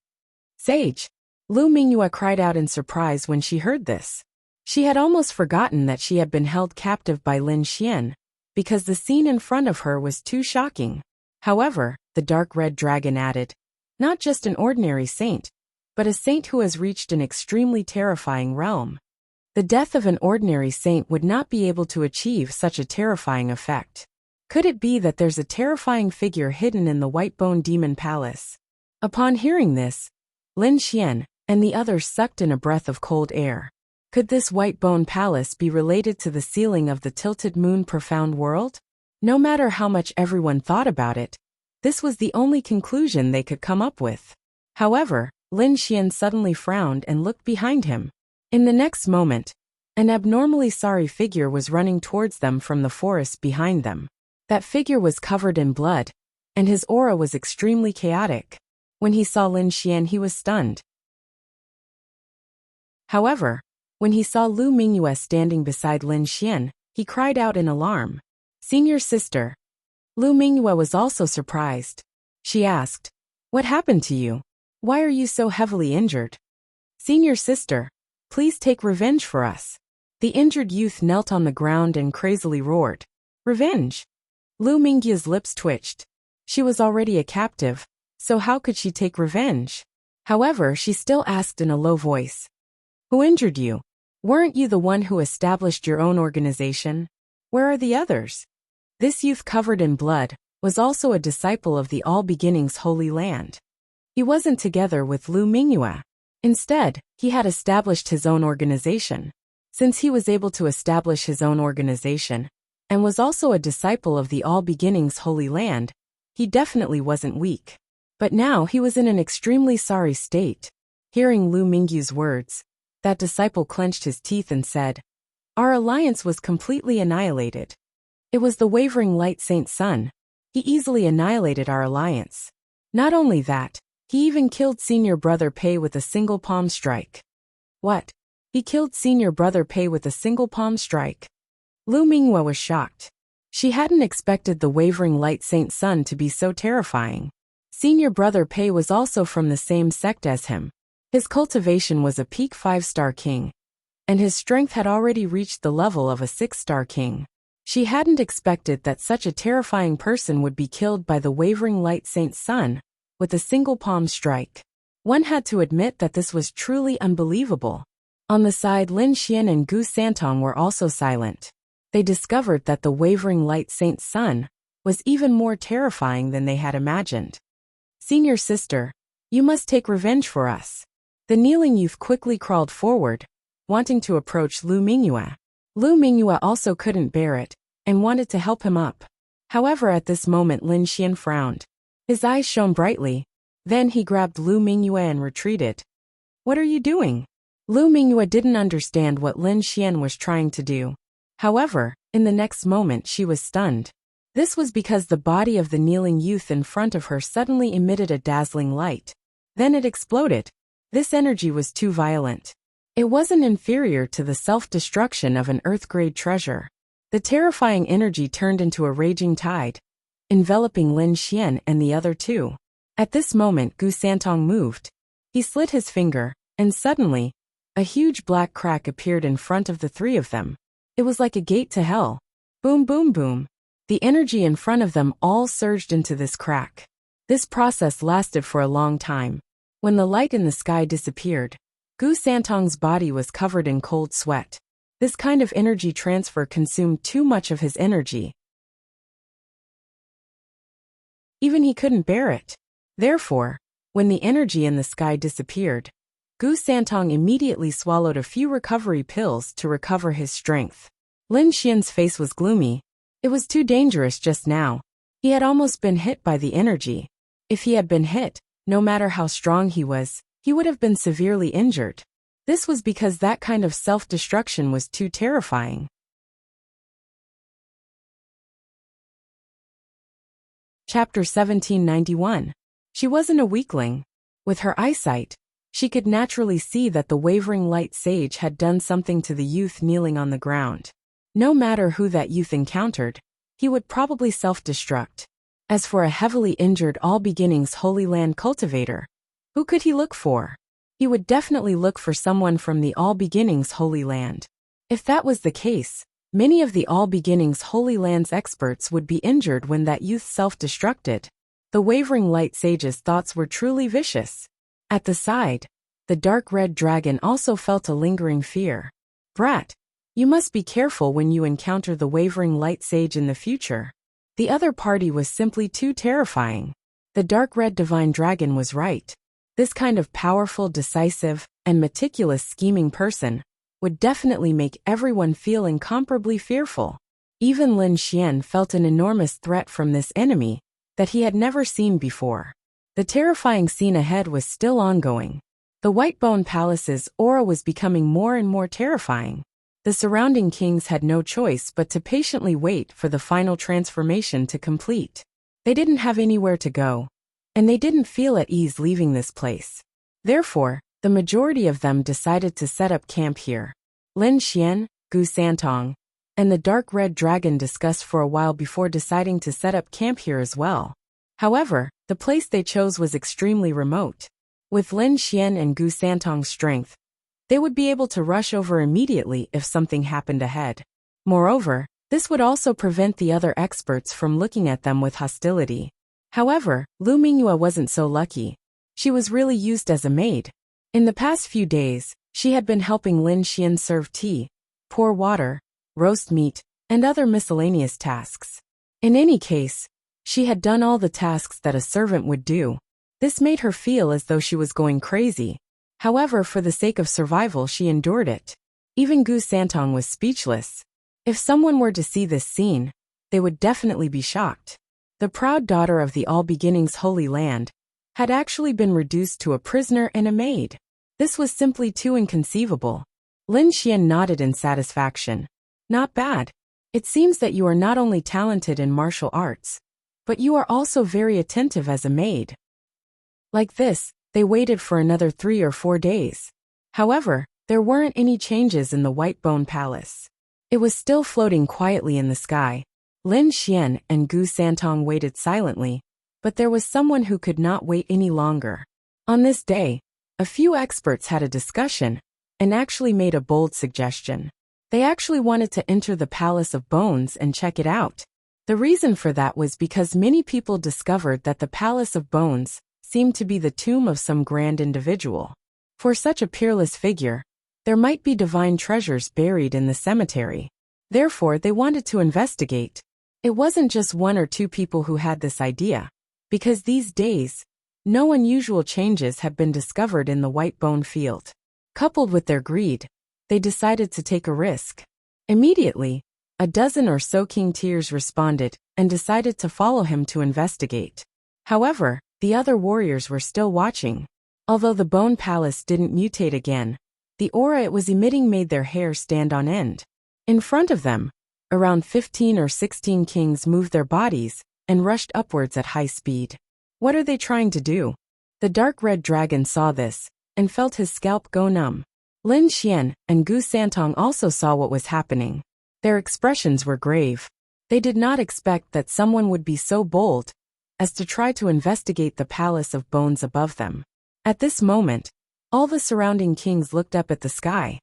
Sage! Lu Mingyue cried out in surprise when she heard this. She had almost forgotten that she had been held captive by Lin Xian, because the scene in front of her was too shocking. However, the dark red dragon added, not just an ordinary saint, but a saint who has reached an extremely terrifying realm. The death of an ordinary saint would not be able to achieve such a terrifying effect. Could it be that there's a terrifying figure hidden in the White Bone Demon Palace? Upon hearing this, Lin Xian and the others sucked in a breath of cold air. Could this White Bone Palace be related to the ceiling of the Tilted Moon Profound World? No matter how much everyone thought about it, this was the only conclusion they could come up with. However, Lin Xian suddenly frowned and looked behind him. In the next moment, an abnormally sorry figure was running towards them from the forest behind them. That figure was covered in blood, and his aura was extremely chaotic. When he saw Lin Xian, he was stunned. However, when he saw Lu Mingyue standing beside Lin Xian, he cried out in alarm. Senior sister. Lu Mingyue was also surprised. She asked, What happened to you? Why are you so heavily injured? Senior sister, please take revenge for us. The injured youth knelt on the ground and crazily roared. Revenge? Lu Mingyue's lips twitched. She was already a captive, so how could she take revenge? However, she still asked in a low voice. Who injured you? Weren't you the one who established your own organization? Where are the others? This youth covered in blood was also a disciple of the All Beginnings Holy Land. He wasn't together with Lu Mingyue. Instead, he had established his own organization. Since he was able to establish his own organization, and was also a disciple of the All Beginnings Holy Land, he definitely wasn't weak. But now he was in an extremely sorry state. Hearing Lu Mingyue's words, that disciple clenched his teeth and said, Our alliance was completely annihilated. It was the Wavering Light Saint Sun. He easily annihilated our alliance. Not only that, he even killed Senior Brother Pei with a single palm strike. What? He killed Senior Brother Pei with a single palm strike? Lu Mingyue was shocked. She hadn't expected the Wavering Light Saint Sun to be so terrifying. Senior Brother Pei was also from the same sect as him. His cultivation was a peak 5-star king, and his strength had already reached the level of a 6-star king. She hadn't expected that such a terrifying person would be killed by the Wavering Light Saint Sun with a single palm strike. One had to admit that this was truly unbelievable. On the side, Lin Xian and Gu Santong were also silent. They discovered that the Wavering Light Saint Sun was even more terrifying than they had imagined. "Senior sister, you must take revenge for us." The kneeling youth quickly crawled forward, wanting to approach Lu Mingyue. Lu Mingyue also couldn't bear it, and wanted to help him up. However, at this moment Lin Xian frowned. His eyes shone brightly. Then he grabbed Lu Mingyue and retreated. "What are you doing?" Lu Mingyue didn't understand what Lin Xian was trying to do. However, in the next moment she was stunned. This was because the body of the kneeling youth in front of her suddenly emitted a dazzling light. Then it exploded. This energy was too violent. It wasn't inferior to the self-destruction of an Earth-grade treasure. The terrifying energy turned into a raging tide, enveloping Lin Xian and the other two. At this moment Gu Santong moved. He slit his finger, and suddenly, a huge black crack appeared in front of the three of them. It was like a gate to hell. Boom, boom, boom. The energy in front of them all surged into this crack. This process lasted for a long time. When the light in the sky disappeared, Gu Santong's body was covered in cold sweat. This kind of energy transfer consumed too much of his energy. Even he couldn't bear it. Therefore, when the energy in the sky disappeared, Gu Santong immediately swallowed a few recovery pills to recover his strength. Lin Xian's face was gloomy. It was too dangerous just now. He had almost been hit by the energy. If he had been hit, no matter how strong he was, he would have been severely injured. This was because that kind of self-destruction was too terrifying. Chapter 1791. She wasn't a weakling. With her eyesight, she could naturally see that the wavering light sage had done something to the youth kneeling on the ground. No matter who that youth encountered, he would probably self-destruct. As for a heavily injured All Beginnings Holy Land cultivator, who could he look for? He would definitely look for someone from the All Beginnings Holy Land. If that was the case, many of the All Beginnings Holy Land's experts would be injured when that youth self-destructed. The wavering light sage's thoughts were truly vicious. At the side, the dark red dragon also felt a lingering fear. "Brat, you must be careful when you encounter the wavering light sage in the future." The other party was simply too terrifying. The dark red divine dragon was right. This kind of powerful, decisive, and meticulous scheming person would definitely make everyone feel incomparably fearful. Even Lin Xian felt an enormous threat from this enemy that he had never seen before. The terrifying scene ahead was still ongoing. The Whitebone Palace's aura was becoming more and more terrifying. The surrounding kings had no choice but to patiently wait for the final transformation to complete. They didn't have anywhere to go, and they didn't feel at ease leaving this place. Therefore, the majority of them decided to set up camp here. Lin Xian, Gu Santong, and the dark red dragon discussed for a while before deciding to set up camp here as well. However, the place they chose was extremely remote. With Lin Xian and Gu Santong's strength, they would be able to rush over immediately if something happened ahead. Moreover, this would also prevent the other experts from looking at them with hostility. However, Lu Mingyue wasn't so lucky. She was really used as a maid. In the past few days, she had been helping Lin Xian serve tea, pour water, roast meat, and other miscellaneous tasks. In any case, she had done all the tasks that a servant would do. This made her feel as though she was going crazy. However, for the sake of survival, she endured it. Even Gu Santong was speechless. If someone were to see this scene, they would definitely be shocked. The proud daughter of the All Beginnings Holy Land had actually been reduced to a prisoner and a maid. This was simply too inconceivable. Lin Xian nodded in satisfaction. "Not bad. It seems that you are not only talented in martial arts, but you are also very attentive as a maid." Like this, they waited for another 3 or 4 days. However, there weren't any changes in the Whitebone Palace. It was still floating quietly in the sky. Lin Xian and Gu Santong waited silently, but there was someone who could not wait any longer. On this day, a few experts had a discussion and actually made a bold suggestion. They actually wanted to enter the Palace of Bones and check it out. The reason for that was because many people discovered that the Palace of Bones seemed to be the tomb of some grand individual. For such a peerless figure, there might be divine treasures buried in the cemetery. Therefore, they wanted to investigate. It wasn't just one or two people who had this idea, because these days, no unusual changes had been discovered in the white bone field. Coupled with their greed, they decided to take a risk. Immediately, a dozen or so king tiers responded and decided to follow him to investigate. However, the other warriors were still watching. Although the bone palace didn't mutate again, the aura it was emitting made their hair stand on end. In front of them, around 15 or 16 kings moved their bodies and rushed upwards at high speed. What are they trying to do? The dark red dragon saw this and felt his scalp go numb. Lin Xian and Gu Santong also saw what was happening. Their expressions were grave. They did not expect that someone would be so bold as to try to investigate the palace of bones above them. At this moment, all the surrounding kings looked up at the sky.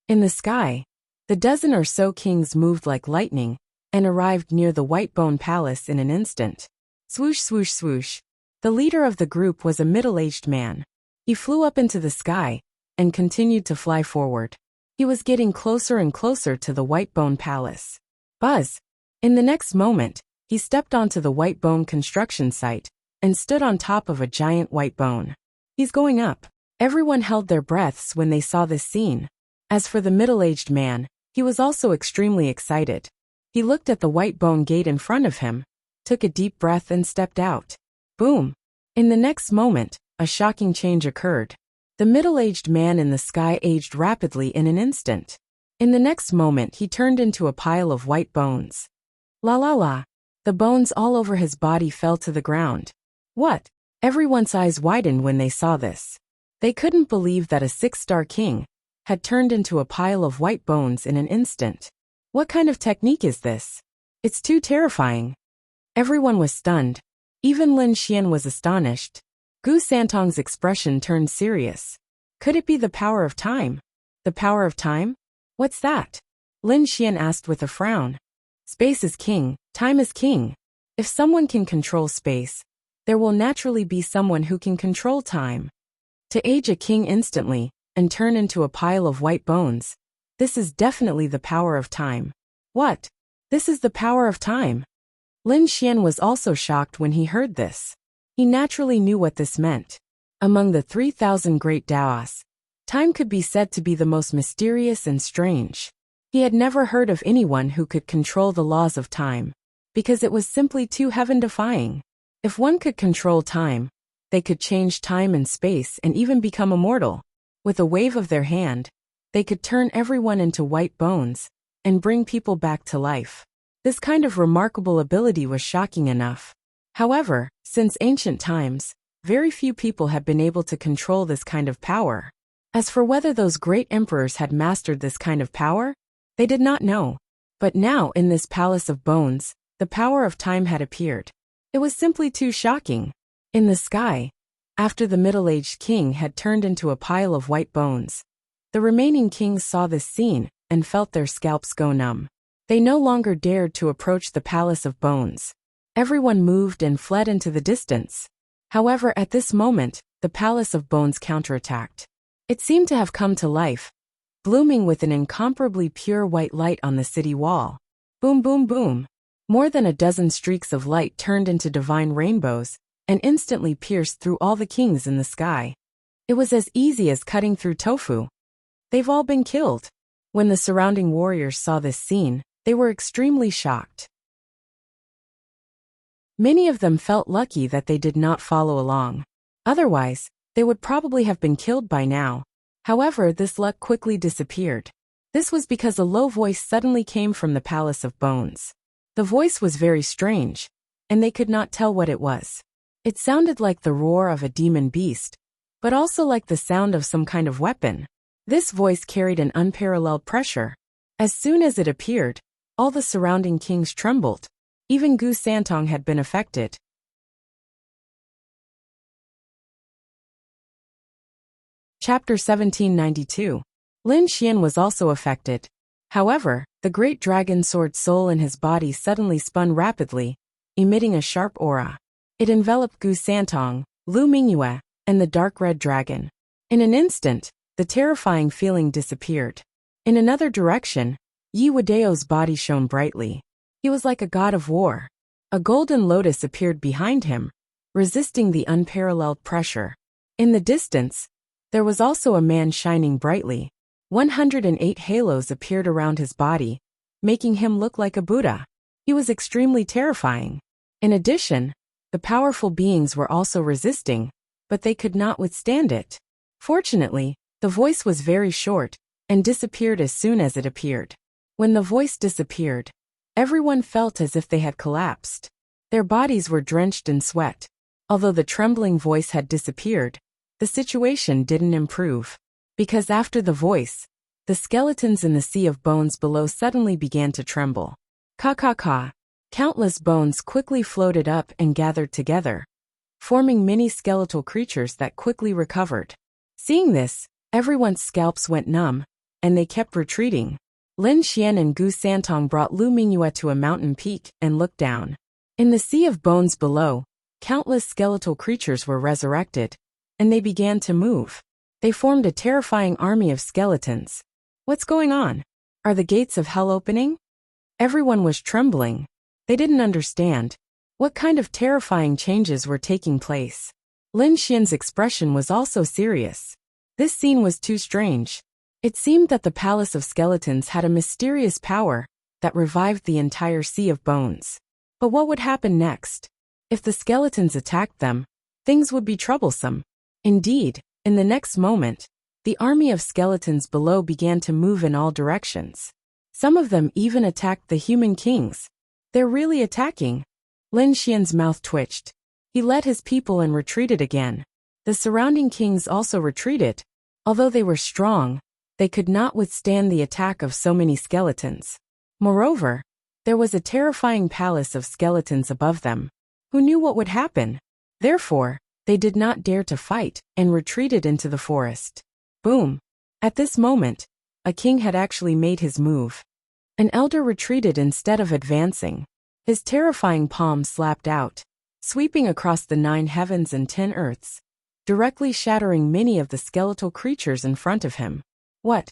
In the sky, the dozen or so kings moved like lightning and arrived near the white bone palace in an instant. Swoosh, swoosh, swoosh. The leader of the group was a middle-aged man. He flew up into the sky and continued to fly forward. He was getting closer and closer to the white bone palace. Buzz! In the next moment, he stepped onto the white bone construction site and stood on top of a giant white bone. He's going up. Everyone held their breaths when they saw this scene. As for the middle-aged man, he was also extremely excited. He looked at the white bone gate in front of him, took a deep breath and stepped out. Boom! In the next moment, a shocking change occurred. The middle-aged man in the sky aged rapidly in an instant. In the next moment he turned into a pile of white bones. La la la! The bones all over his body fell to the ground. What? Everyone's eyes widened when they saw this. They couldn't believe that a 6-star king had turned into a pile of white bones in an instant. What kind of technique is this? It's too terrifying. Everyone was stunned. Even Lin Xian was astonished. Gu Santong's expression turned serious. Could it be the power of time? The power of time? What's that? Lin Xian asked with a frown. Space is king, time is king. If someone can control space, there will naturally be someone who can control time. To age a king instantly and turn into a pile of white bones, this is definitely the power of time. What? This is the power of time? Lin Xian was also shocked when he heard this. He naturally knew what this meant. Among the 3,000 great Daos, time could be said to be the most mysterious and strange. He had never heard of anyone who could control the laws of time, because it was simply too heaven-defying. If one could control time, they could change time and space and even become immortal. With a wave of their hand, they could turn everyone into white bones and bring people back to life. This kind of remarkable ability was shocking enough. However, since ancient times, very few people have been able to control this kind of power. As for whether those great emperors had mastered this kind of power, they did not know. But now in this palace of bones, the power of time had appeared. It was simply too shocking. In the sky, after the middle-aged king had turned into a pile of white bones, the remaining kings saw this scene and felt their scalps go numb. They no longer dared to approach the palace of bones. Everyone moved and fled into the distance. However, at this moment, the palace of bones counterattacked. It seemed to have come to life, blooming with an incomparably pure white light on the city wall. Boom, boom, boom. More than a dozen streaks of light turned into divine rainbows and instantly pierced through all the kings in the sky. It was as easy as cutting through tofu. They've all been killed. When the surrounding warriors saw this scene, they were extremely shocked. Many of them felt lucky that they did not follow along. Otherwise, they would probably have been killed by now. However, this luck quickly disappeared. This was because a low voice suddenly came from the Palace of Bones. The voice was very strange, and they could not tell what it was. It sounded like the roar of a demon beast, but also like the sound of some kind of weapon. This voice carried an unparalleled pressure. As soon as it appeared, all the surrounding kings trembled. Even Gu Santong had been affected. Chapter 1792. Lin Xian was also affected. However, the great dragon sword soul in his body suddenly spun rapidly, emitting a sharp aura. It enveloped Gu Santong, Lu Mingyue, and the dark red dragon. In an instant, the terrifying feeling disappeared. In another direction, Yi Wadeo's body shone brightly. He was like a god of war. A golden lotus appeared behind him, resisting the unparalleled pressure. In the distance, there was also a man shining brightly. 108 halos appeared around his body, making him look like a Buddha. He was extremely terrifying. In addition, the powerful beings were also resisting, but they could not withstand it. Fortunately, the voice was very short and disappeared as soon as it appeared. When the voice disappeared, everyone felt as if they had collapsed. Their bodies were drenched in sweat. Although the trembling voice had disappeared, the situation didn't improve. Because after the voice, the skeletons in the sea of bones below suddenly began to tremble. Ka. Countless bones quickly floated up and gathered together, forming many skeletal creatures that quickly recovered. Seeing this, everyone's scalps went numb, and they kept retreating. Lin Xian and Gu Santong brought Lu Mingyue to a mountain peak and looked down. In the sea of bones below, countless skeletal creatures were resurrected, and they began to move. They formed a terrifying army of skeletons. What's going on? Are the gates of hell opening? Everyone was trembling. They didn't understand what kind of terrifying changes were taking place. Lin Xian's expression was also serious. This scene was too strange. It seemed that the Palace of Skeletons had a mysterious power that revived the entire sea of bones. But what would happen next? If the skeletons attacked them, things would be troublesome. Indeed, in the next moment, the army of skeletons below began to move in all directions. Some of them even attacked the human kings. They're really attacking. Lin Xian's mouth twitched. He led his people and retreated again. The surrounding kings also retreated. Although they were strong, they could not withstand the attack of so many skeletons. Moreover, there was a terrifying palace of skeletons above them. Who knew what would happen? Therefore, they did not dare to fight and retreated into the forest. Boom! At this moment, a king had actually made his move. An elder retreated instead of advancing. His terrifying palm slapped out, sweeping across the 9 heavens and 10 earths, directly shattering many of the skeletal creatures in front of him. What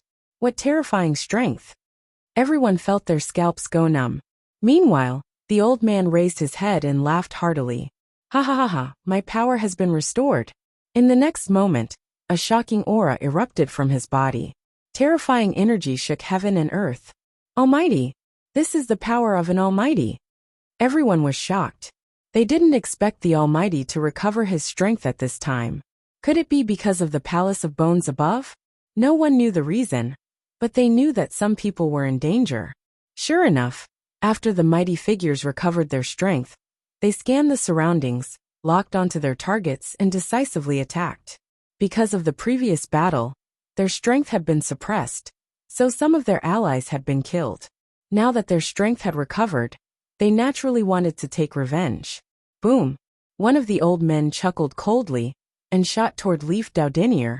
terrifying strength! Everyone felt their scalps go numb. Meanwhile, the old man raised his head and laughed heartily. Ha, my power has been restored. In the next moment, a shocking aura erupted from his body. Terrifying energy shook heaven and earth. Almighty! This is the power of an Almighty! Everyone was shocked. They didn't expect the Almighty to recover his strength at this time. Could it be because of the Palace of Bones above? No one knew the reason, but they knew that some people were in danger. Sure enough, after the mighty figures recovered their strength, they scanned the surroundings, locked onto their targets, and decisively attacked. Because of the previous battle, their strength had been suppressed, so some of their allies had been killed. Now that their strength had recovered, they naturally wanted to take revenge. Boom! One of the old men chuckled coldly and shot toward Leaf Daudinier,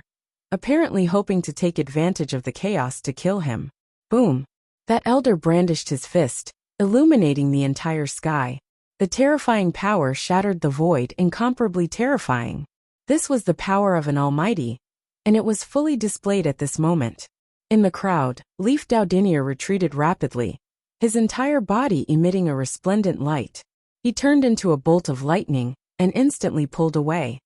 apparently hoping to take advantage of the chaos to kill him. Boom! That elder brandished his fist, illuminating the entire sky. The terrifying power shattered the void, incomparably terrifying. This was the power of an Almighty, and it was fully displayed at this moment. In the crowd, Leaf Daudinier retreated rapidly, his entire body emitting a resplendent light. He turned into a bolt of lightning and instantly pulled away.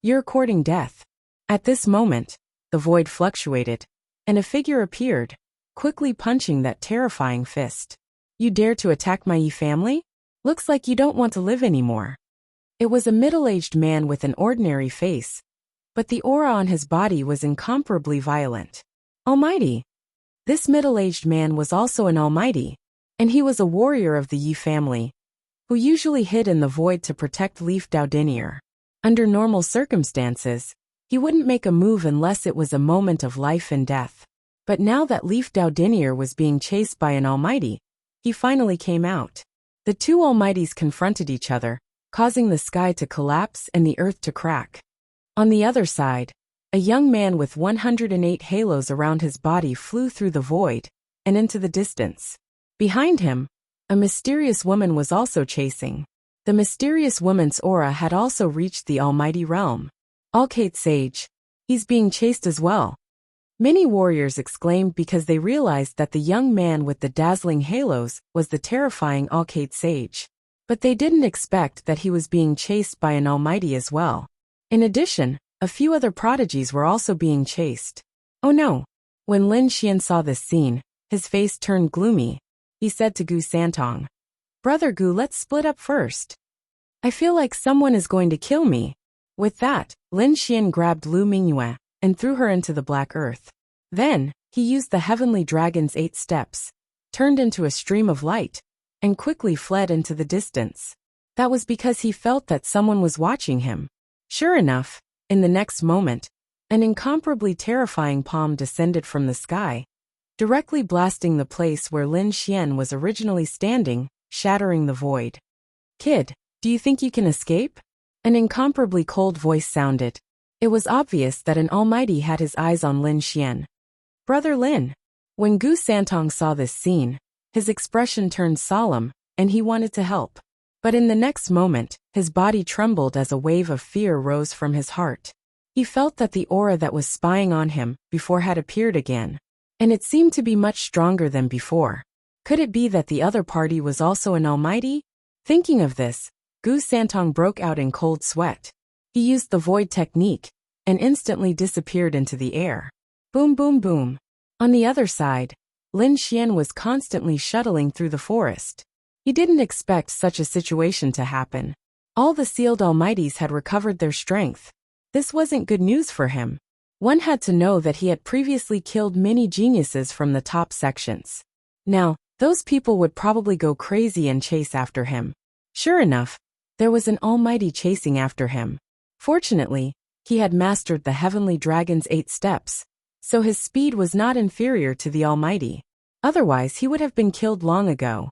You're courting death. At this moment, the void fluctuated, and a figure appeared, quickly punching that terrifying fist. You dare to attack my Yi family? Looks like you don't want to live anymore. It was a middle-aged man with an ordinary face, but the aura on his body was incomparably violent. Almighty! This middle-aged man was also an Almighty, and he was a warrior of the Yi family, who usually hid in the void to protect Leaf Daudinier. Under normal circumstances, he wouldn't make a move unless it was a moment of life and death. But now that Leaf Daudinier was being chased by an Almighty, he finally came out. The two Almighties confronted each other, causing the sky to collapse and the earth to crack. On the other side, a young man with 108 halos around his body flew through the void and into the distance. Behind him, a mysterious woman was also chasing. The mysterious woman's aura had also reached the Almighty realm. Alkate Sage, he's being chased as well. Many warriors exclaimed because they realized that the young man with the dazzling halos was the terrifying Alcate Sage. But they didn't expect that he was being chased by an almighty as well. In addition, a few other prodigies were also being chased. Oh no! When Lin Xian saw this scene, his face turned gloomy. He said to Gu Santong, "Brother Gu, let's split up first. I feel like someone is going to kill me." With that, Lin Xian grabbed Lu Mingyue and threw her into the black earth. Then, he used the heavenly dragon's 8 steps, turned into a stream of light, and quickly fled into the distance. That was because he felt that someone was watching him. Sure enough, in the next moment, an incomparably terrifying palm descended from the sky, directly blasting the place where Lin Xian was originally standing, shattering the void. "Kid, do you think you can escape?" An incomparably cold voice sounded. It was obvious that an almighty had his eyes on Lin Xian. "Brother Lin." When Gu Santong saw this scene, his expression turned solemn, and he wanted to help. But in the next moment, his body trembled as a wave of fear rose from his heart. He felt that the aura that was spying on him before had appeared again, and it seemed to be much stronger than before. Could it be that the other party was also an almighty? Thinking of this, Gu Santong broke out in cold sweat. He used the void technique, and instantly disappeared into the air. Boom boom boom. On the other side, Lin Xian was constantly shuttling through the forest. He didn't expect such a situation to happen. All the sealed almighties had recovered their strength. This wasn't good news for him. One had to know that he had previously killed many geniuses from the top sections. Now, those people would probably go crazy and chase after him. Sure enough, there was an almighty chasing after him. Fortunately, he had mastered the heavenly dragon's 8 steps, so his speed was not inferior to the almighty. Otherwise, he would have been killed long ago.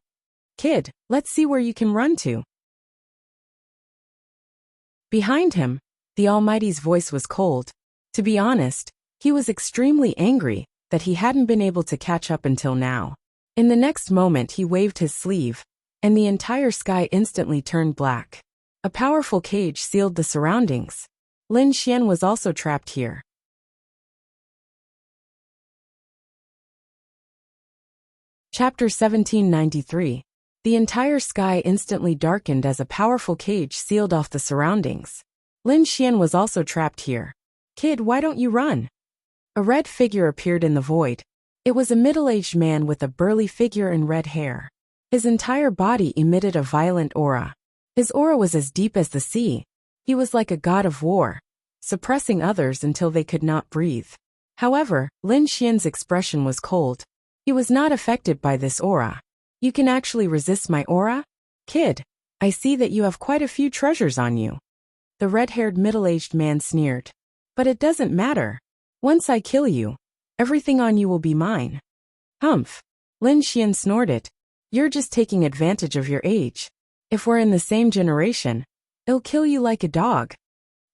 "Kid, let's see where you can run to." Behind him, the almighty's voice was cold. To be honest, he was extremely angry that he hadn't been able to catch up until now. In the next moment he waved his sleeve, and the entire sky instantly turned black. A powerful cage sealed the surroundings. Lin Xian was also trapped here. Chapter 1793. The entire sky instantly darkened as a powerful cage sealed off the surroundings. Lin Xian was also trapped here. "Kid, why don't you run?" A red figure appeared in the void. It was a middle-aged man with a burly figure and red hair. His entire body emitted a violent aura. His aura was as deep as the sea. He was like a god of war, suppressing others until they could not breathe. However, Lin Xian's expression was cold. He was not affected by this aura. "You can actually resist my aura? Kid, I see that you have quite a few treasures on you." The red-haired middle-aged man sneered. "But it doesn't matter. Once I kill you, everything on you will be mine." "Humph." Lin Xian snorted. "You're just taking advantage of your age. If we're in the same generation, I'll kill you like a dog."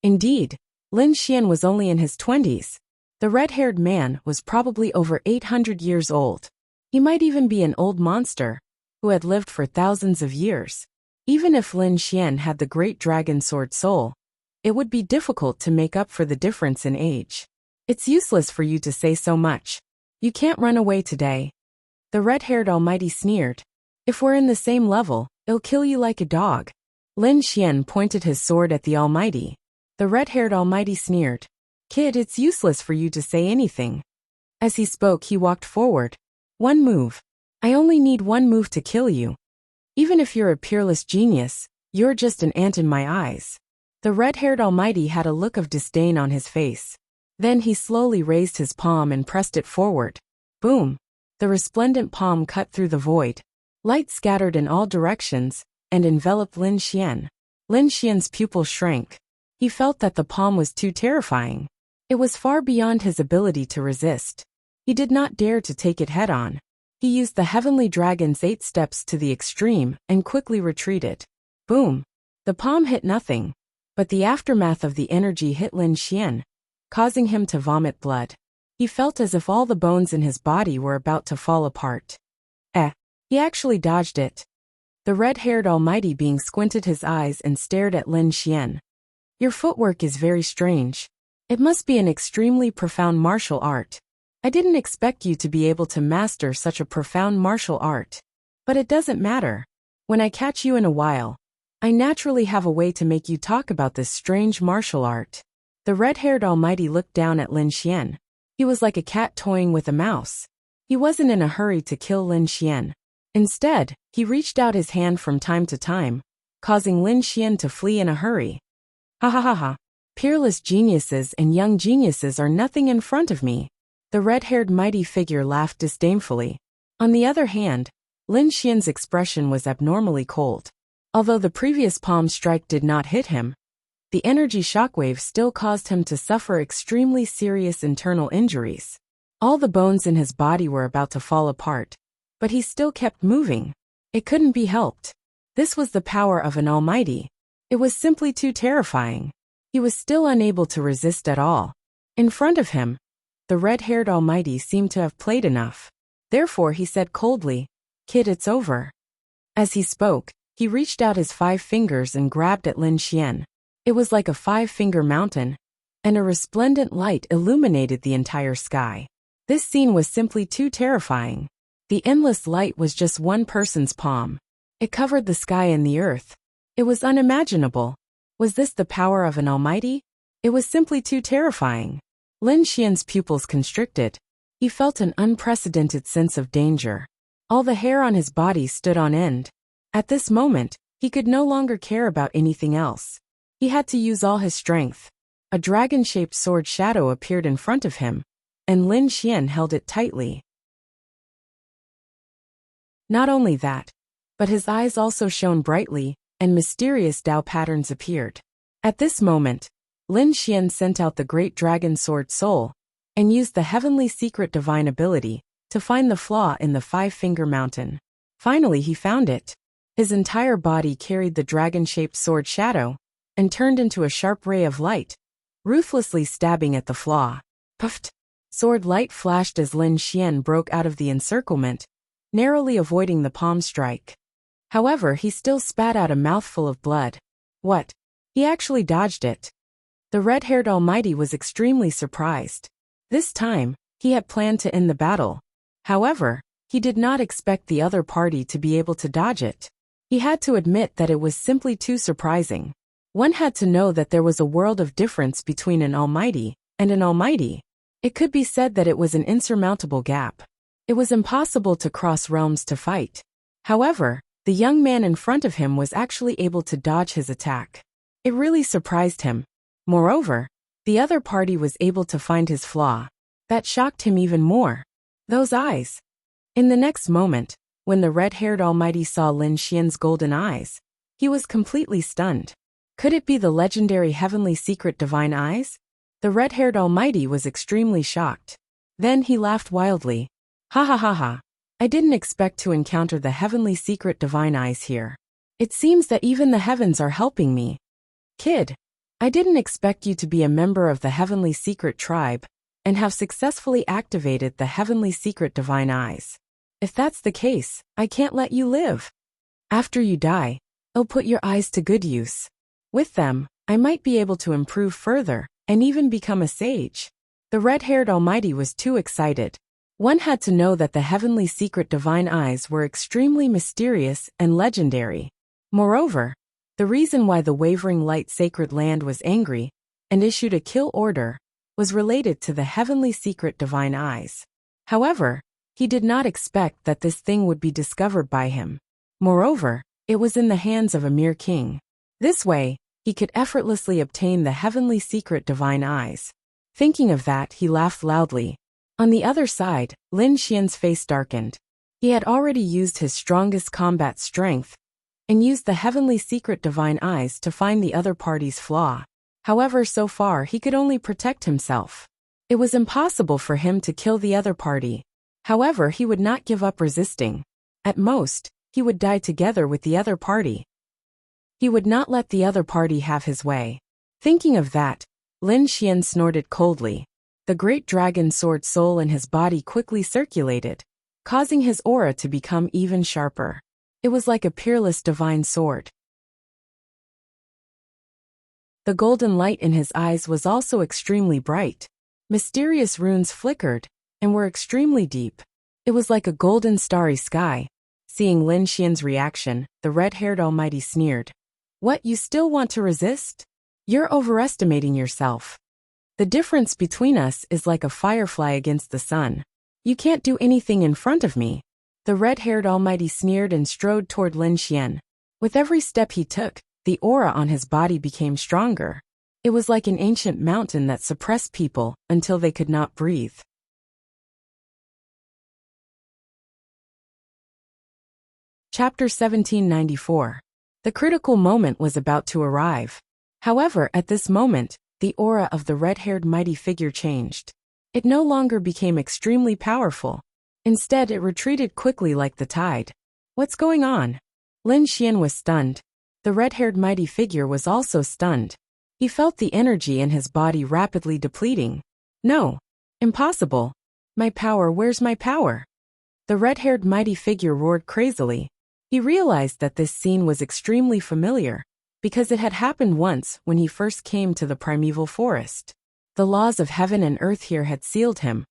Indeed, Lin Xian was only in his 20s. The red-haired man was probably over 800 years old. He might even be an old monster, who had lived for thousands of years. Even if Lin Xian had the great dragon sword soul, it would be difficult to make up for the difference in age. "It's useless for you to say so much. You can't run away today." The red-haired almighty sneered. "If we're in the same level, I'll kill you like a dog." Lin Xian pointed his sword at the almighty. The red-haired almighty sneered. "Kid, it's useless for you to say anything." As he spoke, he walked forward. "One move. I only need one move to kill you. Even if you're a peerless genius, you're just an ant in my eyes." The red-haired almighty had a look of disdain on his face. Then he slowly raised his palm and pressed it forward. Boom! The resplendent palm cut through the void. Light scattered in all directions and enveloped Lin Xian. Lin Xian's pupils shrank. He felt that the palm was too terrifying. It was far beyond his ability to resist. He did not dare to take it head-on. He used the heavenly dragon's 8 steps to the extreme and quickly retreated. Boom! The palm hit nothing, but the aftermath of the energy hit Lin Xian, causing him to vomit blood. He felt as if all the bones in his body were about to fall apart. He actually dodged it. The red-haired almighty being squinted his eyes and stared at Lin Xian. "Your footwork is very strange. It must be an extremely profound martial art." I didn't expect you to be able to master such a profound martial art. But it doesn't matter. When I catch you in a while, I naturally have a way to make you talk about this strange martial art. The red-haired almighty looked down at Lin Xian. He was like a cat toying with a mouse. He wasn't in a hurry to kill Lin Xian. Instead, he reached out his hand from time to time, causing Lin Xian to flee in a hurry. Ha ha ha ha. Peerless geniuses and young geniuses are nothing in front of me. The red-haired mighty figure laughed disdainfully. On the other hand, Lin Xian's expression was abnormally cold. Although the previous palm strike did not hit him, the energy shockwave still caused him to suffer extremely serious internal injuries. All the bones in his body were about to fall apart, but he still kept moving. It couldn't be helped. This was the power of an almighty. It was simply too terrifying. He was still unable to resist at all. In front of him, the red-haired almighty seemed to have played enough. Therefore he said coldly, "Kid, it's over." As he spoke, he reached out his 5 fingers and grabbed at Lin Xian. It was like a 5-finger mountain, and a resplendent light illuminated the entire sky. This scene was simply too terrifying. The endless light was just one person's palm. It covered the sky and the earth. It was unimaginable. Was this the power of an almighty? It was simply too terrifying. Lin Xian's pupils constricted. He felt an unprecedented sense of danger. All the hair on his body stood on end. At this moment, he could no longer care about anything else. He had to use all his strength. A dragon-shaped sword shadow appeared in front of him, and Lin Xian held it tightly. Not only that, but his eyes also shone brightly, and mysterious Dao patterns appeared. At this moment, Lin Xian sent out the great dragon sword soul, and used the heavenly secret divine ability to find the flaw in the 5-finger mountain. Finally he found it. His entire body carried the dragon-shaped sword shadow, and turned into a sharp ray of light, ruthlessly stabbing at the flaw. Puffed! Sword light flashed as Lin Xian broke out of the encirclement, narrowly avoiding the palm strike. However, he still spat out a mouthful of blood. What? He actually dodged it. The red-haired almighty was extremely surprised. This time, he had planned to end the battle. However, he did not expect the other party to be able to dodge it. He had to admit that it was simply too surprising. One had to know that there was a world of difference between an almighty and an almighty. It could be said that it was an insurmountable gap. It was impossible to cross realms to fight. However, the young man in front of him was actually able to dodge his attack. It really surprised him. Moreover, the other party was able to find his flaw. That shocked him even more. Those eyes. In the next moment, when the red-haired almighty saw Lin Xian's golden eyes, he was completely stunned. Could it be the legendary heavenly secret divine eyes? The red-haired almighty was extremely shocked. Then he laughed wildly. Ha ha ha ha. I didn't expect to encounter the heavenly secret divine eyes here. It seems that even the heavens are helping me. Kid, I didn't expect you to be a member of the heavenly secret tribe, and have successfully activated the heavenly secret divine eyes. If that's the case, I can't let you live. After you die, I'll put your eyes to good use. With them, I might be able to improve further, and even become a sage. The red-haired almighty was too excited. One had to know that the heavenly secret divine eyes were extremely mysterious and legendary. Moreover, the reason why the wavering light sacred land was angry, and issued a kill order, was related to the heavenly secret divine eyes. However, he did not expect that this thing would be discovered by him. Moreover, it was in the hands of a mere king. This way, he could effortlessly obtain the heavenly secret divine eyes. Thinking of that, he laughed loudly. On the other side, Lin Xian's face darkened. He had already used his strongest combat strength, and used the heavenly secret divine eyes to find the other party's flaw. However, so far he could only protect himself. It was impossible for him to kill the other party. However, he would not give up resisting. At most, he would die together with the other party. He would not let the other party have his way. Thinking of that, Lin Xian snorted coldly. The great dragon sword soul in his body quickly circulated, causing his aura to become even sharper. It was like a peerless divine sword. The golden light in his eyes was also extremely bright. Mysterious runes flickered, and were extremely deep. It was like a golden starry sky. Seeing Lin Xian's reaction, the red-haired almighty sneered. What, you still want to resist? You're overestimating yourself. The difference between us is like a firefly against the sun. You can't do anything in front of me. The red-haired almighty sneered and strode toward Lin Xian. With every step he took, the aura on his body became stronger. It was like an ancient mountain that suppressed people until they could not breathe. Chapter 1794. The critical moment was about to arrive. However, at this moment, the aura of the red-haired mighty figure changed. It no longer became extremely powerful. Instead, it retreated quickly like the tide. What's going on? Lin Xian was stunned. The red-haired mighty figure was also stunned. He felt the energy in his body rapidly depleting. No. Impossible. My power, where's my power? The red-haired mighty figure roared crazily. He realized that this scene was extremely familiar, because it had happened once when he first came to the primeval forest. The laws of heaven and earth here had sealed him,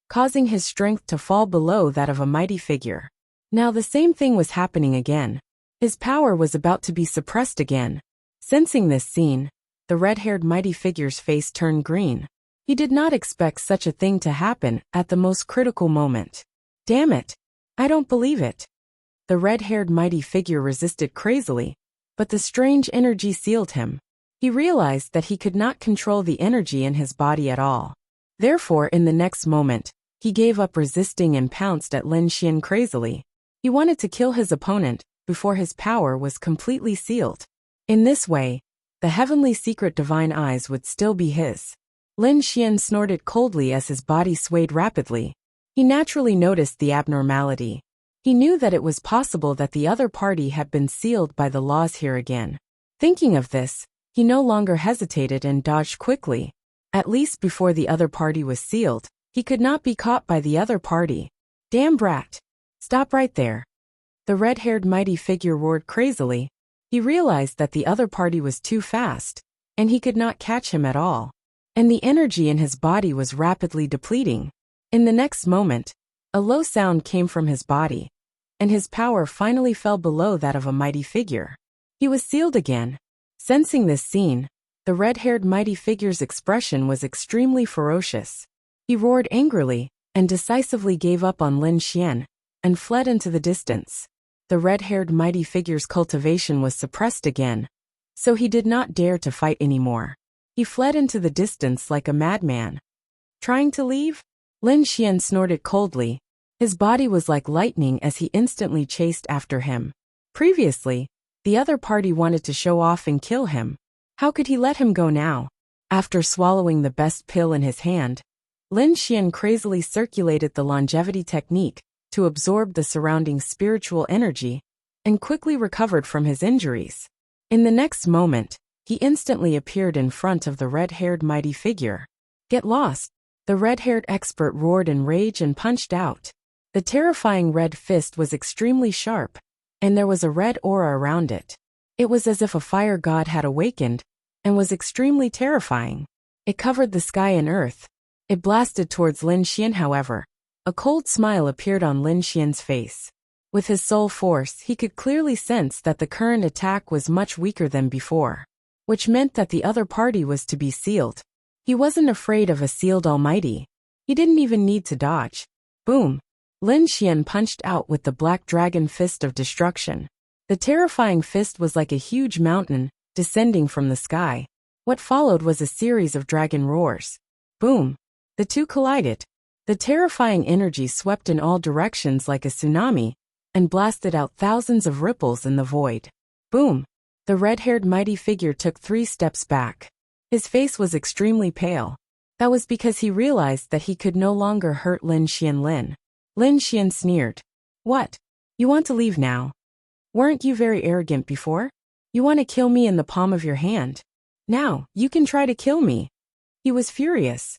causing his strength to fall below that of a mighty figure. Now the same thing was happening again. His power was about to be suppressed again. Sensing this scene, the red-haired mighty figure's face turned green. He did not expect such a thing to happen at the most critical moment. Damn it! I don't believe it. The red-haired mighty figure resisted crazily, but the strange energy sealed him. He realized that he could not control the energy in his body at all. Therefore, in the next moment, he gave up resisting and pounced at Lin Xian crazily. He wanted to kill his opponent before his power was completely sealed. In this way, the heavenly secret divine eyes would still be his. Lin Xian snorted coldly as his body swayed rapidly. He naturally noticed the abnormality. He knew that it was possible that the other party had been sealed by the laws here again. Thinking of this, he no longer hesitated and dodged quickly. At least before the other party was sealed, he could not be caught by the other party. Damn brat! Stop right there. The red-haired mighty figure roared crazily. He realized that the other party was too fast, and he could not catch him at all. And the energy in his body was rapidly depleting. In the next moment, a low sound came from his body, and his power finally fell below that of a mighty figure. He was sealed again. Sensing this scene, the red-haired mighty figure's expression was extremely ferocious. He roared angrily, and decisively gave up on Lin Xian, and fled into the distance. The red-haired mighty figure's cultivation was suppressed again, so he did not dare to fight anymore. He fled into the distance like a madman. Trying to leave? Lin Xian snorted coldly. His body was like lightning as he instantly chased after him. Previously, the other party wanted to show off and kill him. How could he let him go now? After swallowing the best pill in his hand, Lin Xian crazily circulated the longevity technique to absorb the surrounding spiritual energy, and quickly recovered from his injuries. In the next moment, he instantly appeared in front of the red-haired mighty figure. Get lost! The red-haired expert roared in rage and punched out. The terrifying red fist was extremely sharp, and there was a red aura around it. It was as if a fire god had awakened, and was extremely terrifying. It covered the sky and earth. It blasted towards Lin Xian, however. A cold smile appeared on Lin Xian's face. With his soul force, he could clearly sense that the current attack was much weaker than before, which meant that the other party was to be sealed. He wasn't afraid of a sealed almighty. He didn't even need to dodge. Boom! Lin Xian punched out with the black dragon fist of destruction. The terrifying fist was like a huge mountain, descending from the sky. What followed was a series of dragon roars. Boom! The two collided. The terrifying energy swept in all directions like a tsunami, and blasted out thousands of ripples in the void. Boom! The red-haired mighty figure took 3 steps back. His face was extremely pale. That was because he realized that he could no longer hurt Lin Xian. Lin Xian sneered. What? You want to leave now? Weren't you very arrogant before? You want to kill me in the palm of your hand. Now, you can try to kill me. He was furious.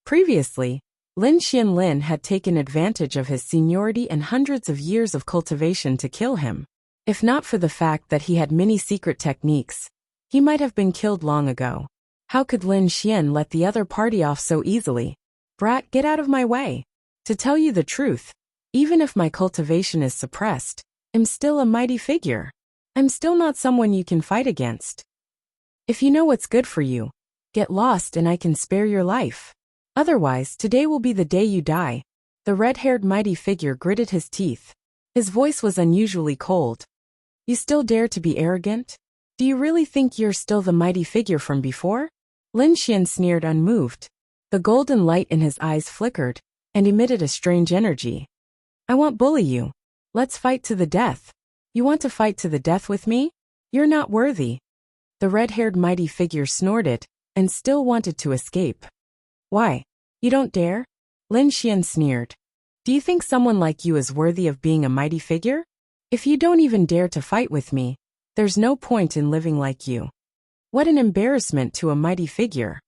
Previously, Lin Xian had taken advantage of his seniority and hundreds of years of cultivation to kill him. If not for the fact that he had many secret techniques, he might have been killed long ago. How could Lin Xian let the other party off so easily? Brat, get out of my way. To tell you the truth, even if my cultivation is suppressed, I'm still a mighty figure. I'm still not someone you can fight against. If you know what's good for you, get lost and I can spare your life. Otherwise, today will be the day you die. The red-haired mighty figure gritted his teeth. His voice was unusually cold. You still dare to be arrogant? Do you really think you're still the mighty figure from before? Lin Xian sneered unmoved. The golden light in his eyes flickered and emitted a strange energy. I won't bully you. Let's fight to the death. You want to fight to the death with me? You're not worthy. The red-haired mighty figure snorted and still wanted to escape. Why? You don't dare? Lin Xian sneered. Do you think someone like you is worthy of being a mighty figure? If you don't even dare to fight with me, there's no point in living like you. What an embarrassment to a mighty figure.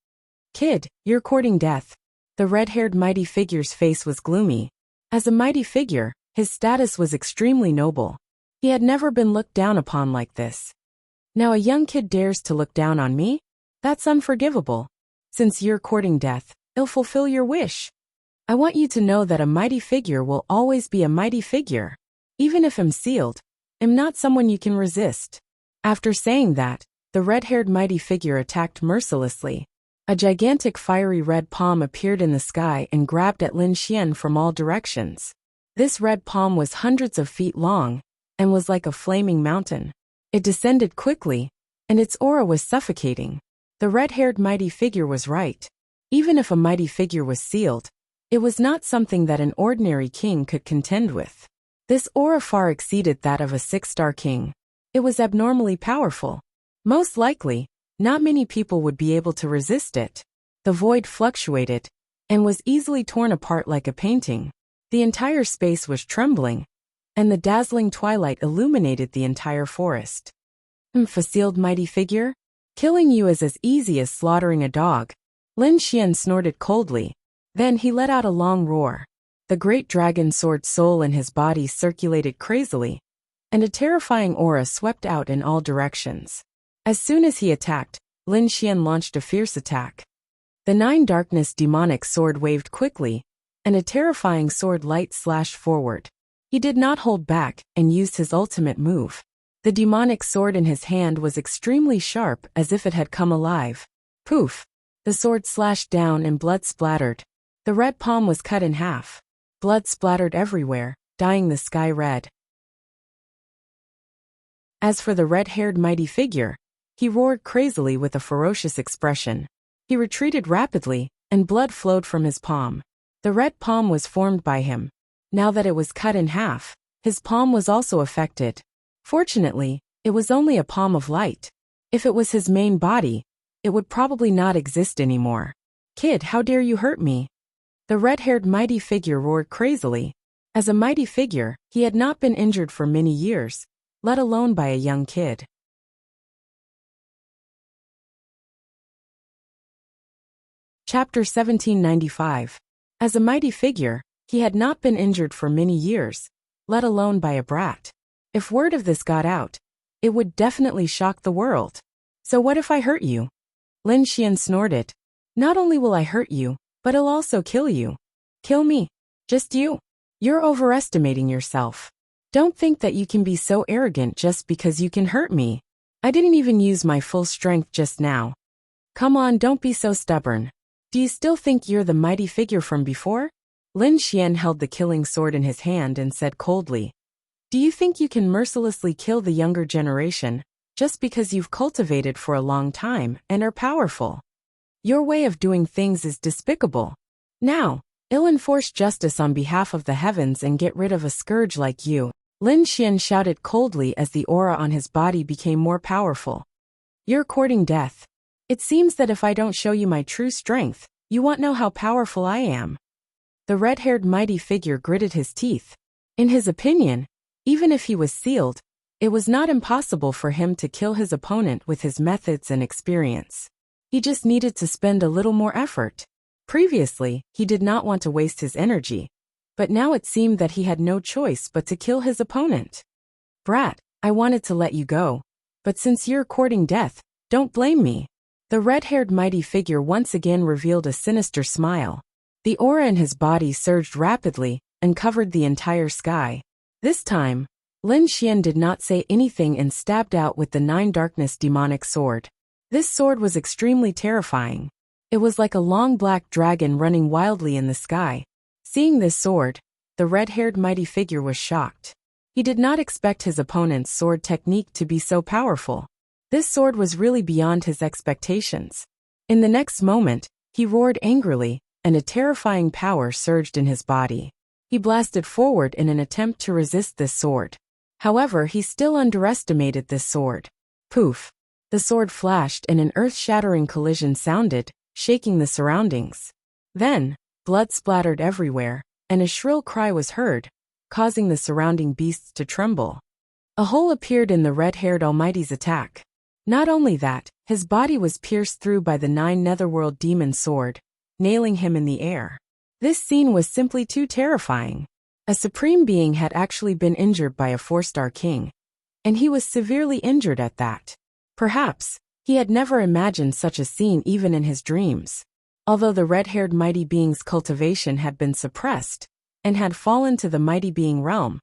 Kid, you're courting death. The red-haired mighty figure's face was gloomy. As a mighty figure, his status was extremely noble. He had never been looked down upon like this. Now a young kid dares to look down on me? That's unforgivable. Since you're courting death, I'll fulfill your wish. I want you to know that a mighty figure will always be a mighty figure. Even if I'm sealed, I'm not someone you can resist. After saying that, the red-haired mighty figure attacked mercilessly. A gigantic fiery red palm appeared in the sky and grabbed at Lin Xian from all directions. This red palm was hundreds of feet long and was like a flaming mountain. It descended quickly, and its aura was suffocating. The red-haired mighty figure was right. Even if a mighty figure was sealed, it was not something that an ordinary king could contend with. This aura far exceeded that of a 6-star king. It was abnormally powerful. Most likely, not many people would be able to resist it. The void fluctuated and was easily torn apart like a painting. The entire space was trembling, and the dazzling twilight illuminated the entire forest. A sealed mighty figure? Killing you is as easy as slaughtering a dog. Lin Xian snorted coldly. Then he let out a long roar. The great dragon sword soul in his body circulated crazily, and a terrifying aura swept out in all directions. As soon as he attacked, Lin Xian launched a fierce attack. The 9 darkness demonic sword waved quickly, and a terrifying sword light slashed forward. He did not hold back and used his ultimate move. The demonic sword in his hand was extremely sharp as if it had come alive. Poof! The sword slashed down and blood splattered. The red palm was cut in half. Blood splattered everywhere, dyeing the sky red. As for the red-haired mighty figure, he roared crazily with a ferocious expression. He retreated rapidly, and blood flowed from his palm. The red palm was formed by him. Now that it was cut in half, his palm was also affected. Fortunately, it was only a palm of light. If it was his main body, it would probably not exist anymore. Kid, how dare you hurt me? The red-haired mighty figure roared crazily. As a mighty figure, he had not been injured for many years, let alone by a young kid. Chapter 1795. As a mighty figure, he had not been injured for many years, let alone by a brat. If word of this got out, it would definitely shock the world. So what if I hurt you? Lin Xian snorted. Not only will I hurt you, but I'll also kill you. Kill me. Just you. You're overestimating yourself. Don't think that you can be so arrogant just because you can hurt me. I didn't even use my full strength just now. Come on, don't be so stubborn. Do you still think you're the mighty figure from before? Lin Xian held the killing sword in his hand and said coldly. Do you think you can mercilessly kill the younger generation, just because you've cultivated for a long time and are powerful? Your way of doing things is despicable. Now, I'll enforce justice on behalf of the heavens and get rid of a scourge like you. Lin Xian shouted coldly as the aura on his body became more powerful. You're courting death. It seems that if I don't show you my true strength, you won't know how powerful I am. The red-haired mighty figure gritted his teeth. In his opinion, even if he was sealed, it was not impossible for him to kill his opponent with his methods and experience. He just needed to spend a little more effort. Previously, he did not want to waste his energy, but now it seemed that he had no choice but to kill his opponent. Brat, I wanted to let you go, but since you're courting death, don't blame me. The red-haired mighty figure once again revealed a sinister smile. The aura in his body surged rapidly and covered the entire sky. This time, Lin Xian did not say anything and stabbed out with the 9 darkness demonic sword. This sword was extremely terrifying. It was like a long black dragon running wildly in the sky. Seeing this sword, the red-haired mighty figure was shocked. He did not expect his opponent's sword technique to be so powerful. This sword was really beyond his expectations. In the next moment, he roared angrily, and a terrifying power surged in his body. He blasted forward in an attempt to resist this sword. However, he still underestimated this sword. Poof! The sword flashed and an earth-shattering collision sounded, shaking the surroundings. Then, blood splattered everywhere, and a shrill cry was heard, causing the surrounding beasts to tremble. A hole appeared in the red-haired Almighty's attack. Not only that, his body was pierced through by the 9 netherworld demon sword, nailing him in the air. This scene was simply too terrifying. A supreme being had actually been injured by a 4-star king, and he was severely injured at that. Perhaps, he had never imagined such a scene even in his dreams. Although the red-haired mighty being's cultivation had been suppressed, and had fallen to the mighty being realm,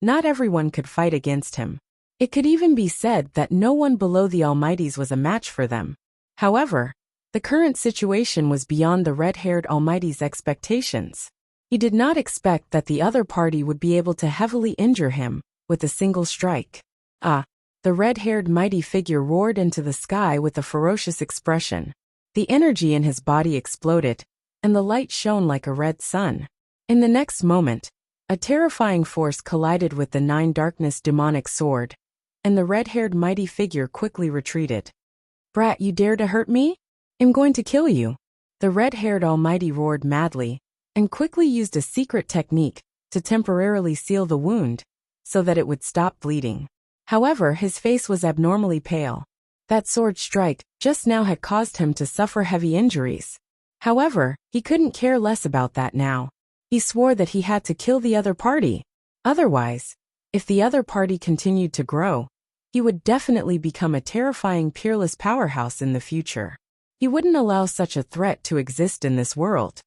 not everyone could fight against him. It could even be said that no one below the Almighties was a match for them. However, the current situation was beyond the red-haired Almighty's expectations. He did not expect that the other party would be able to heavily injure him with a single strike. The red-haired mighty figure roared into the sky with a ferocious expression. The energy in his body exploded, and the light shone like a red sun. In the next moment, a terrifying force collided with the 9 darkness demonic sword, and the red-haired mighty figure quickly retreated. "Brat, you dare to hurt me? I'm going to kill you." The red-haired Almighty roared madly, and quickly used a secret technique to temporarily seal the wound, so that it would stop bleeding. However, his face was abnormally pale. That sword strike just now had caused him to suffer heavy injuries. However, he couldn't care less about that now. He swore that he had to kill the other party. Otherwise, if the other party continued to grow, he would definitely become a terrifying peerless powerhouse in the future. He wouldn't allow such a threat to exist in this world.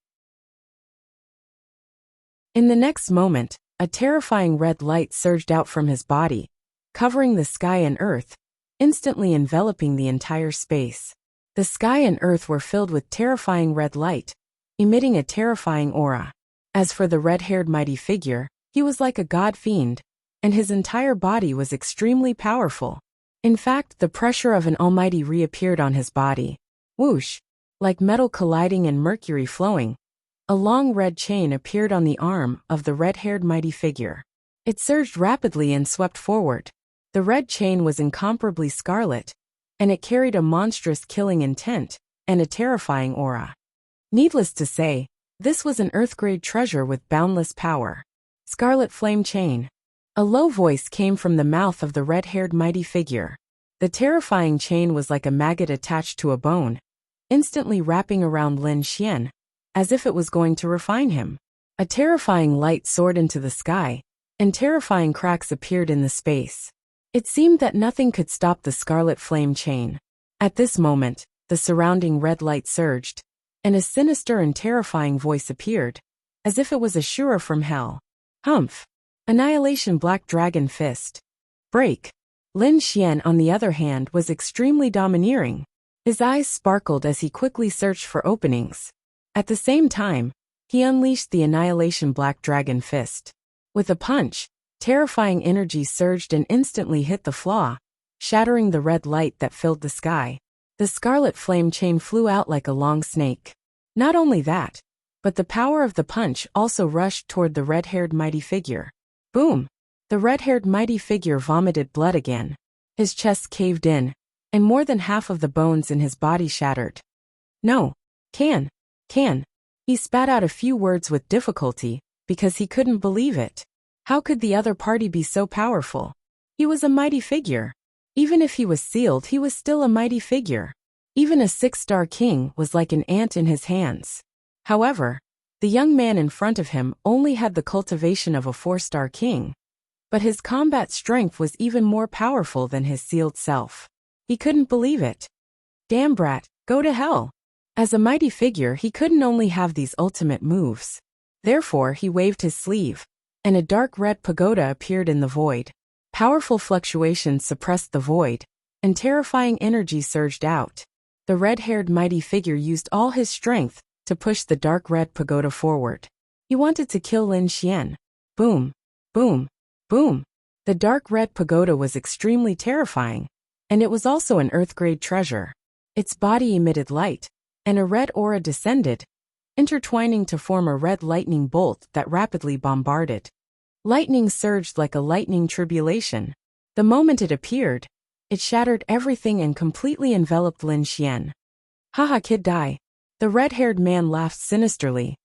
In the next moment, a terrifying red light surged out from his body, covering the sky and earth, instantly enveloping the entire space. The sky and earth were filled with terrifying red light, emitting a terrifying aura. As for the red-haired mighty figure, he was like a god fiend, and his entire body was extremely powerful. In fact, the pressure of an almighty reappeared on his body. Whoosh! Like metal colliding and mercury flowing, a long red chain appeared on the arm of the red-haired mighty figure. It surged rapidly and swept forward. The red chain was incomparably scarlet, and it carried a monstrous killing intent and a terrifying aura. Needless to say, this was an earth-grade treasure with boundless power. Scarlet Flame Chain. A low voice came from the mouth of the red-haired mighty figure. The terrifying chain was like a maggot attached to a bone, instantly wrapping around Lin Xian, as if it was going to refine him. A terrifying light soared into the sky, and terrifying cracks appeared in the space. It seemed that nothing could stop the scarlet flame chain. At this moment, the surrounding red light surged, and a sinister and terrifying voice appeared, as if it was Ashura from hell. Humph! Annihilation Black Dragon Fist. Break! Lin Xian, on the other hand, was extremely domineering. His eyes sparkled as he quickly searched for openings. At the same time, he unleashed the Annihilation Black Dragon Fist. With a punch, terrifying energy surged and instantly hit the flaw, shattering the red light that filled the sky. The scarlet flame chain flew out like a long snake. Not only that, but the power of the punch also rushed toward the red-haired mighty figure. Boom! The red-haired mighty figure vomited blood again. His chest caved in, and more than half of the bones in his body shattered. No. Can. He spat out a few words with difficulty, because he couldn't believe it. How could the other party be so powerful? He was a mighty figure. Even if he was sealed, he was still a mighty figure. Even a 6-star king was like an ant in his hands. However, the young man in front of him only had the cultivation of a 4-star king, but his combat strength was even more powerful than his sealed self. He couldn't believe it. Damn brat, go to hell! As a mighty figure, he couldn't only have these ultimate moves. Therefore, he waved his sleeve, and a dark red pagoda appeared in the void. Powerful fluctuations suppressed the void, and terrifying energy surged out. The red-haired mighty figure used all his strength to push the dark red pagoda forward. He wanted to kill Lin Xian. Boom, boom, boom. The dark red pagoda was extremely terrifying, and it was also an Earth-grade treasure. Its body emitted light, and a red aura descended, intertwining to form a red lightning bolt that rapidly bombarded. Lightning surged like a lightning tribulation. The moment it appeared, it shattered everything and completely enveloped Lin Xian. Haha, kid, die. The red-haired man laughed sinisterly.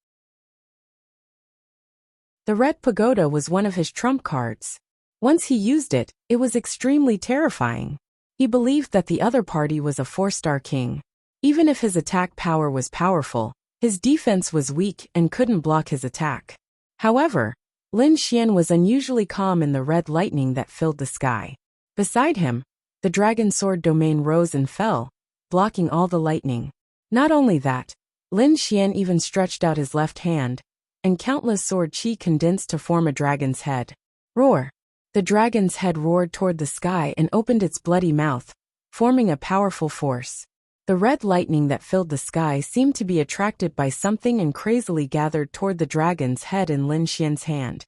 The red pagoda was one of his trump cards. Once he used it, it was extremely terrifying. He believed that the other party was a 4-star king. Even if his attack power was powerful, his defense was weak and couldn't block his attack. However, Lin Xian was unusually calm in the red lightning that filled the sky. Beside him, the dragon sword domain rose and fell, blocking all the lightning. Not only that, Lin Xian even stretched out his left hand, and countless sword chi condensed to form a dragon's head. Roar! The dragon's head roared toward the sky and opened its bloody mouth, forming a powerful force. The red lightning that filled the sky seemed to be attracted by something and crazily gathered toward the dragon's head in Lin Xian's hand.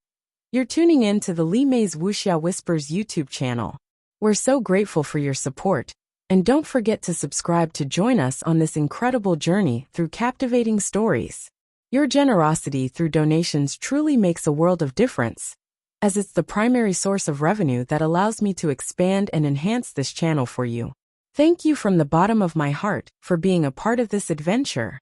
You're tuning in to the Li Mei's Wuxia Whispers YouTube channel. We're so grateful for your support, and don't forget to subscribe to join us on this incredible journey through captivating stories. Your generosity through donations truly makes a world of difference, as it's the primary source of revenue that allows me to expand and enhance this channel for you. Thank you from the bottom of my heart for being a part of this adventure.